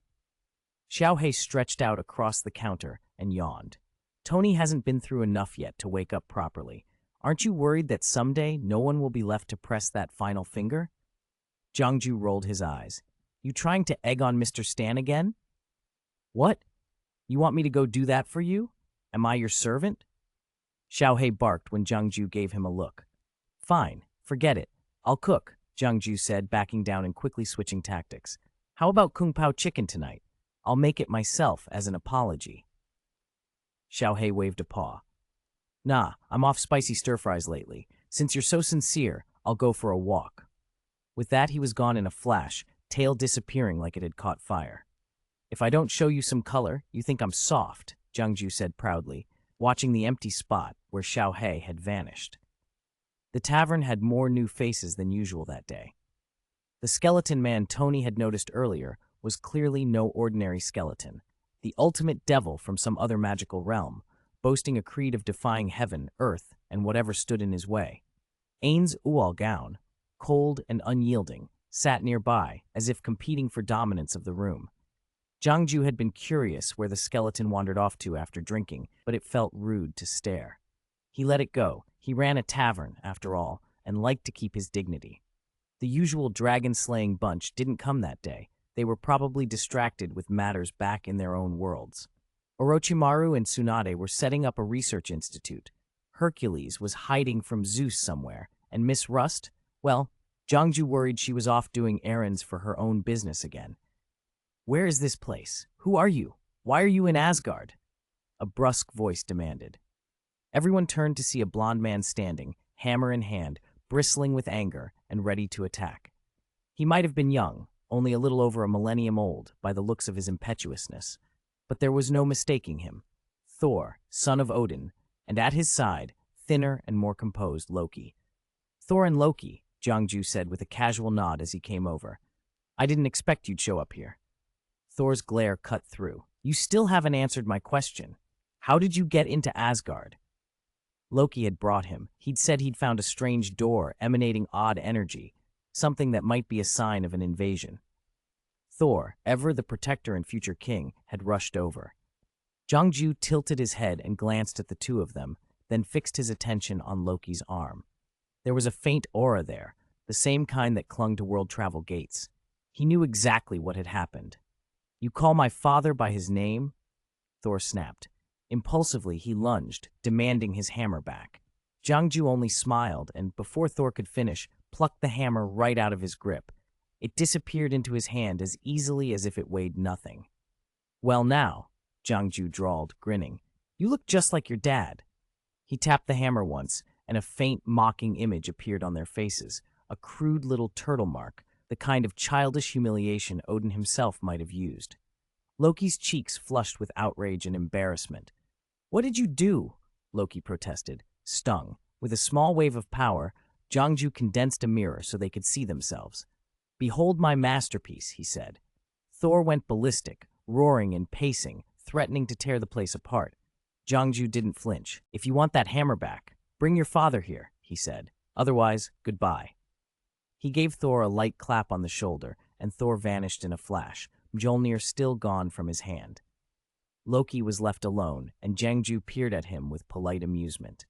Xiao Hai stretched out across the counter and yawned. "Tony hasn't been through enough yet to wake up properly. Aren't you worried that someday no one will be left to press that final finger?" Jiangju rolled his eyes. "You trying to egg on Mr. Stan again?" "What? You want me to go do that for you? Am I your servant?" Xiao Hai barked when Jiangju gave him a look. "Fine, forget it. I'll cook," Jiangju said, backing down and quickly switching tactics. "How about Kung Pao chicken tonight? I'll make it myself as an apology." Xiao Hai waved a paw. "Nah, I'm off spicy stir-fries lately. Since you're so sincere, I'll go for a walk." With that, he was gone in a flash, tail disappearing like it had caught fire. "If I don't show you some color, you think I'm soft," Jiangju said proudly, watching the empty spot where Xiao Hai had vanished. The tavern had more new faces than usual that day. The skeleton man Tony had noticed earlier was clearly no ordinary skeleton, the ultimate devil from some other magical realm, boasting a creed of defying heaven, earth, and whatever stood in his way. Ain's Ual gown, cold and unyielding, sat nearby, as if competing for dominance of the room. Jiangju had been curious where the skeleton wandered off to after drinking, but it felt rude to stare. He let it go. He ran a tavern, after all, and liked to keep his dignity. The usual dragon-slaying bunch didn't come that day. They were probably distracted with matters back in their own worlds. Orochimaru and Tsunade were setting up a research institute. Hercules was hiding from Zeus somewhere, and Miss Rust, well, Jiangju worried she was off doing errands for her own business again. "Where is this place? Who are you? Why are you in Asgard?" a brusque voice demanded. Everyone turned to see a blond man standing, hammer in hand, bristling with anger and ready to attack. He might have been young, only a little over a millennium old by the looks of his impetuousness, but there was no mistaking him. Thor, son of Odin, and at his side, thinner and more composed Loki. "Thor and Loki," Jiangju said with a casual nod as he came over. I didn't expect you'd show up here. Thor's glare cut through. You still haven't answered my question. How did you get into Asgard? Loki had brought him. He'd said he'd found a strange door emanating odd energy, something that might be a sign of an invasion. Thor, ever the protector and future king, had rushed over. Jongju tilted his head and glanced at the two of them, then fixed his attention on Loki's arm. There was a faint aura there, the same kind that clung to world travel gates. He knew exactly what had happened. You call my father by his name? Thor snapped. Impulsively, he lunged, demanding his hammer back. Jongju only smiled and, before Thor could finish, plucked the hammer right out of his grip. It disappeared into his hand as easily as if it weighed nothing. Well now, Jongju drawled, grinning. You look just like your dad. He tapped the hammer once, and a faint, mocking image appeared on their faces, a crude little turtle mark, the kind of childish humiliation Odin himself might have used. Loki's cheeks flushed with outrage and embarrassment. What did you do? Loki protested, stung. With a small wave of power, Jongju condensed a mirror so they could see themselves. Behold my masterpiece, he said. Thor went ballistic, roaring and pacing, threatening to tear the place apart. Jongju didn't flinch. If you want that hammer back, bring your father here, he said. Otherwise, goodbye. He gave Thor a light clap on the shoulder, and Thor vanished in a flash, Mjolnir still gone from his hand. Loki was left alone, and Jongju peered at him with polite amusement.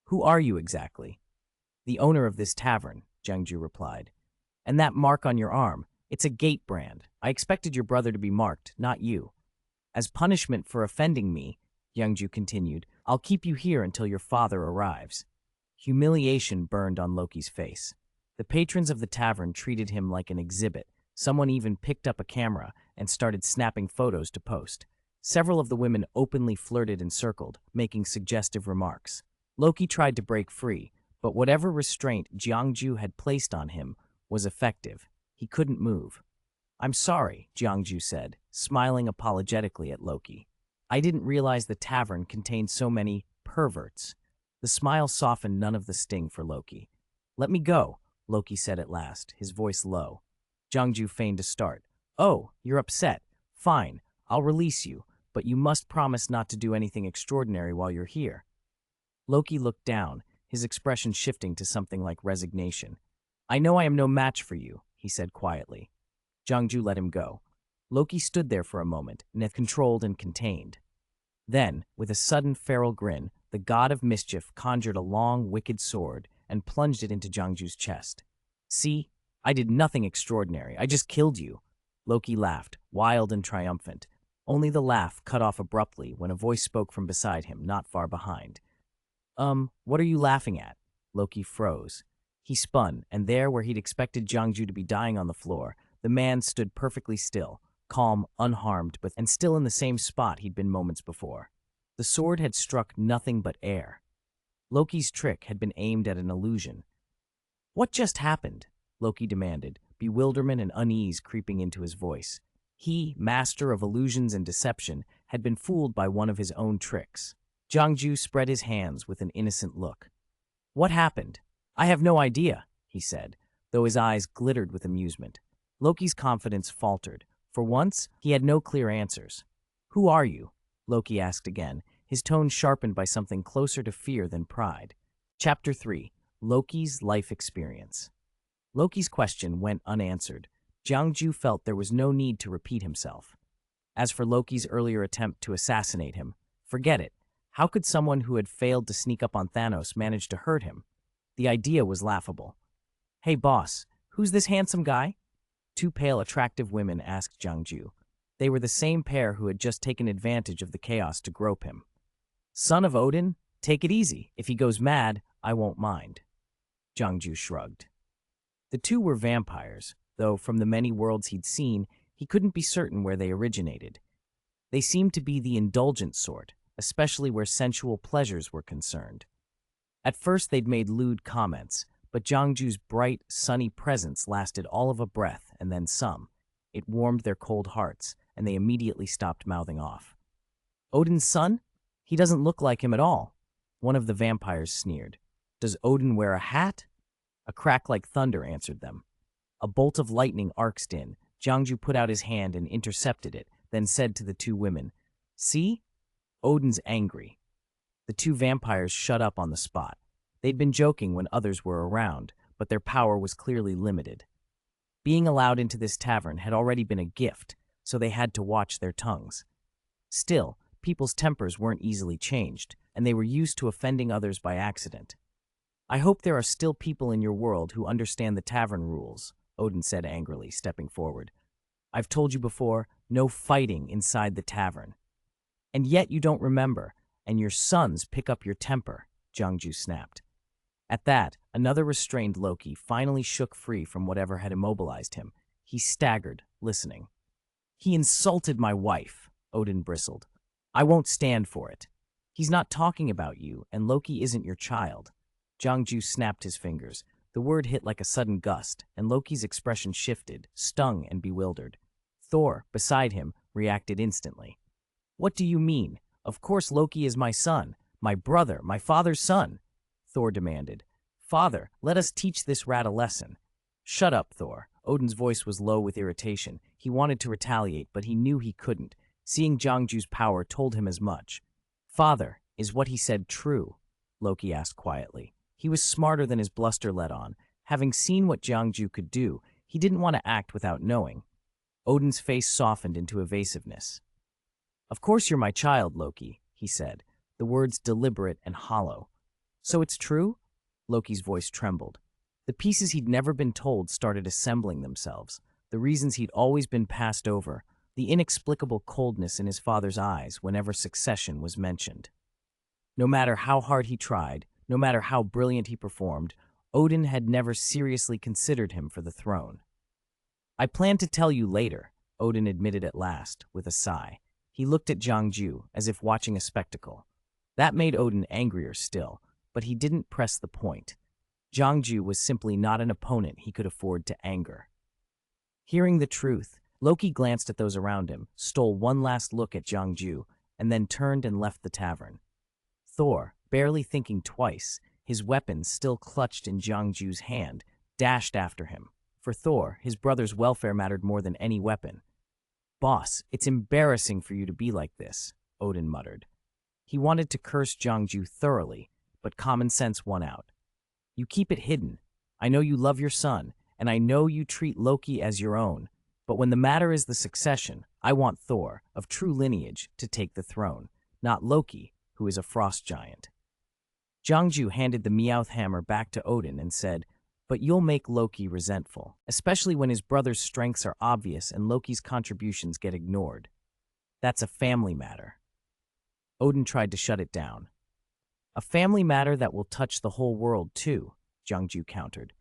Who are you exactly? The owner of this tavern, Jongju replied. And that mark on your arm, it's a gate brand. I expected your brother to be marked, not you. As punishment for offending me, Jongju continued, I'll keep you here until your father arrives. Humiliation burned on Loki's face. The patrons of the tavern treated him like an exhibit. Someone even picked up a camera and started snapping photos to post. Several of the women openly flirted and circled, making suggestive remarks. Loki tried to break free, but whatever restraint Jongju had placed on him was effective. He couldn't move. I'm sorry, Jongju said, smiling apologetically at Loki. I didn't realize the tavern contained so many perverts. The smile softened none of the sting for Loki. Let me go, Loki said at last, his voice low. Jongju feigned to start. Oh, you're upset. Fine, I'll release you, but you must promise not to do anything extraordinary while you're here. Loki looked down, his expression shifting to something like resignation. I know I am no match for you, he said quietly. Jongju let him go. Loki stood there for a moment, controlled and contained. Then, with a sudden feral grin, the god of mischief conjured a long, wicked sword and plunged it into Jongju's chest. See? I did nothing extraordinary. I just killed you. Loki laughed, wild and triumphant. Only the laugh cut off abruptly when a voice spoke from beside him, not far behind. What are you laughing at? Loki froze. He spun, and there, where he'd expected Jongju to be dying on the floor, the man stood perfectly still, calm, unharmed, and still in the same spot he'd been moments before. The sword had struck nothing but air. Loki's trick had been aimed at an illusion. What just happened? Loki demanded, bewilderment and unease creeping into his voice. He, master of illusions and deception, had been fooled by one of his own tricks. Jongju spread his hands with an innocent look. What happened? I have no idea, he said, though his eyes glittered with amusement. Loki's confidence faltered. For once, he had no clear answers. Who are you? Loki asked again, his tone sharpened by something closer to fear than pride. Chapter 3. Loki's Life Experience. Loki's question went unanswered. Jongju felt there was no need to repeat himself. As for Loki's earlier attempt to assassinate him, forget it. How could someone who had failed to sneak up on Thanos manage to hurt him? The idea was laughable. Hey boss, who's this handsome guy? Two pale, attractive women asked Jongju. They were the same pair who had just taken advantage of the chaos to grope him. Son of Odin, take it easy. If he goes mad, I won't mind. Jongju shrugged. The two were vampires, though from the many worlds he'd seen, he couldn't be certain where they originated. They seemed to be the indulgent sort, especially where sensual pleasures were concerned. At first they'd made lewd comments, but Jongju's bright, sunny presence lasted all of a breath and then some. It warmed their cold hearts, and they immediately stopped mouthing off. Odin's son? He doesn't look like him at all. One of the vampires sneered. Does Odin wear a hat? A crack like thunder answered them. A bolt of lightning arced in. Jiangju put out his hand and intercepted it, then said to the two women, "See? Odin's angry." The two vampires shut up on the spot. They'd been joking when others were around, but their power was clearly limited. Being allowed into this tavern had already been a gift, so they had to watch their tongues. Still, people's tempers weren't easily changed, and they were used to offending others by accident. "I hope there are still people in your world who understand the tavern rules," Odin said angrily, stepping forward. "I've told you before, no fighting inside the tavern. And yet you don't remember, and your sons pick up your temper," Jiangju snapped. At that, another restrained Loki finally shook free from whatever had immobilized him. He staggered, listening. "He insulted my wife," Odin bristled. "I won't stand for it. He's not talking about you, and Loki isn't your child." Jiangju snapped his fingers. The word hit like a sudden gust, and Loki's expression shifted, stung and bewildered. Thor, beside him, reacted instantly. "What do you mean? Of course Loki is my son, my brother, my father's son," Thor demanded. "Father, let us teach this rat a lesson." "Shut up, Thor." Odin's voice was low with irritation. He wanted to retaliate, but he knew he couldn't. Seeing Jiangju's power told him as much. "Father, is what he said true?" Loki asked quietly. He was smarter than his bluster let on. Having seen what Jiangju could do, he didn't want to act without knowing. Odin's face softened into evasiveness. "Of course you're my child, Loki," he said, the words deliberate and hollow. "So it's true?" Loki's voice trembled. The pieces he'd never been told started assembling themselves, the reasons he'd always been passed over, the inexplicable coldness in his father's eyes whenever succession was mentioned. No matter how hard he tried, no matter how brilliant he performed, Odin had never seriously considered him for the throne. "I plan to tell you later," Odin admitted at last, with a sigh. He looked at Jiangju as if watching a spectacle. That made Odin angrier still, but he didn't press the point. Jiangju was simply not an opponent he could afford to anger. Hearing the truth, Loki glanced at those around him, stole one last look at Jiangju, and then turned and left the tavern. Thor, barely thinking twice, his weapon still clutched in Jiangju's hand, dashed after him. For Thor, his brother's welfare mattered more than any weapon. "Boss, it's embarrassing for you to be like this," Odin muttered. He wanted to curse Jiangju thoroughly, but common sense won out. "You keep it hidden. I know you love your son, and I know you treat Loki as your own, but when the matter is the succession, I want Thor, of true lineage, to take the throne, not Loki, who is a frost giant." Jiangju handed the Meowth hammer back to Odin and said, "But you'll make Loki resentful, especially when his brother's strengths are obvious and Loki's contributions get ignored. That's a family matter." Odin tried to shut it down. "A family matter that will touch the whole world too," Jiangju countered.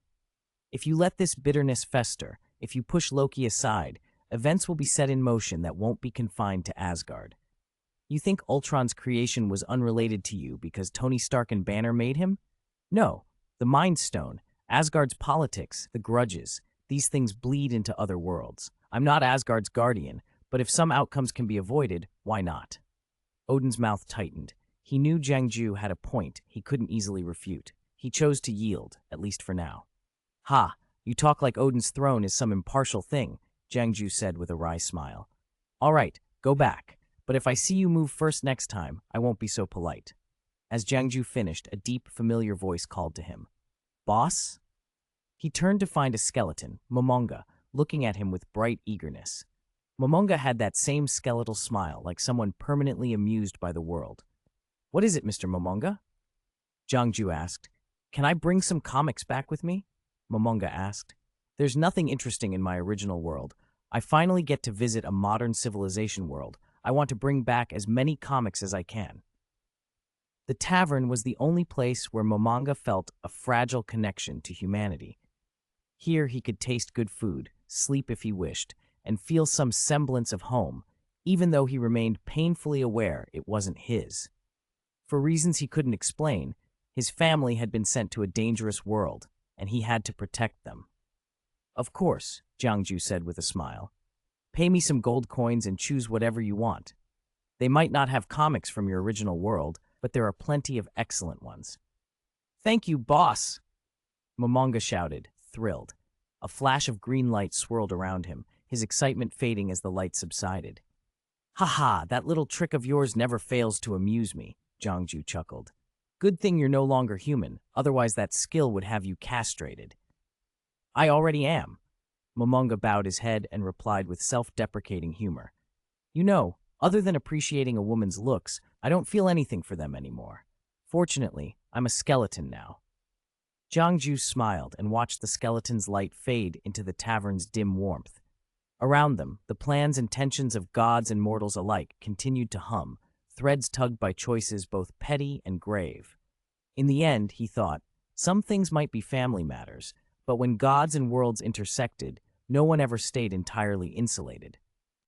"If you let this bitterness fester, if you push Loki aside, events will be set in motion that won't be confined to Asgard. You think Ultron's creation was unrelated to you because Tony Stark and Banner made him? No, the Mind Stone, Asgard's politics, the grudges, these things bleed into other worlds. I'm not Asgard's guardian, but if some outcomes can be avoided, why not?" Odin's mouth tightened. He knew Jiangju had a point he couldn't easily refute. He chose to yield, at least for now. "Ha, you talk like Odin's throne is some impartial thing," Jiangju said with a wry smile. "All right, go back. But if I see you move first next time, I won't be so polite." As Jiangju finished, a deep, familiar voice called to him. "Boss?" He turned to find a skeleton, Momonga, looking at him with bright eagerness. Momonga had that same skeletal smile, like someone permanently amused by the world. "What is it, Mr. Momonga?" Jiangju asked. "Can I bring some comics back with me?" Momonga asked. "There's nothing interesting in my original world. I finally get to visit a modern civilization world. I want to bring back as many comics as I can." The tavern was the only place where Momonga felt a fragile connection to humanity. Here he could taste good food, sleep if he wished, and feel some semblance of home, even though he remained painfully aware it wasn't his. For reasons he couldn't explain, his family had been sent to a dangerous world, and he had to protect them. "Of course," Jiangju said with a smile. "Pay me some gold coins and choose whatever you want. They might not have comics from your original world, but there are plenty of excellent ones." "Thank you, boss!" Momonga shouted, thrilled. A flash of green light swirled around him, his excitement fading as the light subsided. "Ha ha, that little trick of yours never fails to amuse me," Jiangju chuckled. "Good thing you're no longer human, otherwise that skill would have you castrated." "I already am." Momonga bowed his head and replied with self-deprecating humor. "You know, other than appreciating a woman's looks, I don't feel anything for them anymore. Fortunately, I'm a skeleton now." Jiangju smiled and watched the skeleton's light fade into the tavern's dim warmth. Around them, the plans and tensions of gods and mortals alike continued to hum, threads tugged by choices both petty and grave. In the end, he thought, some things might be family matters, but when gods and worlds intersected, no one ever stayed entirely insulated.